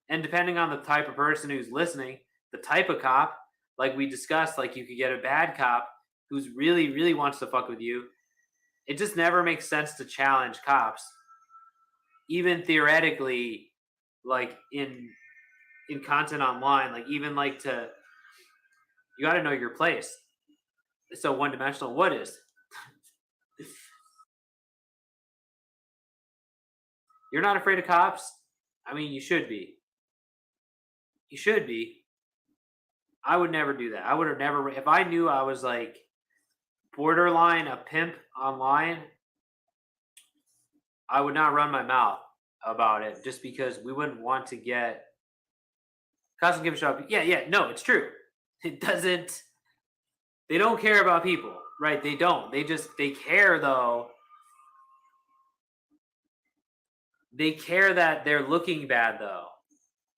And depending on the type of person who's listening, the type of cop, like we discussed, like you could get a bad cop who's really, really wants to fuck with you. It just never makes sense to challenge cops, even theoretically, like in content online, like even like to, you got to know your place. So one dimensional, what is? You're not afraid of cops? I mean, you should be. You should be. I would never do that. I would have never, if I knew I was like borderline a pimp online, I would not run my mouth about it just because we wouldn't want to get custom gift shop. Yeah, no, it's true. It doesn't, they don't care about people, right? They don't. They care though. They care that they're looking bad though.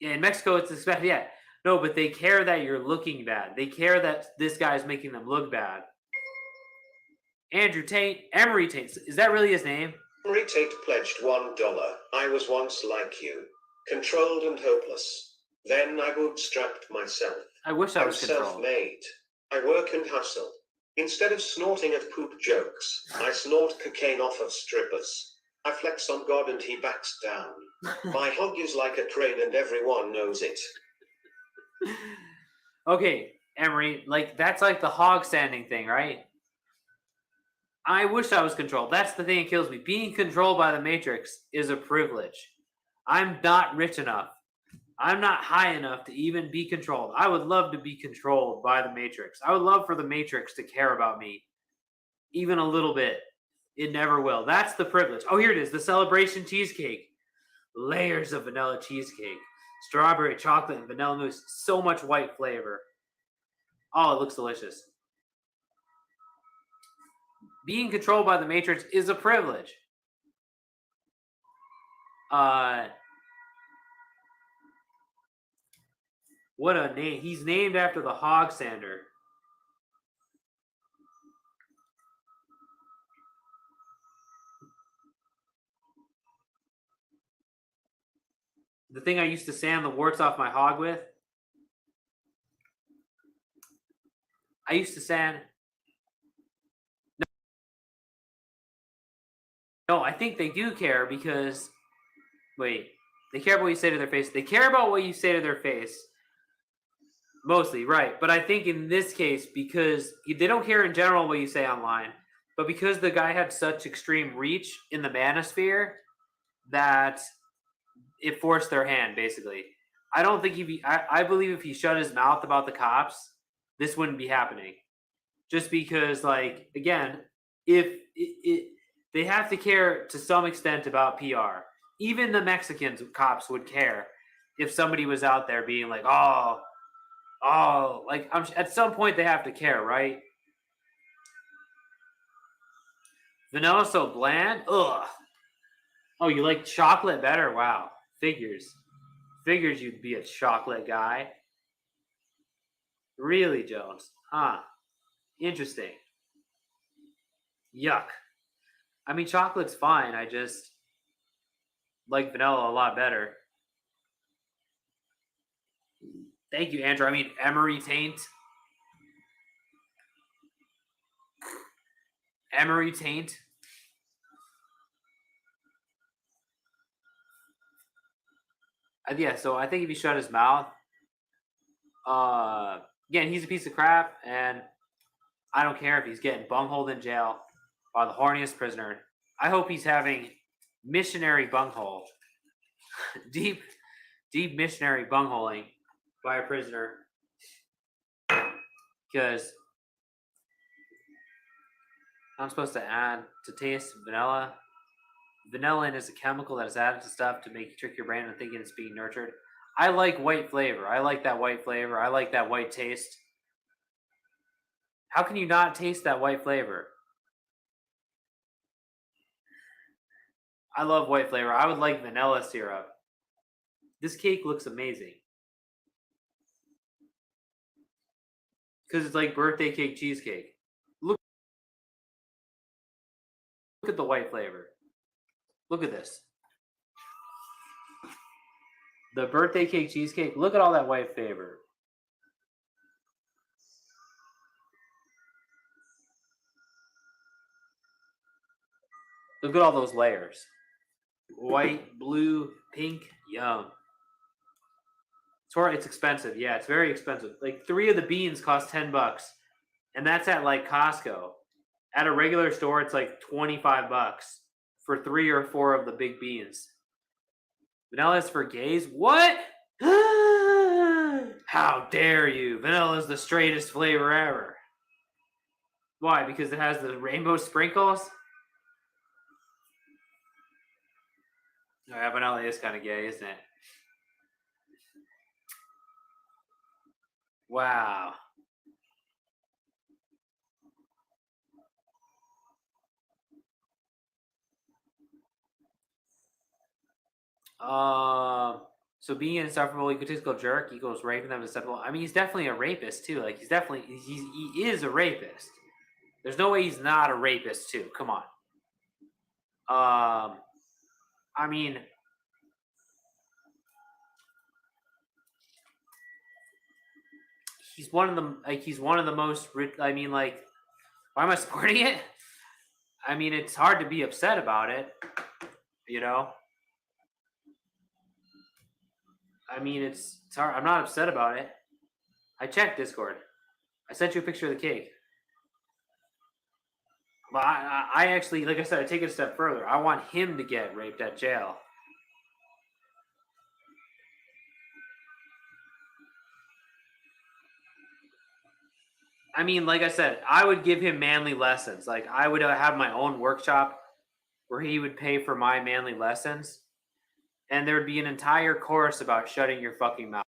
In Mexico, it's expected, yeah. No, but they care that you're looking bad. They care that this guy's making them look bad. Andrew Tate, Emery Tate, is that really his name? Emery Tate pledged $1. I was once like you, controlled and hopeless. Then I bootstrapped myself. I wish I I'm was controlled. self-made. I work and hustle. Instead of snorting at poop jokes, I snort cocaine off of strippers. I flex on God and he backs down. My hug is like a crane and everyone knows it. Okay, Emery, like that's like the hog standing thing, right? I wish I was controlled. That's the thing that kills me. Being controlled by the Matrix is a privilege. I'm not rich enough. I'm not high enough to even be controlled. I would love to be controlled by the Matrix. I would love for the Matrix to care about me, even a little bit. It never will. That's the privilege. Oh, here it is. The celebration cheesecake. Layers of vanilla cheesecake. Strawberry, chocolate, and vanilla mousse. So much white flavor. Oh, it looks delicious. Being controlled by the Matrix is a privilege. What a name. He's named after the hog sander. The thing I used to sand the warts off my hog with. I used to sand. No, I think they do care because. Wait. They care about what you say to their face. They care about what you say to their face. Mostly, right. But I think in this case, because they don't care in general what you say online, but because the guy had such extreme reach in the manosphere that it forced their hand, basically. I don't think I believe if he shut his mouth about the cops, this wouldn't be happening. Just because, like, again, if they have to care to some extent about PR. Even the Mexican cops would care if somebody was out there being like, oh, like at some point they have to care, right? Vanilla so bland? Ugh. Oh, you like chocolate better? Wow. Figures you'd be a chocolate guy. Really, Jones? Huh. Interesting. Yuck. I mean, chocolate's fine. I just like vanilla a lot better. Thank you, Andrew. I mean, Emery Taint. Emery Taint. Yeah, so I think if he shut his mouth, again, he's a piece of crap, and I don't care if he's getting bungholed in jail by the horniest prisoner. I hope he's having missionary bunghole. deep missionary bungholing by a prisoner. Because I'm supposed to add to taste vanilla. Vanillin is a chemical that is added to stuff to make you trick your brain into thinking it's being nurtured. I like white flavor. I like that white flavor. I like that white taste. How can you not taste that white flavor? I love white flavor. I would like vanilla syrup. This cake looks amazing. because it's like birthday cake cheesecake. Look at the white flavor. Look at this. The birthday cake cheesecake. Look at all that white flavor. Look at all those layers. White, blue, pink, yum. It's expensive. Yeah, it's very expensive. Like 3 of the beans cost $10, and that's at like Costco. At a regular store, it's like $25 for 3 or 4 of the big beans. Vanilla is for gays? What? How dare you? Vanilla is the straightest flavor ever. Why? Because it has the rainbow sprinkles? Oh, yeah, vanilla is kind of gay, isn't it? Wow. So being an insufferable egotistical jerk equals raping them acceptable. I mean, he's definitely a rapist too. Like he is a rapist. There's no way he's not a rapist too. Come on. I mean, he's one of the most. I mean, like, why am I supporting it? I mean, it's hard to be upset about it. You know. I mean, it's hard. I'm not upset about it. I checked Discord. I sent you a picture of the cake. But I actually, like I said, I take it a step further. I want him to get raped at jail. I mean, like I said, I would give him manly lessons. Like, I would have my own workshop where he would pay for my manly lessons. And there would be an entire course about shutting your fucking mouth.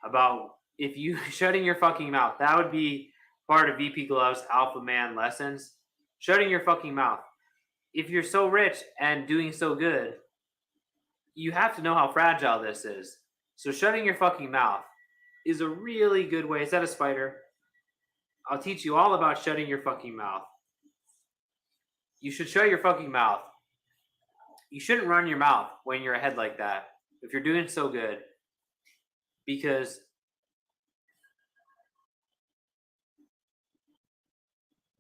About if you shutting your fucking mouth. That would be part of Vpgloves Alpha Man lessons. Shutting your fucking mouth. If you're so rich and doing so good, you have to know how fragile this is. So shutting your fucking mouth is a really good way. Is that a spider? I'll teach you all about shutting your fucking mouth. You should shut your fucking mouth. You shouldn't run your mouth when you're ahead like that if you're doing so good. Because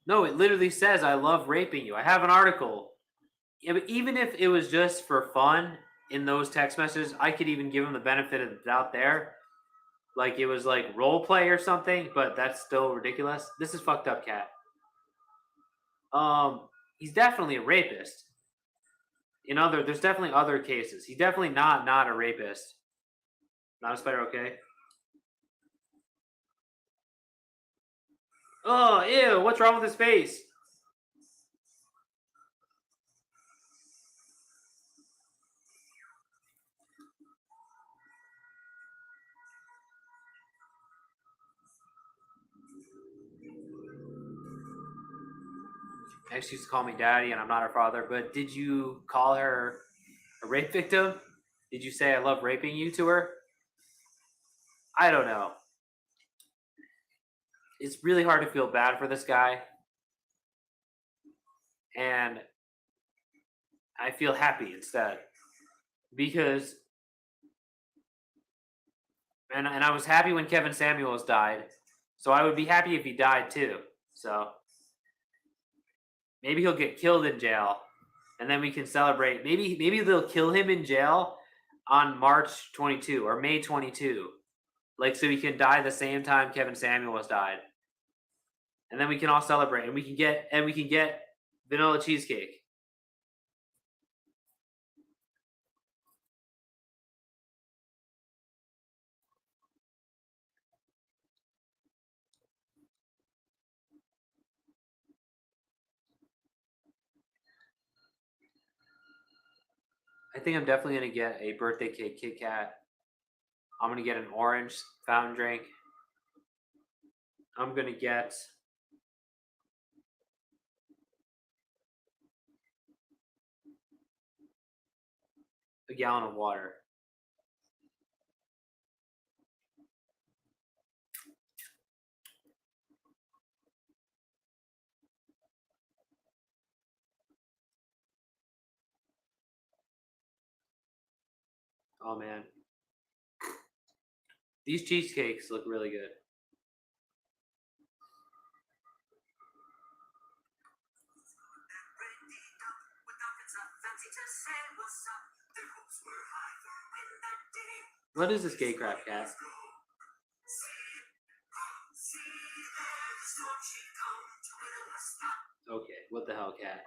no, it literally says, I love raping you. I have an article. Yeah, but even if it was just for fun in those text messages, I could even give him the benefit of the doubt there. Like it was like role play or something, but that's still ridiculous. This is fucked up, cat. He's definitely a rapist. There's definitely other cases. He's definitely not a rapist. Not a spider, okay? Oh, ew, what's wrong with his face? Ex used to call me daddy, and I'm not her father, but did you call her a rape victim? Did you say I love raping you to her? I don't know. It's really hard to feel bad for this guy. And I feel happy instead. Because and I was happy when Kevin Samuels died. So I would be happy if he died too. So maybe he'll get killed in jail. And then we can celebrate. Maybe they'll kill him in jail on March 22 or May 22. Like so he can die the same time Kevin Samuels died. And then we can all celebrate and we can get vanilla cheesecake. I think I'm definitely gonna get a birthday cake Kit Kat. I'm gonna get an orange fountain drink. I'm gonna get a gallon of water. Oh man, these cheesecakes look really good. What is this gay crap, cat? Okay, what the hell, cat?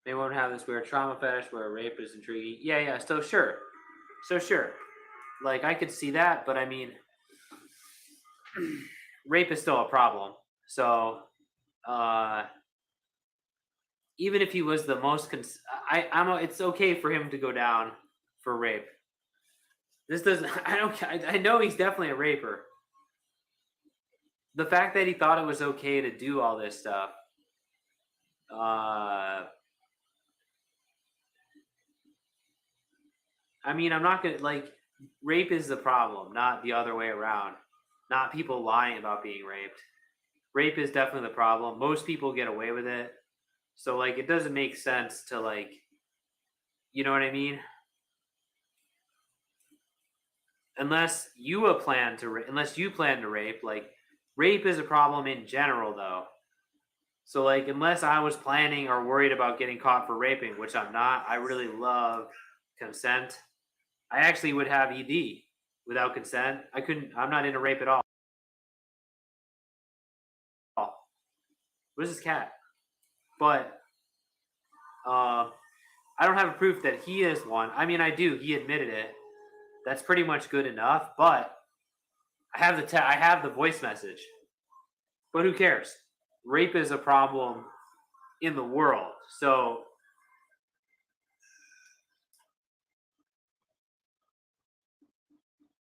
They won't have this weird trauma fetish where rape is intriguing. Yeah, so sure. Like, I could see that, but I mean, rape is still a problem. So, even if he was the most, it's okay for him to go down for rape. This doesn't, I know he's definitely a raper. The fact that he thought it was okay to do all this stuff, I mean, I'm not gonna, like, rape is the problem, not the other way around. Not people lying about being raped. Rape is definitely the problem. Most people get away with it. So, like, it doesn't make sense to, like, you know what I mean? Unless you plan to rape, like, rape is a problem in general, though. So, like, unless I was planning or worried about getting caught for raping, which I'm not, I really love consent. I actually would have ED without consent. I'm not into rape at all. What is this cat? But I don't have proof that he is one. I mean, I do. He admitted it. That's pretty much good enough. But I have the voice message. But who cares? Rape is a problem in the world. So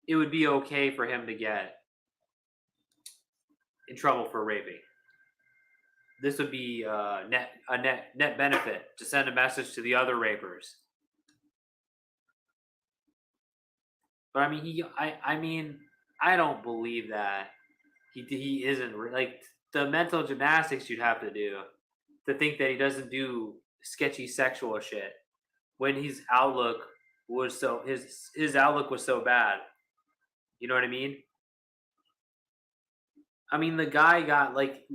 it would be okay for him to get in trouble for raping. This would be a net benefit to send a message to the other rapers. But I mean, I don't believe that he isn't, like, the mental gymnastics you'd have to do to think that he doesn't do sketchy sexual shit when his outlook was so bad. You know what I mean? I mean, the guy got like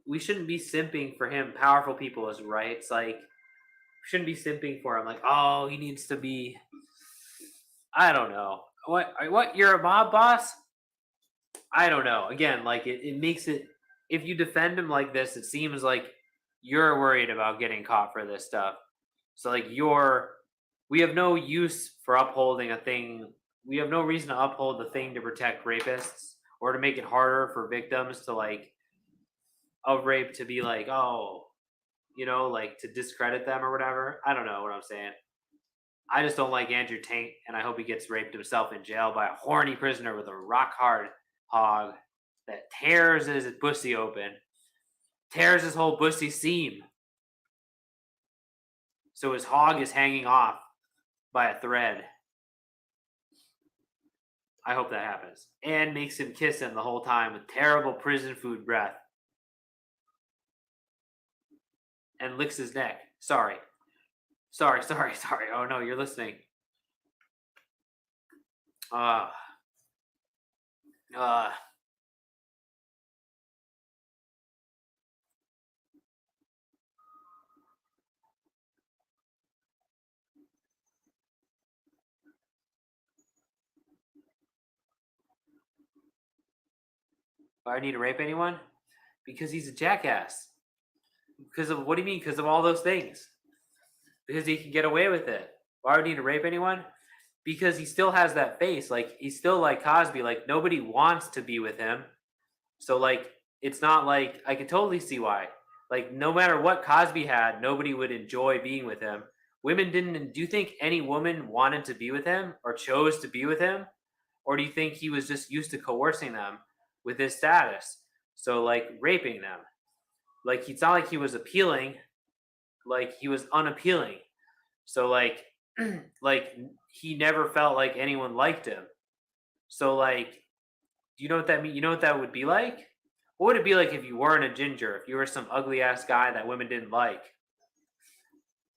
we shouldn't be simping for him. Powerful people is rights. Like, we shouldn't be simping for him. Like, oh, he needs to be. I don't know. What? You're a mob boss? I don't know. Again, like, it makes it. If you defend him like this, it seems like you're worried about getting caught for this stuff. So, like, we have no use for upholding a thing. We have no reason to uphold the thing to protect rapists or to make it harder for victims to, like, of rape to be like, oh, you know, like, to discredit them or whatever. I don't know what I'm saying. I just don't like Andrew Tate, and I hope he gets raped himself in jail by a horny prisoner with a rock hard hog that tears his pussy open, tears his whole pussy seam. So his hog is hanging off by a thread. I hope that happens. And makes him kiss him the whole time with terrible prison food breath. And licks his neck. Sorry. Oh no, you're listening. Why do I need to rape anyone? Because he's a jackass. Because of, what do you mean? Because of all those things. Because he can get away with it. Why would I need to rape anyone? Because he still has that face. Like, he's still like Cosby. Like, nobody wants to be with him. So, like, it's not like, I can totally see why. Like, no matter what Cosby had, nobody would enjoy being with him. Women didn't. Do you think any woman wanted to be with him or chose to be with him? Or do you think he was just used to coercing them with his status? So, like, raping them. Like, it's not like he was appealing. Like, he was unappealing. So, like, like, he never felt like anyone liked him. So, like, Do you know what that mean? You know what that would be like? What would it be like if you weren't a ginger? If you were some ugly ass guy that women didn't like?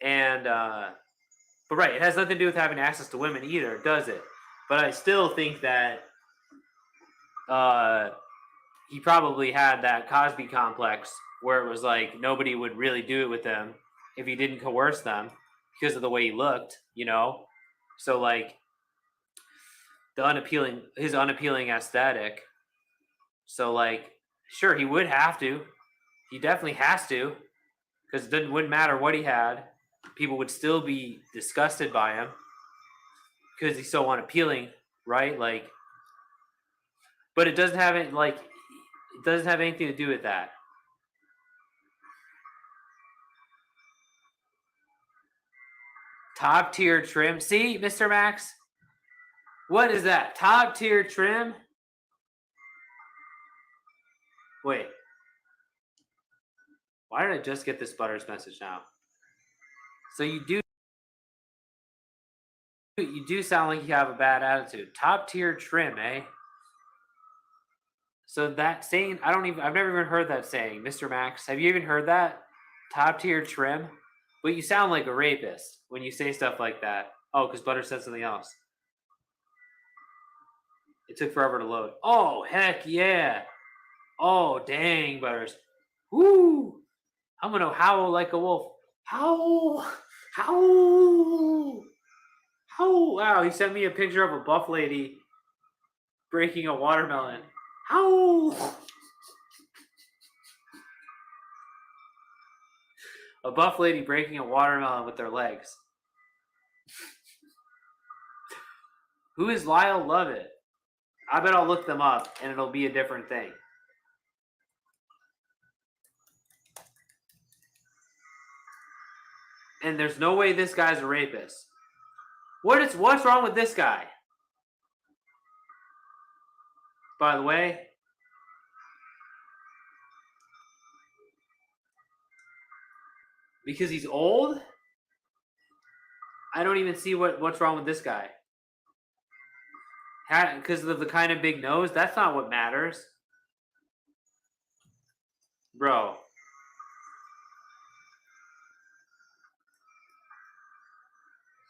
And but right, it has nothing to do with having access to women either, does it? But I still think that he probably had that Cosby complex where it was like nobody would really do it with him if he didn't coerce them because of the way he looked, you know? So like his unappealing aesthetic. So like, sure, he would have to. He definitely has to, because it wouldn't matter what he had. People would still be disgusted by him because he's so unappealing, right? Like, but it doesn't have it like it doesn't have anything to do with that. Top tier trim. See, Mr. Max? What is that? Top tier trim? Wait. Why did I just get this Butters message now? So you do sound like you have a bad attitude. Top tier trim, eh? So that saying, I've never even heard that saying, Mr. Max. Have you even heard that? Top tier trim? But you sound like a rapist when you say stuff like that. Oh, because Butter said something else. It took forever to load. Oh, heck yeah. Oh, dang, Butters. Woo! I'm going to howl like a wolf. Howl! Howl! Howl! Wow, he sent me a picture of a buff lady breaking a watermelon. Howl! A buff lady breaking a watermelon with their legs. Who is Lyle Lovett? I bet I'll look them up and it'll be a different thing. And there's no way this guy's a rapist. What's wrong with this guy? By the way, because he's old? I don't even see what's wrong with this guy. Because of the kind of big nose? That's not what matters. Bro.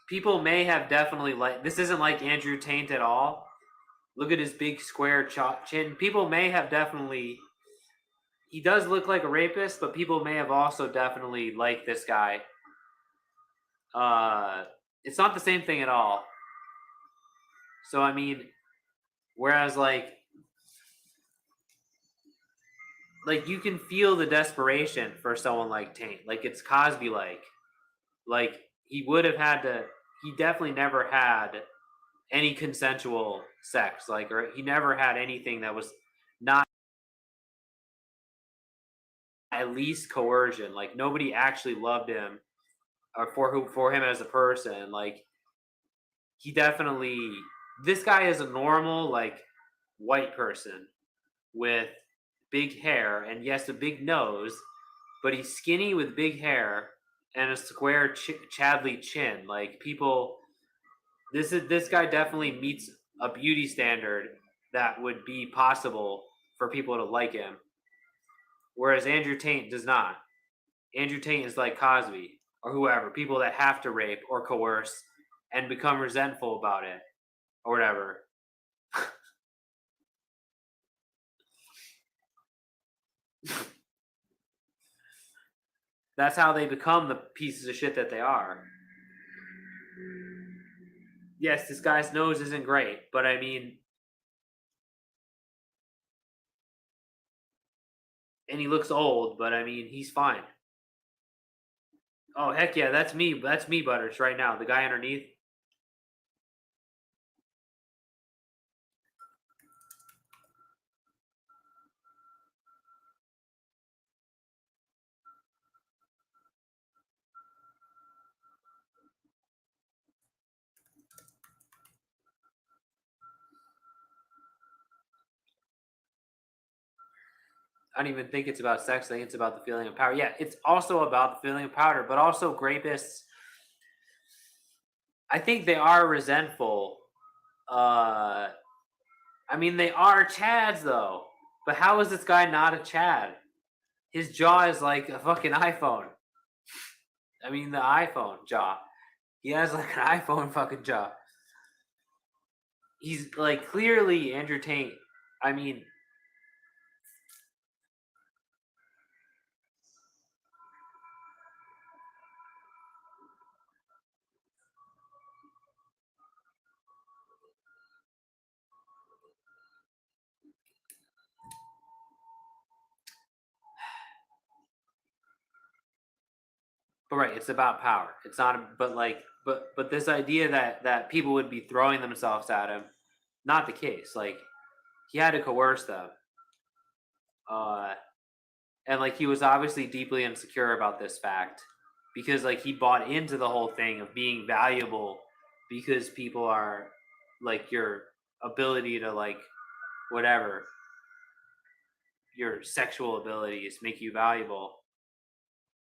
People may have definitely this isn't like Andrew Tate at all. Look at his big square chin. People may have definitely... He does look like a rapist, but people may have also definitely liked this guy. It's not the same thing at all. So, I mean, whereas, like you can feel the desperation for someone like Tate. Like, it's Cosby-like. Like, he would have had to... He definitely never had any consensual sex. Like, or he never had anything that was not at least coercion. Like, nobody actually loved him or for him as a person. Like, he definitely... This guy is a normal, like, white person with big hair and yes, a big nose, but he's skinny with big hair and a square Chadley chin. Like, people... This guy definitely meets a beauty standard that would be possible for people to like him. Whereas Andrew Tate does not. Andrew Tate is like Cosby or whoever, people that have to rape or coerce and become resentful about it or whatever. That's how they become the pieces of shit that they are. Yes, this guy's nose isn't great, but I mean... And he looks old, but I mean, he's fine. Oh, heck yeah, that's me. That's me, Butters, right now. The guy underneath. I don't even think it's about sex. I think it's about the feeling of power. Yeah, it's also about the feeling of power, but also rapists. I think they are resentful I mean, they are Chads though. But how is this guy not a Chad? His jaw is like a fucking iPhone. I mean, the iPhone jaw. He has like an iPhone fucking jaw. He's like clearly Andrew Tate. I mean, but right, it's about power. It's not, but like, but this idea that people would be throwing themselves at him, not the case. Like, he had to coerce them, and like he was obviously deeply insecure about this fact because like he bought into the whole thing of being valuable because people are like your ability to like whatever your sexual abilities make you valuable.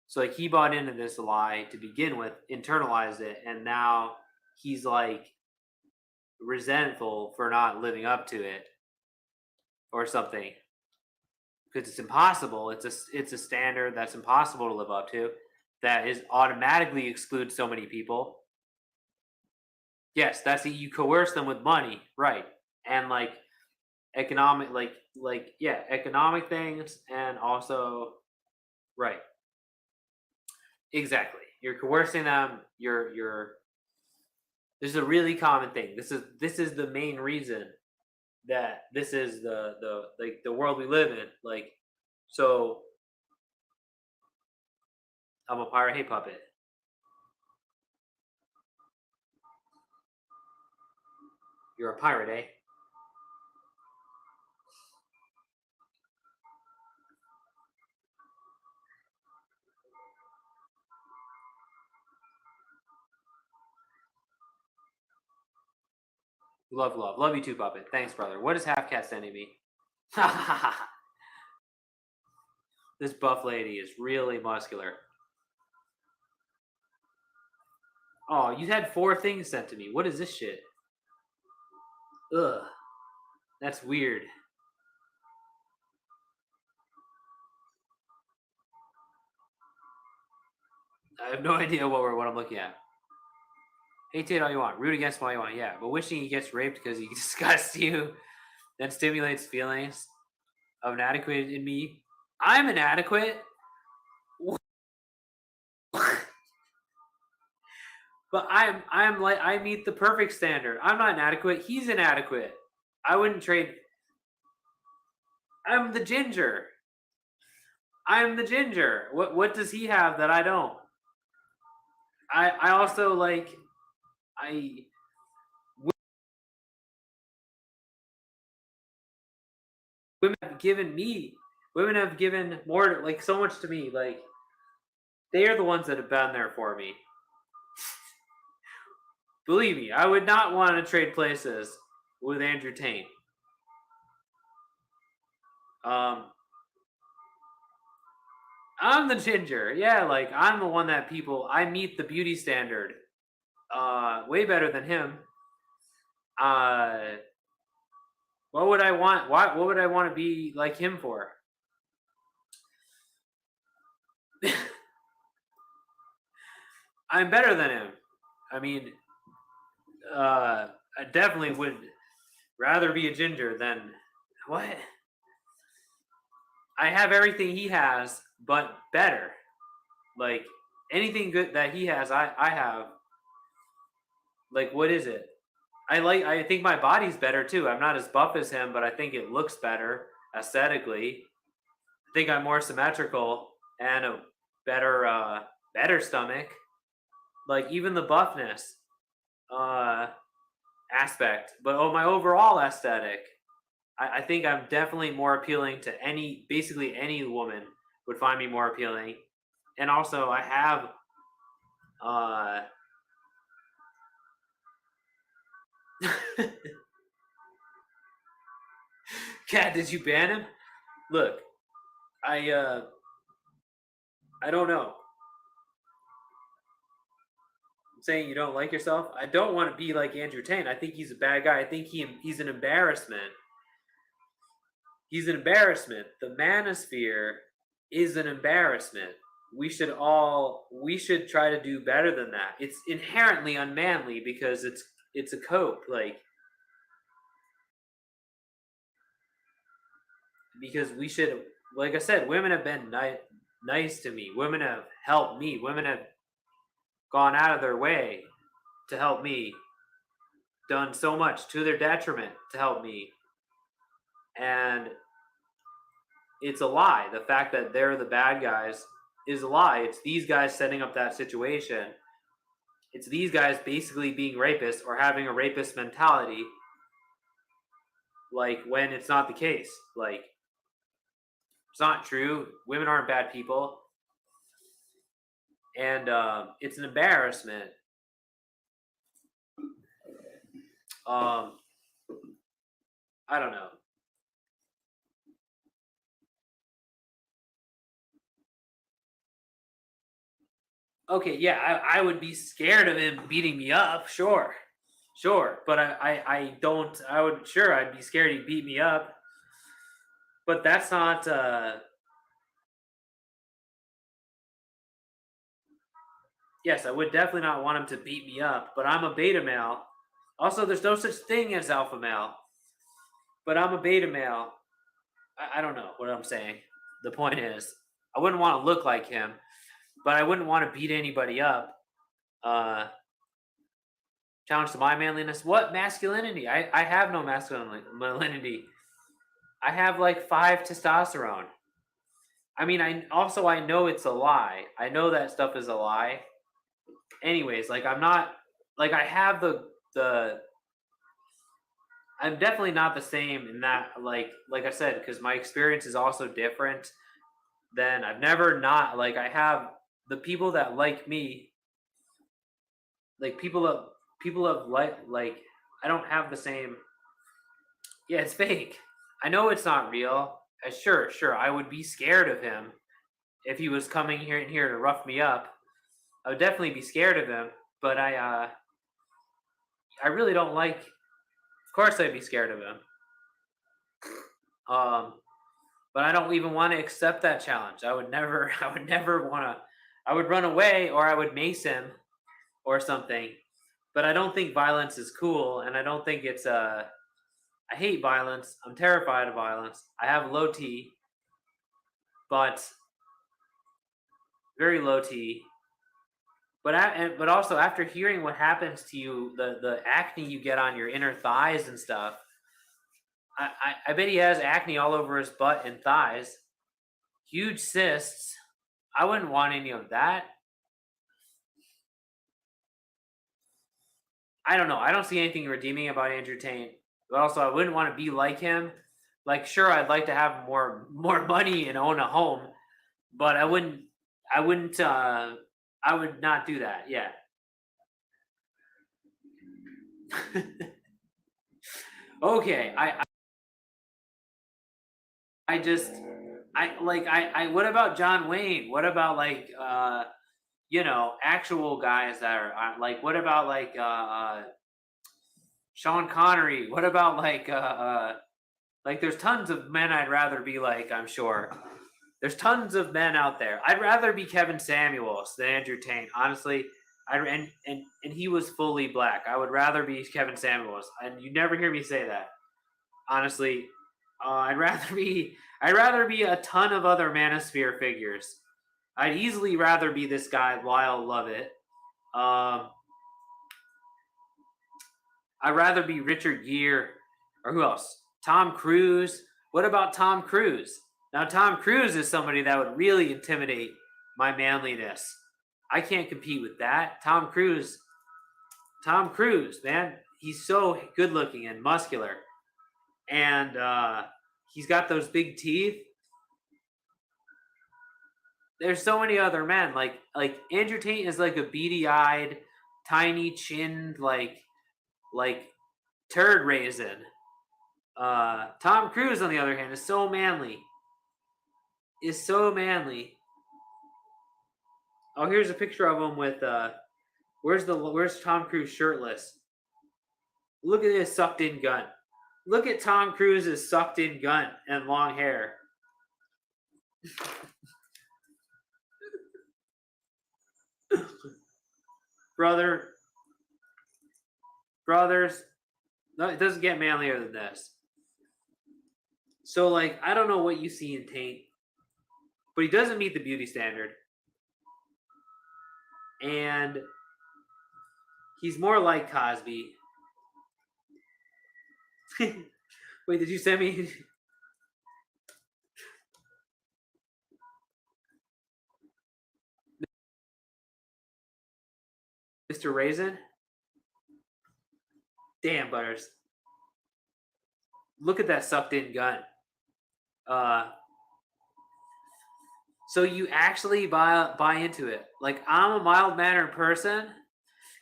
So like he bought into this lie to begin with, internalized it, and now he's like resentful for not living up to it or something because it's impossible. It's a standard that's impossible to live up to. That is automatically excludes so many people. Yes, that's it. You coerce them with money, right? And like economic, economic things, and also right. Exactly. You're coercing them. You're. This is a really common thing. This is the main reason that this is the world we live in. Like, so I'm a pirate. Hey, puppet. You're a pirate, eh? Love you too, puppet. Thanks, brother. What is Half Cat sending me? This buff lady is really muscular. Oh, you had 4 things sent to me. What is this shit? Ugh. That's weird. I have no idea what I'm looking at. Hate all you want. Root against him all you want. Yeah, but wishing he gets raped because he disgusts you, that stimulates feelings of inadequate in me. I'm inadequate. But I'm like I meet the perfect standard. I'm not inadequate. He's inadequate. I wouldn't trade. I'm the ginger. I'm the ginger. What does he have that I don't? I also like I women have given more like so much to me. Like they are the ones that have been there for me. Believe me, I would not want to trade places with Andrew Tate. I'm the ginger. Yeah, like I'm the one that I meet the beauty standard way better than him. What would I want? What would I want to be like him for? I'm better than him. I mean, I definitely would rather be a ginger than what? I have everything he has, but better. Like anything good that he has, I have. Like what is it? I think my body's better too. I'm not as buff as him, but I think it looks better aesthetically. I think I'm more symmetrical and a better stomach. Like even the buffness aspect, but my overall aesthetic, I think I'm definitely more appealing to basically any woman would find me more appealing. And also I have Cat, did you ban him? Look, I don't know. I'm saying you don't like yourself. I don't want to be like Andrew Tate. I think he's a bad guy. I think he's an embarrassment. He's an embarrassment. The manosphere is an embarrassment. We should try to do better than that. It's inherently unmanly because it's a cope, like, because we should, like I said, women have been nice to me. Women have helped me. Women have gone out of their way to help me, done so much to their detriment to help me. And it's a lie. The fact that they're the bad guys is a lie. It's these guys setting up that situation. It's these guys basically being rapists or having a rapist mentality, like, when it's not the case. Like, it's not true. Women aren't bad people. And it's an embarrassment. I don't know. Okay, yeah, I would be scared of him beating me up, sure. But I don't, I'd be scared he'd beat me up. But that's not, yes, I would definitely not want him to beat me up, but I'm a beta male. Also, there's no such thing as alpha male, but I'm a beta male. I don't know what I'm saying. The point is, I wouldn't want to look like him, but I wouldn't want to beat anybody up. Challenge to my manliness. What masculinity? I have no masculinity. I have like 5 testosterone. I mean, I know it's a lie. I know that stuff is a lie. Anyways, like, I'm not, like, I have the I'm definitely not the same in that, like I said, because my experience is also different. Then I've never not, like, I have the people that like me, like, people of like I don't have the same. Yeah, it's fake. I know it's not real. Sure, I would be scared of him if he was coming here to rough me up. I would definitely be scared of him, but I really don't like. Of course, I'd be scared of him. But I don't even want to accept that challenge. I would never want to. I would run away, or I would mace him or something. But I don't think violence is cool, and I don't think it's I hate violence. I'm terrified of violence. I have low T, but very low T. But also, after hearing what happens to you, the acne you get on your inner thighs and stuff, I bet he has acne all over his butt and thighs. Huge cysts. I wouldn't want any of that. I don't know. I don't see anything redeeming about Andrew Tate. But also, I wouldn't want to be like him. Like, sure, I'd like to have more money and own a home, but I wouldn't. I would not do that. Yeah. Okay. What about John Wayne? What about, like, actual guys that are like, what about, like, Sean Connery? What about, like, there's tons of men I'd rather be like, I'm sure. There's tons of men out there. I'd rather be Kevin Samuels than Andrew Tate, honestly. And he was fully black. I would rather be Kevin Samuels, and you never hear me say that. Honestly, I'd rather be a ton of other Manosphere figures. I'd easily rather be this guy, Lyle Lovett. I'd rather be Richard Gere, or who else? Tom Cruise. What about Tom Cruise? Now, Tom Cruise is somebody that would really intimidate my manliness. I can't compete with that. Tom Cruise, man, he's so good looking and muscular. And he's got those big teeth. There's so many other men. Like Andrew Tate is like a beady-eyed, tiny-chinned, like turd raisin. Tom Cruise, on the other hand, is so manly. Oh, here's a picture of him with where's Tom Cruise shirtless? Look at his sucked in gun. Look at Tom Cruise's sucked in gun and long hair. Brothers, no, it doesn't get manlier than this. So, like, I don't know what you see in Taint, but he doesn't meet the beauty standard. And he's more like Cosby. Wait, did you send me? Mr. Raisin? Damn, Butters. Look at that sucked in gun. So you actually buy into it. Like, I'm a mild-mannered person.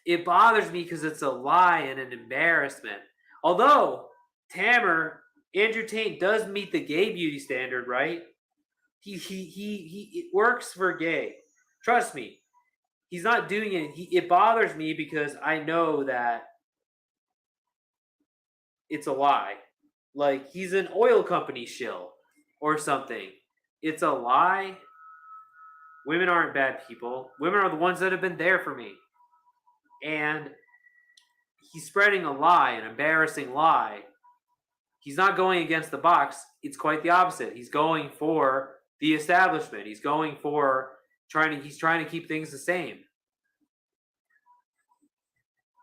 It bothers me because it's a lie and an embarrassment. Although, Andrew Tate does meet the gay beauty standard, right? He it works for gay. Trust me. He's not doing it. It bothers me because I know that it's a lie. Like, he's an oil company shill or something. It's a lie. Women aren't bad people. Women are the ones that have been there for me. And he's spreading a lie, an embarrassing lie. He's not going against the box. It's quite the opposite. He's going for the establishment. He's going for he's trying to keep things the same.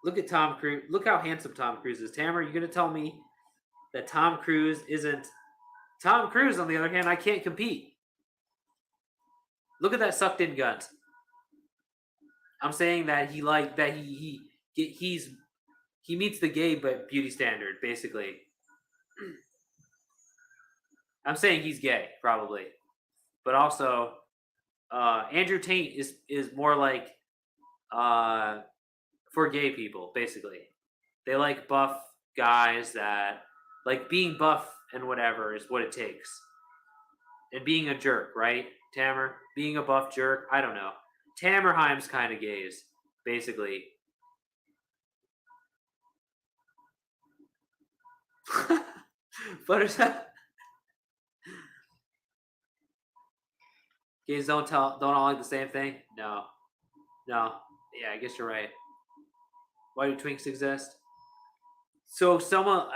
Look at Tom Cruise. Look how handsome Tom Cruise is. Tamara, you're going to tell me that Tom Cruise isn't... Tom Cruise, on the other hand, I can't compete. Look at that sucked in guns. I'm saying that he meets the gay but beauty standard, basically. I'm saying he's gay, probably. But also, Andrew Tate is more like for gay people, basically. They like buff guys that, like, being buff and whatever is what it takes. And being a jerk, right, Tamer? Being a buff jerk? I don't know. Tamerheim's kind of gays, basically. But gays don't all like the same thing? No. Yeah, I guess you're right. Why do twinks exist? So someone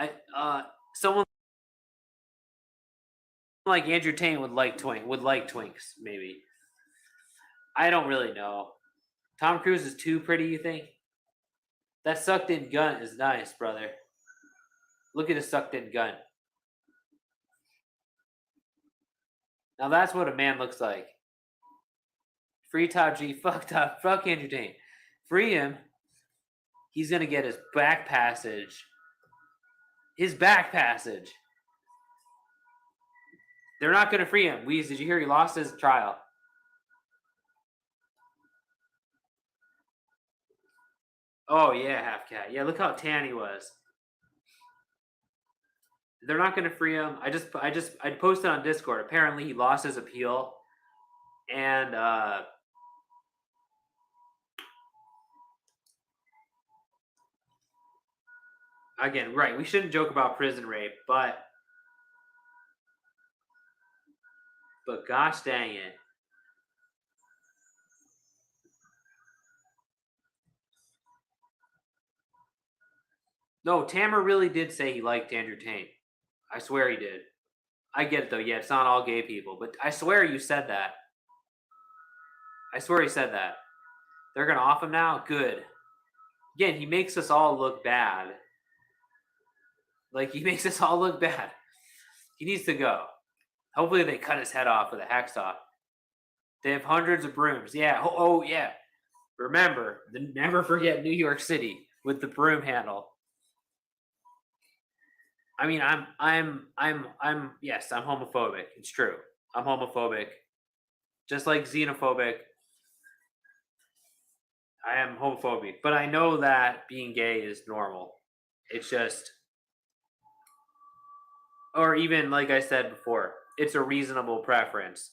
like Andrew Tate would like twinks, maybe. I don't really know. Tom Cruise is too pretty, you think? That sucked in gun is nice, brother. Look at a sucked in gun. Now that's what a man looks like. Free Top G, fuck Andrew Tate. Free him. He's gonna get his back passage. His back passage. They're not gonna free him. Weez, did you hear he lost his trial? Oh yeah, half cat. Yeah, look how tan he was. They're not gonna free him. I posted on Discord. Apparently he lost his appeal. And again, right, we shouldn't joke about prison rape, but gosh dang it. No, Tamer really did say he liked Andrew Tate. I swear he did. I get it though. Yeah, it's not all gay people, but I swear you said that. I swear he said that. They're gonna off him now? Good. Again, he makes us all look bad. Like, he makes us all look bad. He needs to go. Hopefully they cut his head off with a hacksaw. They have hundreds of brooms. Yeah. Oh yeah. Remember, never forget New York City with the broom handle. I mean, yes, I'm homophobic. It's true. I'm homophobic. Just like xenophobic. I am homophobic. But I know that being gay is normal. It's just, or even like I said before, it's a reasonable preference.